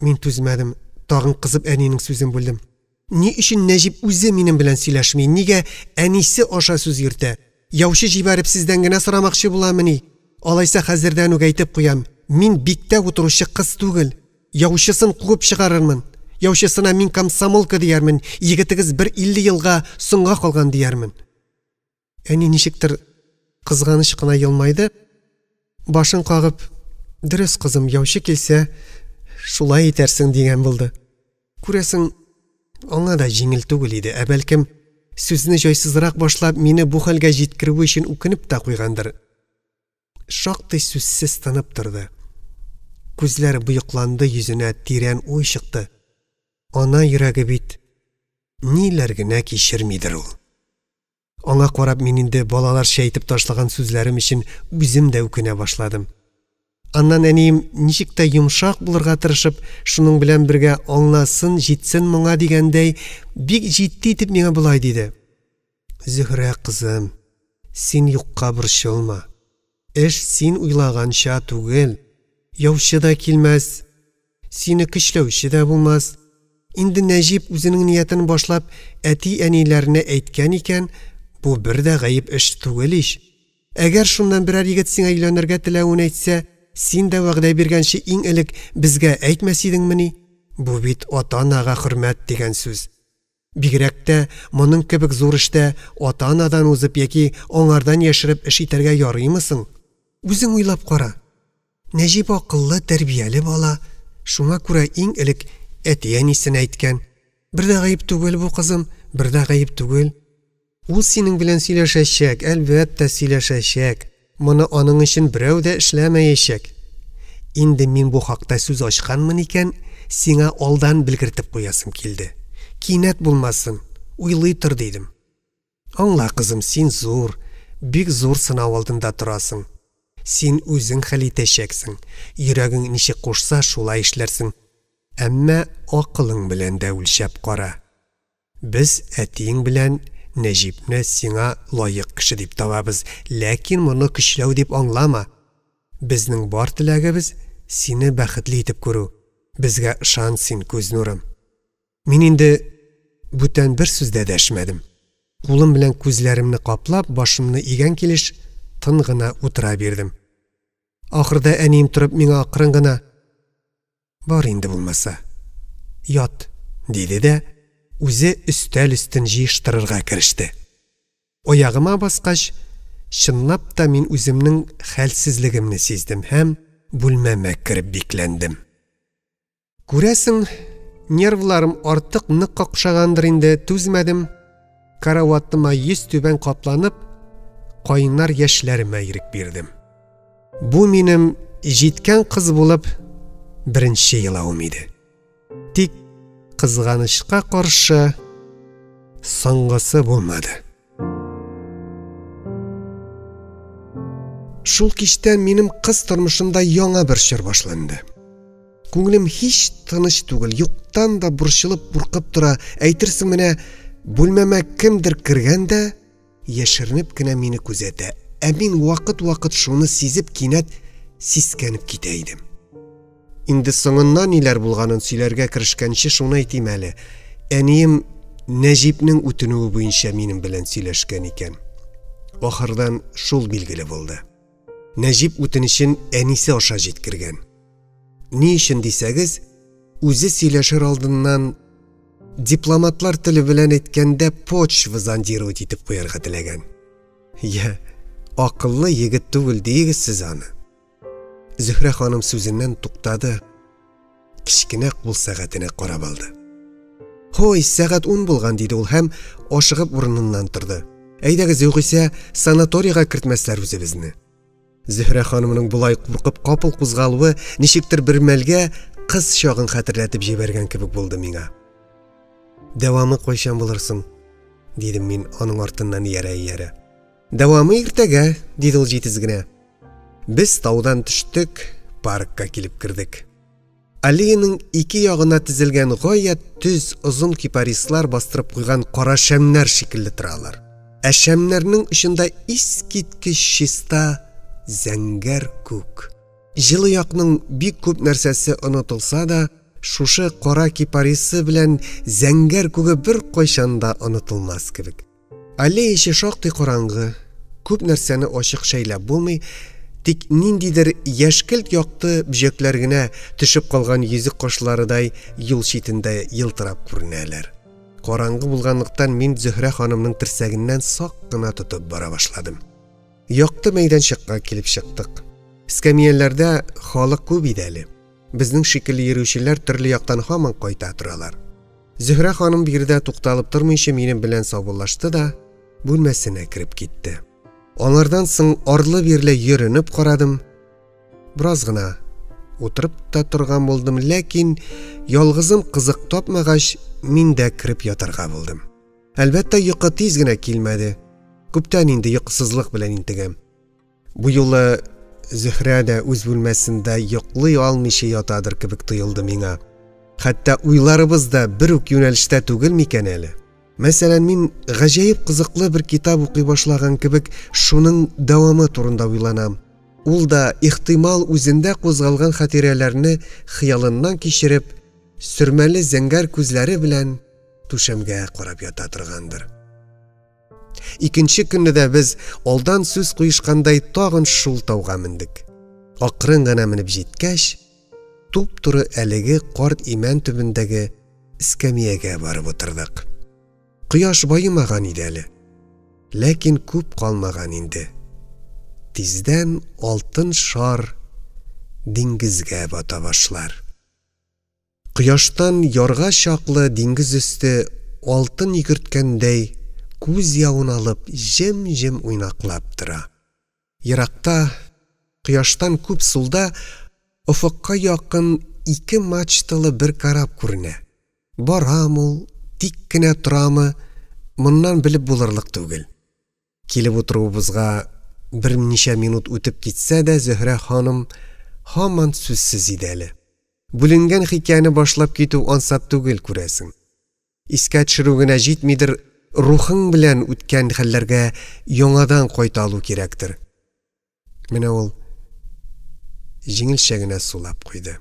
Мин түзмәдем, тагын кызып әнинең сүзен бүлдем. Ни өчен Нәҗип үзе минем белән сөйләшми? Нигә әнисе аша сүз йөртә? Яучы җибәреп сездән генә сорамакчы буламыни? Алайса хәзердән үк әйтеп куям. Мин биктә утыручы кыз түгел. Яучысын куып чыгарырмын. Яучысына мин комсомолка диярмен. Егетегез 150 елга соңга калган диярмен. Әни ничектер кызганыч кына елмайды. Башын кагып, "Дөрес кызым, яучы килсә, шулай итәрсең" дигән булды. Күрәсең, аңа да җиңел түгел иде. Бәлкем, сүзне җайсызрак башлап, мине бу хәлгә җиткерү өчен үкенеп тә куйгандыр. Шактый сүзсез тынып торды. Күзләре буйыкланды, йөзенә тирән уй чыкты. Ана йөрәге бит ниләр генә кичермидер ул. Аңа карап мин инде балаларча әйтеп ташлаган сүзләрем өчен үзем дә үкенә башладым. Аннан әнием ничек тә йомшак булырга тырышып, шуның белән бергә аңласын, җитсен моңа дигәндәй, бик җитди итеп миңа булай диде. Зөһрә кызым, син юкка борчылма. Эш син уйлаганча түгел. Яучы да килмәс, сине көчләүче дә булмас. Инде Нәҗип үзенең ниятен башлап әти-әниләренә әйткән икән, бу бер дә гаеп эш түгел иш. Әгәр шуннан берәр егет сиңа өйләнергә теләвен әйтсә, син дә вәгъдә биргәнче иң элек безгә әйтмәс идеңмени? Бу бит ата-анага хөрмәт дигән сүз. Бигрәк тә моның кебек зур эштә ата-анадан узып яки аңардан яшереп эш итәргә ярыймы соң? Үзең уйлап кара. Нәҗип акыллы, тәрбияле бала, шуңа күрә иң элек әти-әнисен әйткән. Бер дә гаеп түгел бу кызым, бер дә гаеп түгел. Ул синең белән сөйләшәчәк, әлбәттә сөйләшәчәк. Моны аның өчен берәү дә эшләмәячәк. Инде мин бу хакта сүз ачканмын икән, сиңа алдан белгертеп куясым килде. Кинәт булмасын, уйлый тор дидем. Аңла кызым, син зур, бик зур сынау алдында торасың. Син үзең хәл итәчәксең. Йөрәгең ничек кушса, шулай эшләрсең. Әмма акылың белән дә үлчәп кара. Без әтиң белән Нәҗипне сиңа лаек кеше дип табабыз, ләкин моны көчләү дип аңлама. Безнең бар теләгебез сине бәхетле итеп күрү. Безгә ышан, син күз нурым. Мин инде бүтән бер сүз дә дәшмәдем. Кулым белән күзләремне каплап, башымны игән килеш, тын гына утыра бирдем. Ахырда әнием турып миңа акрын гына: "Бар инде булмаса, ят", диде дә үзе өстәл өстен җыештырырга кереште. Аягыма баскач, Чынлап та мин үземнең хәлсезлегемне сиздем һәм бүлмәмә кирип бикләндем. Күрәсең, нервларым артык нык какшагандыр инде, түзмәдем. Караватыма йөз түбән капланып, кайнар яшьләремә ирек бирдем. Бу минем җиткән кыз булып беренче елавым иде. Тик кызганычка каршы соңгысы булмады. Шул кичтән минем кыз тормышымда яңа бер чор башланды. Күңелем һич тыныч түгел, юктан да бурчылып буркып тора. Әйтерсең, менә бүлмәмә кемдер кергәндә, яшеренеп кенә мине күзәтә. Ә мин вакыт-вакыт шуны сизеп кинәт сискәнеп китә идем. Инде соңыннан ниләр булганын сөйләргә керешкәнче шуны әйтим әле. Әнием Нәҗипнең үтенүе буенча минем белән сөйләшкән икән. Ахырдан шул билгеле булды. Нәҗип үтенечен әнисе аша җиткергән. Ни өчен дисәгез, үзе сөйләшер алдыннан дипломатлар теле белән әйткәндә почва зондировать итеп куярга теләгән. Я, акыллы егет түгел диегез сез аны. Зөһрә ханым сүзеннән туктады. Кичкенә кул сәгатенә карап алды. Хой, сәгать 10 булган диде ул һәм ашыгып урыныннан торды. Әйдәгез, югыйсә санаторийга кертмәсләр үзебезне. Зөһрә ханымның булай куркып капыл кузгалуы ничектер бер мәлгә кыз чагын хәтерләтеп җибәргән кебек булды миңа. Дәвамы кайчан булырсың? Дидем мин аның артыннан иярә. Дәвамы иртәгә, диде ул җитез генә. Без таудан төштек, паркка килеп кердек. Аллеяның ике ягына тезелгән гаять төз озын кипарислар бастырып куйган кара шәмнәр шикелле торалар. Ә шәмнәрнең очында искиткеч чиста зәңгәр күк. Җылы якның бик күп нәрсәсе онытылса да, шушы кара кипарисы белән зәңгәр күге бер кайчан да онытылмас кебек. Аллея эче шактый караңгы, күп нәрсәне ачык шәйләп булмый, тик ниндидер яшькелт якты бөҗәкләр генә төшеп калган йөзек кашларыдай юл читендә йылтырап күренәләр. Караңгы булганлыктан мин Зөһрә ханымның терсәгеннән сак кына тотып бара башладым. Якты мәйданчыкка килеп чыктык. Скамияләрдә халык күп иде әле. Безнең шикелле йөрүчеләр төрле яктан һаман кайта торалар. Зөһрә ханым бирдә тукталып тормыйча минем белән саубуллашты да бүлмәсенә кирип китте. Аңардан соң арлы-бирле йөренеп карадым. Бераз гына утырып та торган булдым, ләкин ялгызым кызык тапмагач, мин дә кирип ятарга булдым. Әлбәттә, йокы тиз генә килмәде. Күптән инде йокысызлык белән интегәм. Бу юлы Зөһрә дә үз бүлмәсендә йоклый алмыйча ятадыр кебек тоелды миңа. Хәтта уйларыбыз да бер үк юнәлештә түгел микән әле. Мәсәлән, мин гаҗәеп кызыклы бер китап укый башлаган кебек шуның дәвамы турында уйланам. Ул да ихтимал үзендә кузгалган хатирәләрне хыялыннан кичереп, сөрмәле зәңгәр күзләре белән түшәмгә карап ята торгандыр. Икенче көнне дә без алдан сүз куешкандай тагын шул тауга мендек. Акрын гына менеп җиткәч, туп-туры әлеге карт имән төбендәге эскәмиягә барып утырдык. Кояш байымаган иде әле, ләкин күп калмаган инде. Тиздән алтын шар диңгезгә бата башлар. Кояштан ярга чаклы диңгез өсте алтын йөгерткәндәй күз явын алып җем-җем уйнаклап тора. Еракта, кояштан күп сулда, офыкка якын ике мачталы бер карап күренә. Барам ул, тик кенә торамы, моннан белеп булырлык түгел. Килеп утыруыбызга бер ничә минут үтеп китсә дә, Зөһрә ханым һаман сүзсез иде әле. Бүленгән хикәяне башлап китү ансат түгел, күрәсең. Искә төшерү генә җитмидер, рухың белән үткән хәлләргә яңадан кайталу кирәктер. Менә ул җиңелчә генә сулап куйды.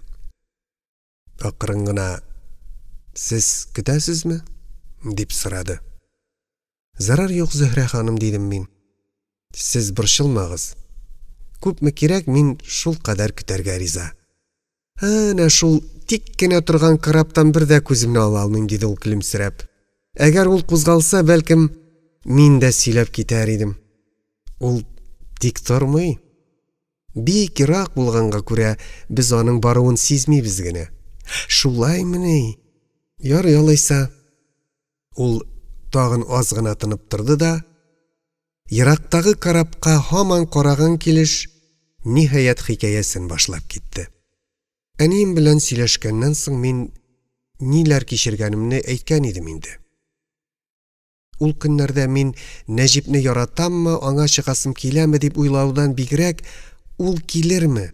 Акрын гына: "Сез көтәсезме?" дип сорады. "Зарар юк, Зөһрә ханым", дидем мин. "Сез борчылмагыз. Күпме кирәк, мин шул кадәр көтәргә риза." "Әнә шул тик кенә торган караптан бер дә күземне ала алмыйм", диде ул көлемсерәп. "Әгәр ул кузгалса, бәлкем, мин дә сөйләп китәр идем. Ул Тик тормый. Бик ерак булганга күрә, без аның баруын сизмибез генә. Шулаймыни? Ярый алайса. Ул тагын аз гына тынып торды да, ерактагы карапка һаман караган килеш, ниһаят хикаясын башлап китте. Әнием белән сөйләшкәннән соң мин ниләр кичергәнемне әйткән идем инде. Ул көннәрдә мин Нәҗипне яратаммы, аңа чыгасым киләме дип уйлаудан бигрәк, ул килерме?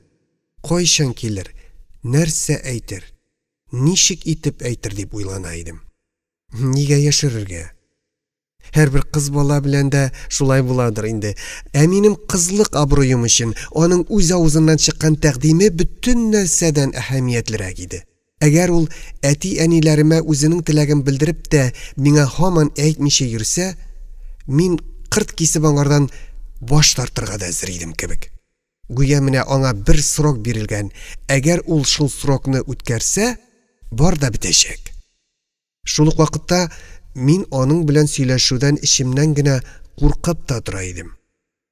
Кайчан килер? Нәрсә әйтер? Ничек итеп әйтер дип уйлана идем. Нигә яшерергә? Һәрбер кыз бала белән дә шулай буладыр инде. Ә минем кызлык абруем өчен аның үз авызыннан чыккан тәкъдиме бөтен нәрсәдән әһәмиятлерәк иде. Әгәр ул әти-әниләремә үзенең теләген белдереп тә миңа һаман әйтмичә йөрсә, мин кырт кисеп аңардан баш тартырга да әзер идем кебек. Гүя менә аңа бер срок бирелгән. Әгәр ул шул срокны үткәрсә, бар да бетәчәк. Шул ук вакытта мин аның белән сөйләшүдән ичемнән генә куркып та тора идем.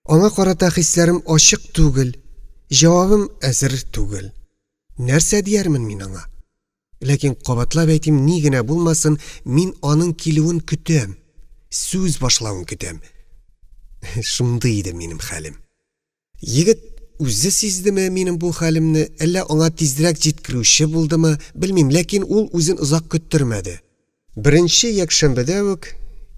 Аңа карата хисләрем ачык түгел, җавабым әзер түгел. Нәрсә диярмен мин аңа? Ләкин кабатлап әйтим, ни генә булмасын, мин аның килүен көтәм, сүз башлавын көтәм. Шундый иде минем хәлем. Егет үзе сиздеме минем бу хәлемне, әллә аңа тизрәк җиткерүче булдымы, белмим, ләкин ул үзен озак көттермәде. Беренче якшәмбедә үк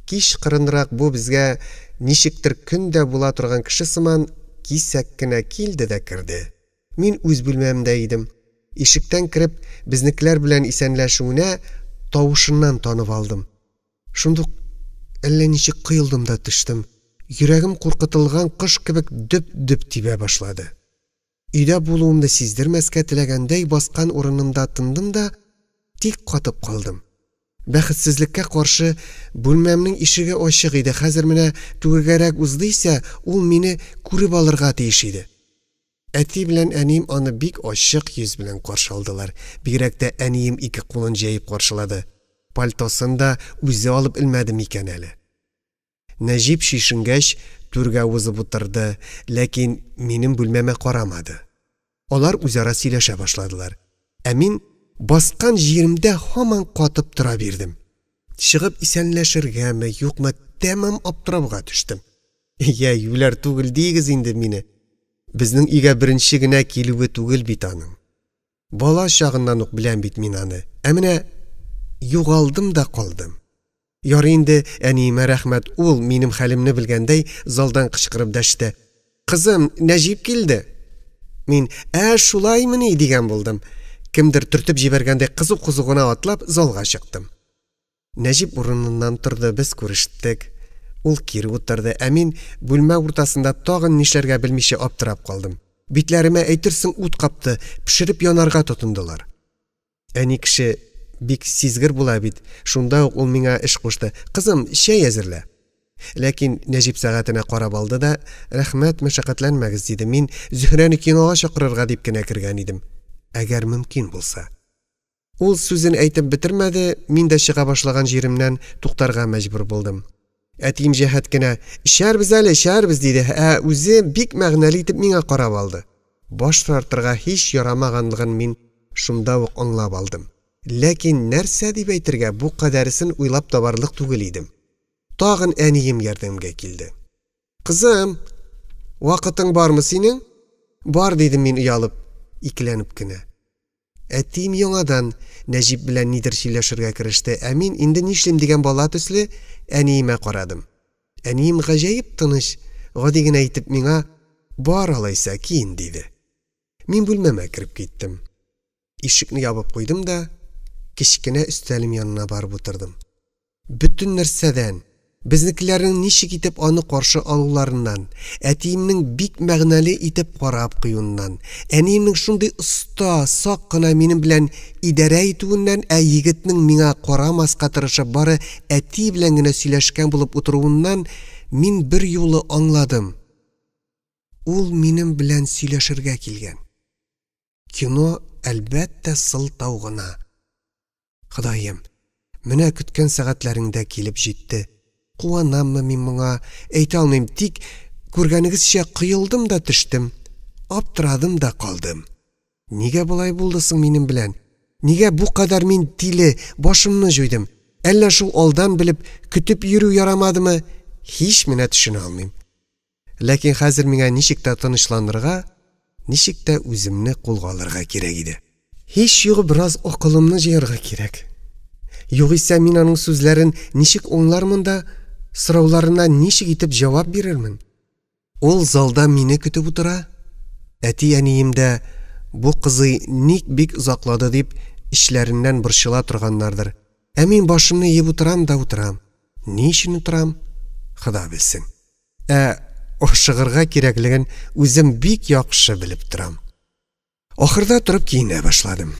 кич кырынрак бу безгә ничектер көндә була торган кеше сыман кисәк кенә килде дә керде. Мин үз бүлмәмдә идем. Ишектән кирип, безнекеләр белән исәнләшүенә тавышыннан танып алдым. Шундук әллә ничек кыелдым да төштем. Йөрәгем куркытылган кош кебек дөп-дөп тибә башлады. Өйдә булуымды сиздермәскә теләгәндәй баскан урынымда тындым да тик катып калдым. Бәхетсезлеккә каршы бүлмәмнең ишеге ачык иде. Хәзер менә түгәрәк уздыйса, ул мине күреп алырга тиеш иде. Әти белән әнием аны бик ачык йөз белән каршы алдылар. Бигрәк тә әнием ике кулын җәеп каршылады. Пальтосын да үзе алып элмәде микән әле. Нәҗип шишенгәч түргә узып утырды, ләкин минем бүлмәмә карамады. Алар үзара сөйләшә башладылар. Ә мин баскан җиремдә һаман катып тора бирдем. Чыгып исәнләшергәме, юкмы, тәмам аптырабга төштем. Я юләр түгел дигез инде мине. Безнең өйгә беренче генә килүе түгел бит аның. Бала чагыннан ук беләм бит мин аны. Ә менә югалдым да калдым. Ярый инде, әниемә рәхмәт, ул минем хәлемне белгәндәй залдан кычкырып дәште. Кызым, Нәҗип килде. Мин, шулаймыни дигән булдым. Кемдер төртеп җибәргәндәй кызу-кызу гына атлап залга чыктым. Нәҗип урыныннан торды, без күрештек. Ул кире утырды, ә мин бүлмә уртасында тагын нишләргә белмичә аптырап калдым. Битләремә әйтерсең ут капты, пешереп янарга тотындылар. Әни кеше бик сизгер була бит. Шунда ук ул миңа эш кушты. Кызым, чәй әзерлә. Ләкин Нәҗип сәгатенә карап алды да, рәхмәт, мәшәкатьләнмәгез диде. Мин Зөһрәне кинога чакырырга дип кенә кергән идем. Әгәр мөмкин булса. Ул сүзен әйтеп бетермәде, мин дә чыга башлаган җиремнән туктарга мәҗбүр булдым. Әтием җәһәт кенә "Шәрбез әле, шәрбез" диде. Үзе бик мәгънәле итеп миңа карап алды. Баш тартырга һич ярамаганлыгын мин шунда ук аңлап алдым. Ләкин нәрсә дип әйтергә, бу кадәресен уйлап табарлык түгел идем. Тагын әнием ярдәмгә килде. Кызым, вакытың бармы синең? Бар дидем мин уялып, икеләнеп кенә. Әтием яңадан Нәҗип белән нидер сөйләшергә кереште, ә мин инде нишлим дигән бала төсле әниемә карадым. Әнием гаҗәеп тыныч, гади генә әйтеп миңа "Бар алайса, кин" диде. Мин бүлмәмә кирип киттем. Ишекне ябып куйдым да кечкенә өстәлем янына барып утырдым. Бүтән нәрсәдән, безнекеләрнең ничек итеп аны каршы алуларыннан, әтиемнең бик мәгънәле итеп карап куюыннан, әниемнең шундый оста, сак кына минем белән идарә итүеннән, егетнең миңа карамаска тырышып бары әти белән генә сөйләшкән булып утыруыннан мин бер юлы аңладым. Ул минем белән сөйләшергә килгән. Кино әлбәттә сылтау гына. Ходаем, менә көткән сәгатьләреңдә килеп җитте. Куанаммы мин моңа, әйтә алмыйм, тик Күргәнегезчә, кыелдым да төштем, аптырадым да калдым. Нигә болай булды соң минем белән? Нигә бу кадәр мин тиле, башымны җуйдым? Әллә шул алдан белеп, көтеп йөрү ярамадымы? Һич менә төшенә алмыйм. Ләкин хәзер миңа ничек тә тынычланырга, ничек тә үземне кулга алырга кирәк иде. Һич югы бераз акылымны җыярга кирәк. Югыйсә мин аның сүзләрен ничек аңлармын да, сорауларына ничек итеп җавап бирермен? Ул залда мине көтеп утыра. Әти-әнием дә бу кызый ник бик озаклады дип эшләреннән борчыла торганнардыр. Ә мин башымны иеп утырам да утырам. Ни өчен утырам? Хода белсен. Ашыгырга кирәклеген үзем бик яхшы белеп торам. Ахырда турып киенә башладым.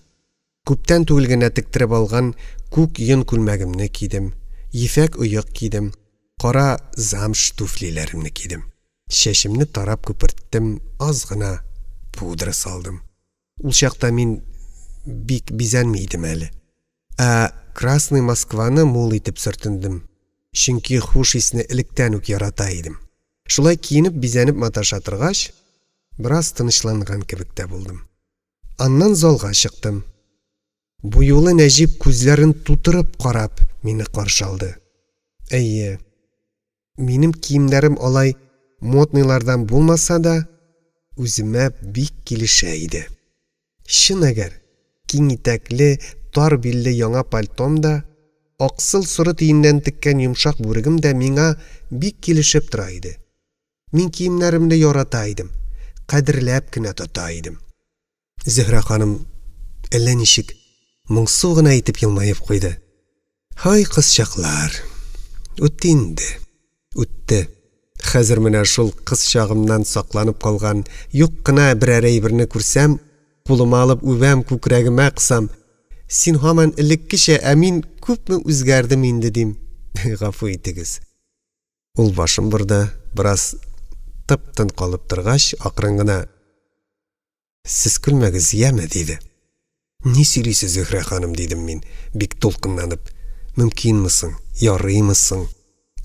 Күптән түгел генә тектереп алган күк йон күлмәгемне кидем, ефәк оек кидем, кара замш туфлиләремне кидем. Шәшемне тарап күперттем, аз гына пудра салдым. Ул чакта мин бик бизәнми идем әле. Красный Москваны мул итеп сөртендем. Чөнки хуш исне электән үк ярата идем. Шулай киенеп, бизәнеп маташа торгач, бераз тынычланган кебек тә булдым. Аннан залга чыктым. Бу юлы Нәҗип күзләрен тутырып карап мине каршы алды. Әйе, минем киемнәрем алай модныйлардан булмаса да, үземә бик килешә иде. Чын әгәр, киң итәкле, тар билле яңа пальтом да, аксыл соры тиеннән теккән йомшак бүрегем дә миңа бик килешеп тора иде. Мин киемнәремне ярата идем, кадерләп кенә тота идем. Зөһрә ханым әллә ничек моңсу гына итеп елмаеп куйды. Һай кызчаклар, үтте инде, үтте. Хәзер менә шул кыз чагымнан сакланып калган юк кына берәр әйберне күрсәм, кулыма алып үбәм, күкрәгемә кысам. Син һаман элеккечә, мин күпме үзгәрдем инде дим. Гафу итегез. Ул башым бурда, бераз тып-тын калып торгач, акрын гына: "Сез көлмәгез, яме?" диде. "Ни сөйлисез, Зөһрә ханым?" дидем мин, бик толкынланып. "Мөмкинме соң? Ярыймы соң?"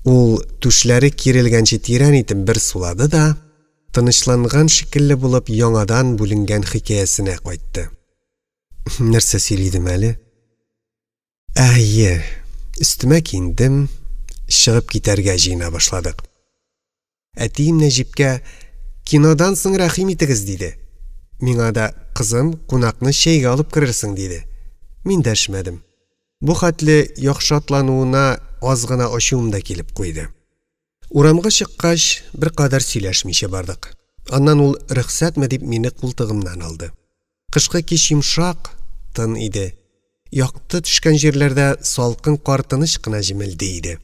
Ул түшләре кирелгәнче тирән итеп бер сулады да, тынычланган шикелле булып яңадан бүленгән хикәясенә кайтты. Нәрсә сөйлидем әле? Әйе, өстемә киендем, чыгып китәргә җыена башладык. Әтием Нәҗипкә: "Кинодан соң рәхим итегез" диде. Миңа да: "Кызым, кунакны чәйгә алып керерсең" диде. Мин дәшмәдем. Бу хәтле яхшы атлануына аз гына ачуым да килеп куйды. Урамга чыккач, бер кадәр сөйләшмичә бардык. Аннан ул рөхсәтме дип мине култыгымнан алды. Кышкы кич йомшак, тын иде. Якты төшкән җирләрдә салкын кар тыныч кына җимелде иде.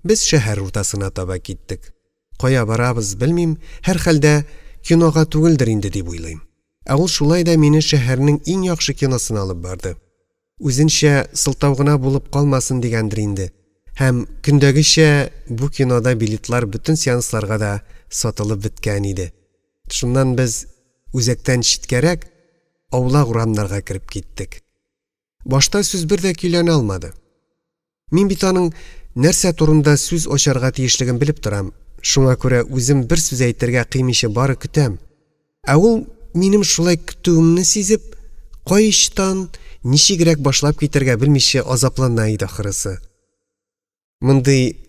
Без шәһәр уртасына таба киттек. Кая барабыз белмим, һәр хәлдә кинога түгелдер инде дип уйлыйм. Ул шулай да мине шәһәрнең иң яхшы киносына алып барды. Үзенчә сылтау гына булып калмасын дигәндер инде. Һәм көндәгечә бу кинода билетлар бөтен сеансларга да сатылып беткән иде. Шуннан без үзәктән читкәрәк аула урамнарга кирип киттек. Башта сүз бер дә көйләнә алмады. Мин бит аның нәрсә турында сүз ачарга тиешлеген белеп торам. Шуңа күрә үзем бер сүз әйтергә кыймыйча бары көтәм. Ул минем шулай көтүемне сизеп, кайчтан ничегрәк башлап китәргә белмичә азаплана иде ахырысы. Мондый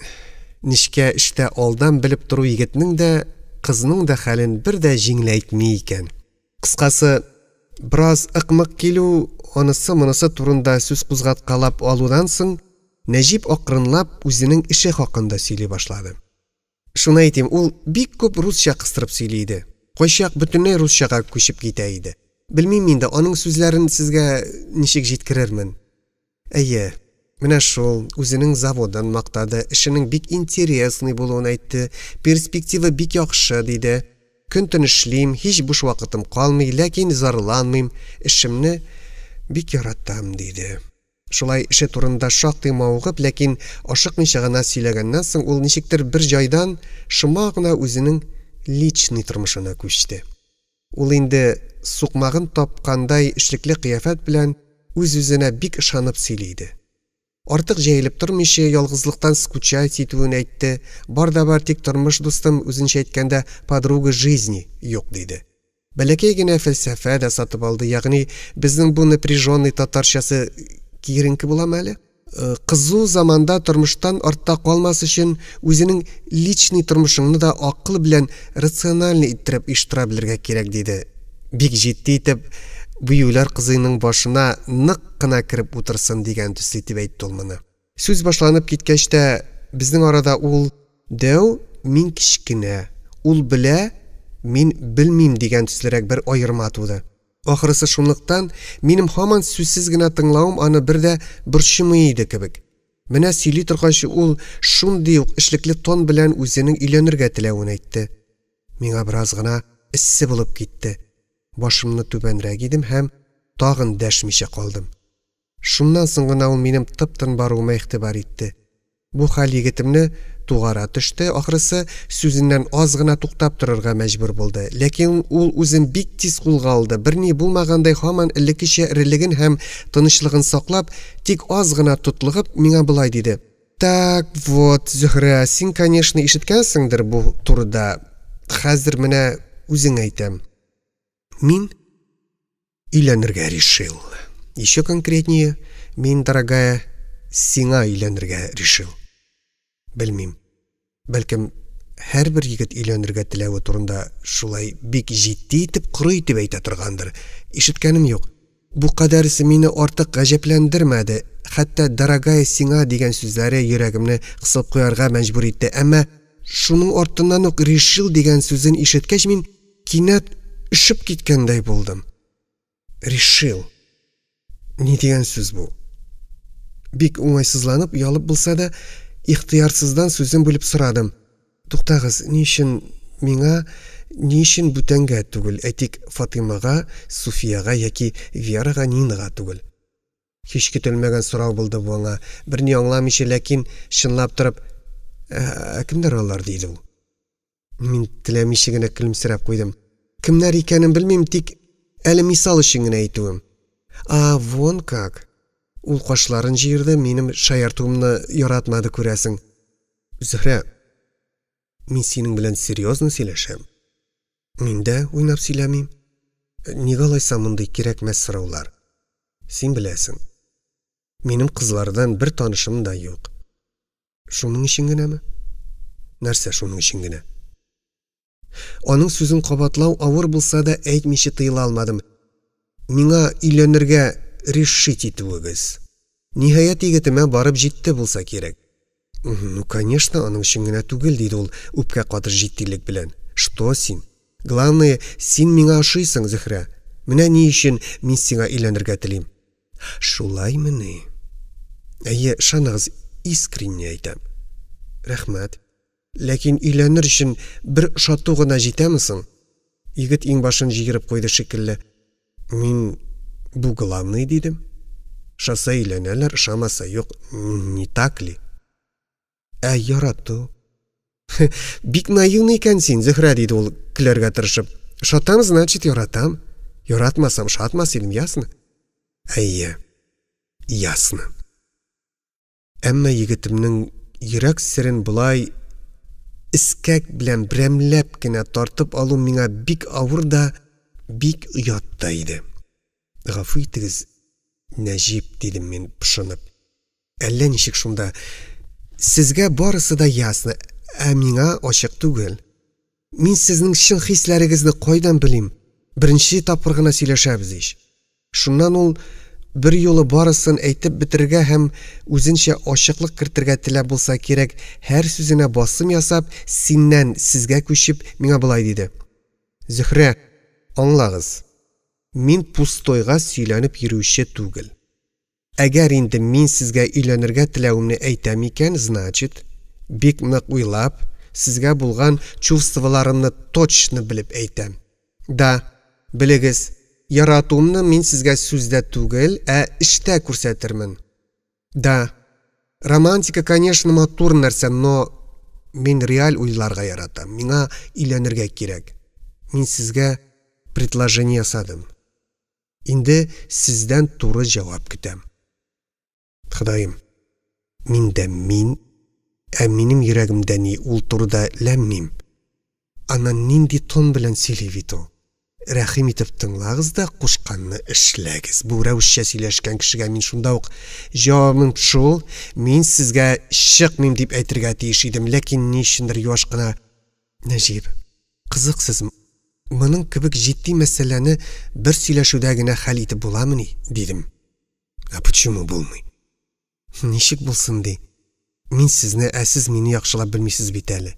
нишкә эштә алдан белеп тору егетнең дә, кызның да хәлен бер дә җиңләйтми икән. Кыскасы, бераз ыкмык килү, анысы-монысы турында сүз кузгаткалап алудан соң, Нәҗип акрынлап үзенең эше хакында сөйли башлады. Шуны әйтим, ул бик күп русча кыстырып сөйли иде. Кайчак бөтенләй русчага күчеп китә иде. Белмим инде аның сүзләрен сезгә ничек җиткерермен. Әйе, менә шул үзенең заводын мактады, эшенең бик интересный булуын әйтте, перспектива бик яхшы диде. Көн-төн эшлим, һич буш вакытым калмый, ләкин зарланмыйм, эшемне бик яратам диде. Шулай эше турында шактый мавыгып, ләкин ашыкмыйча гына сөйләгәннән соң ул ничектер бер җайдан шома гына үзенең личный тормышына күчте. Ул инде сукмагын тапкандай эшлекле кыяфәт белән үз-үзенә бик ышанып сөйлиде. Артык җәелеп тормыйча, ялгызлыктан скучать итүен әйтте. Бар да бар, тик тормыш дустым, үзенчә әйткәндә, подруга жизни юк диде. Бәләкәй генә фәлсәфә дә сатып алды, ягъни безнең бу напряженный татарчасы киеренке буламы әле? Кызу заманда тормыштан артта калмас өчен үзенең личный тормышыңны да акыл белән рациональный иттереп иштыра белергә кирәк диде. Бик җитди итеп бу юлар кызыйның башына нык кына кирип утырсын дигән төсле итеп әйтте ул моны. Сүз башланып киткәч тә безнең арада ул дәү, мин кичкенә, ул белә, мин белмим дигән төслерәк бер аерма туды. Ахырысы шунлыктан минем һаман сүзсез генә тыңлавым аны бер дә борчымый иде кебек. Менә сөйли торганчы ул шундый ук эшлекле тон белән үзенең өйләнергә теләвен әйтте. Миңа бераз гына эссе булып китте. Башымны түбәнрәк идем һәм тагын дәшмичә калдым. Шуннан соң гына ул минем тып-тын баруыма игътибар итте. Бу хәл егетемне тугара төште, ахрысы сүзеннән аз гына туктап торырга мәҗбүр булды. Ләкин ул үзен бик тиз кулга алды. Берни булмагандай һаман элеккечә ирелеген һәм тынычлыгын саклап, тик аз гына тотлыгып, миңа булай диде. Так, вот, Зөһрә, син, конечно, ишеткәнсеңдер бу турыда. Хәзер менә үзең әйтәм. Мин өйләнергә решил. Еще конкретнее, мин, дорогая, сиңа өйләнергә решил. Белмим. Бәлкем, һәрбер егет өйләнергә теләве турында шулай бик җитди итеп, коры итеп әйтә торгандыр. Ишеткәнем юк. Бу кадәрсе мине артык гаҗәпләндермәде. Хәтта дорогая сиңа дигән сүзләре йөрәгемне кысып куярга мәҗбүр итте. Әмма шуның артыннан ук решил дигән сүзен ишеткәч, мин кинәт ишеп киткәндәй булдым. Решил. Ни дигән сүз бу? Бик уңайсызланып, ялып булса да, ихтыярсыздан сүзен бүлеп сорадым. Туктагыз, ни өчен миңа, ни өчен бүтәнгә түгел, әйтик Фатимага, Суфияга яки Верага, Нинага түгел? Һич көтелмәгән сорау булды бу аңа. Берни аңламыйча, ләкин чынлап торып, кемдер алар диде ул. Мин теләмичә генә көлемсерәп куйдым. Кемнәр икәнен белмим, тик әле мисал өчен генә әйтүем. Вон как. Ул кашларын җыерды, минем шаяртуымны яратмады күрәсең. Зөһрә, мин синең белән серьезно сөйләшәм. Мин дә уйнап сөйләмим. Нигә алайса мондый кирәкмәс сораулар? Син беләсең. Минем кызлардан бер танышым да юк. Шуның өчен генәме? Нәрсә шуның өчен генә? Аның сүзен кабатлау авыр булса да әйтмичә тыела алмадым. Миңа өйләнергә решить итүегез. Ниһаять егетемә барып җитте булса кирәк. Ну, конечно, аның өчен генә түгел, диде ул үпкә катыр җиттилек белән. Что син? Главное, син миңа ошыйсың, Зөһрә. Менә ни өчен мин сиңа өйләнергә телим. Шулаймыни? Әйе, шаныгыз, искренне әйтәм. Рәхмәт. Ләкин өйләнер өчен бер шату гына җитәме соң? Егет иң башын җыерып куйды шикелле. Мин бу главный дидем. Шаса өйләнәләр, шамаса юк, не так ли? Ярату. Бик наивный икән син, Зөһрә, диде ул көләргә тырышып. Шатам, значит, яратам. Яратмасам шатмас идем, ясно? Әйе, ясно. Әмма егетемнең йөрәк серен булай искәк белән берәмләп кенә тартып алу миңа бик авыр да, бик оят та иде. Гафу итегез, Нәҗип, дидем мин пышынып. Әллә ничек шунда. Сезгә барысы да ясны, ә миңа ачык түгел. Мин сезнең чын хисләрегезне кайдан белим? Беренче тапкыр гына сөйләшәбез ич. Шуннан ул бер юлы барысын әйтеп бетергә һәм үзенчә ачыклык кертергә теләп булса кирәк, һәр сүзенә басым ясап, синнән сезгә күчеп, миңа булай диде. Зөһрә, аңлагыз. Мин пустойга сөйләнеп йөрүче түгел. Әгәр инде мин сезгә өйләнергә теләвемне әйтәм икән, значит, бик нык уйлап, сезгә булган чувстволарымны точно белеп әйтәм. Да, белегез, яратуымны мин сезгә сүздә түгел, ә эштә күрсәтермен. Да, романтика, конечно, матур нәрсә, но мин реаль уйларга яратам. Миңа өйләнергә кирәк. Мин сезгә предложение ясадым. Инде сездән туры җавап көтәм. Ходаем, Миндә мин, минем йөрәгемдә ни, ул турыда ләммим. Анан нинди тон белән сөйли бит ул. Рәхим итеп тыңлагыз да кушканны эшләгез. Бу рәвешчә сөйләшкән кешегә мин шунда ук җавабым шул, мин сезгә чыкмыйм дип әйтергә тиеш идем, ләкин ни өчендер юаш кына Нәҗип, кызыксыз, моның кебек җитди мәсьәләне бер сөйләшүдә генә хәл итеп буламыни, дидем. Почему булмый? Ничек булсын ди? Мин сезне, сез мине яхшылап белмисез бит әле.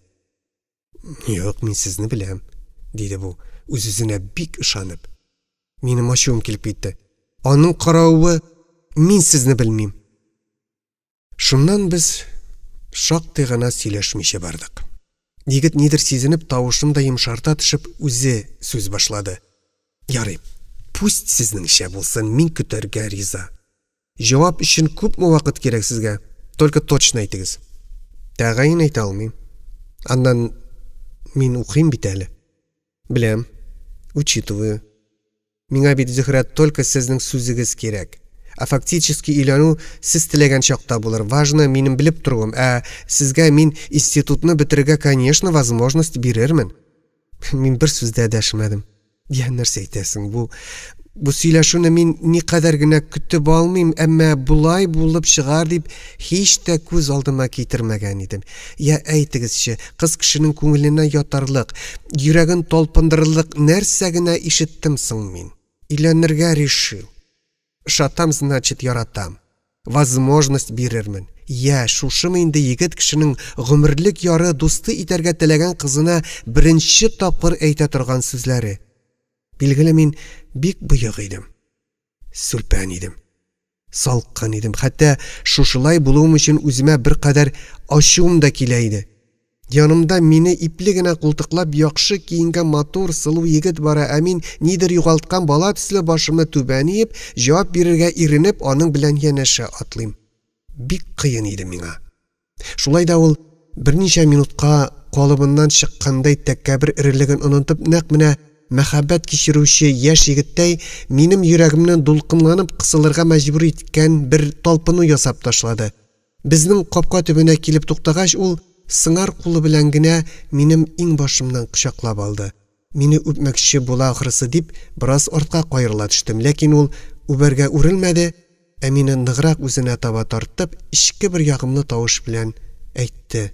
Юк, мин сезне беләм, диде бу, үз-үзенә бик ышанып. Минем ачуым килеп китте. Аның каравы, мин сезне белмим. Шуннан без шактый гына сөйләшмичә бардык. Егет нидер сизенеп, тавышын да йомшарта төшеп, үзе сүз башлады. Ярый, пусть сезнеңчә булсын, мин көтәргә риза. Җавап өчен күпме вакыт кирәк сезгә? Только точно әйтегез. Тәгаен әйтә алмыйм. Аннан мин укыйм бит әле. Беләм, учитываю. Миңа бит Зөһрә только сезнең сүзегез кирәк. Фактически өйләнү сез теләгән чакта булыр. Важно минем белеп торуым. Сезгә мин институтны бетерергә, конечно, возможность бирермен. Мин бер сүздә дәшмәдем. Дигән нәрсә әйтәсең, бу сөйләшүне мин никадәр генә көтеп алмыйм, әмма булай булып чыгар дип һич тә күз алдыма китермәгән идем. Я әйтегезче, кыз кешенең күңеленә ятарлык, йөрәген талпындырырлык нәрсә генә ишеттем соң мин. Өйләнергә решил. Шатам, значит, яратам. Возможность бирермен. Я, шушымы инде егет кешенең гомерлек яры дусты итәргә теләгән кызына беренче тапкыр әйтә торган сүзләре. Билгеле, мин бик быйык идем. Сүлпән идем. Салкын идем. Хәтта шушылай булуым өчен үземә бер кадәр ачуым да килә иде. Янымда мине ипле генә култыклап яхшы киенгән матур сылу егет бара, мин нидер югалткан бала төсле башымны түбәниеп, җавап бирергә иренеп, аның белән янәшә атлыйм. Бик кыен иде миңа. Шулай да ул берничә минутка калыбыннан чыккандай тәкәббер ирелеген онытып, нәкъ менә мәхәббәт кичерүче яшь егеттәй минем йөрәгемне дулкынланып кысылырга мәҗбүр иткән бер талпыну ясап ташлады. Безнең капка төбенә килеп туктагач, ул сыңар кулы белән генә минем иң башымнан кочаклап алды. Мине үпмәкче була ахрысы дип, бераз артка кайрыла төштем, ләкин ул үбәргә үрелмәде, мине ныграк үзенә таба тартып, ичке бер ягымлы тавыш белән әйтте.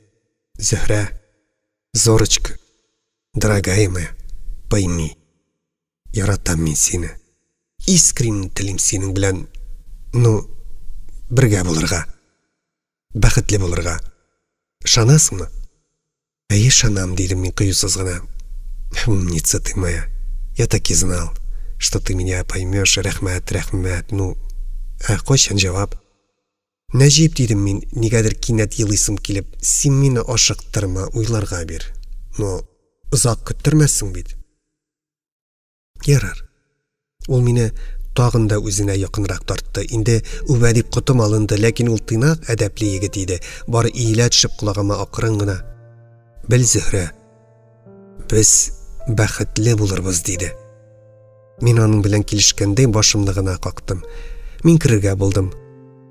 Зөһрә, Зорочка, дорогая моя, пойми, яратам мин сине. Искренне телим синең белән, бергә булырга, бәхетле булырга. Шанасыңмы? Әйе, шанам, дидем мин кыюсыз гына. Умница ты моя. Я так и знал, что ты меня поймешь. Рәхмәт, рәхмәт. Кайчан җавап? Нәҗип, дидем мин, нигәдер кинәт елыйсым килеп, син мине ашыктырма, уйларга бир. Озак көттермәссең бит. Ярар. Ул мине тагын да үзенә якынрак тартты. Инде үбә дип котым алынды, ләкин ул тыйнак әдәпле егет иде. Бары иелә төшеп колагыма акрын гына. Бел, Зөһрә, без бәхетле булырбыз, диде. Мин аның белән килешкәндәй башымны гына кактым. Мин керергә булдым.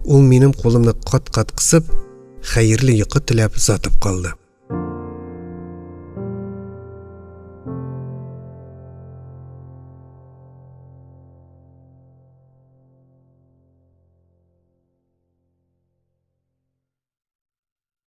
Ул минем кулымны кат-кат кысып, хәерле йокы теләп затып калды.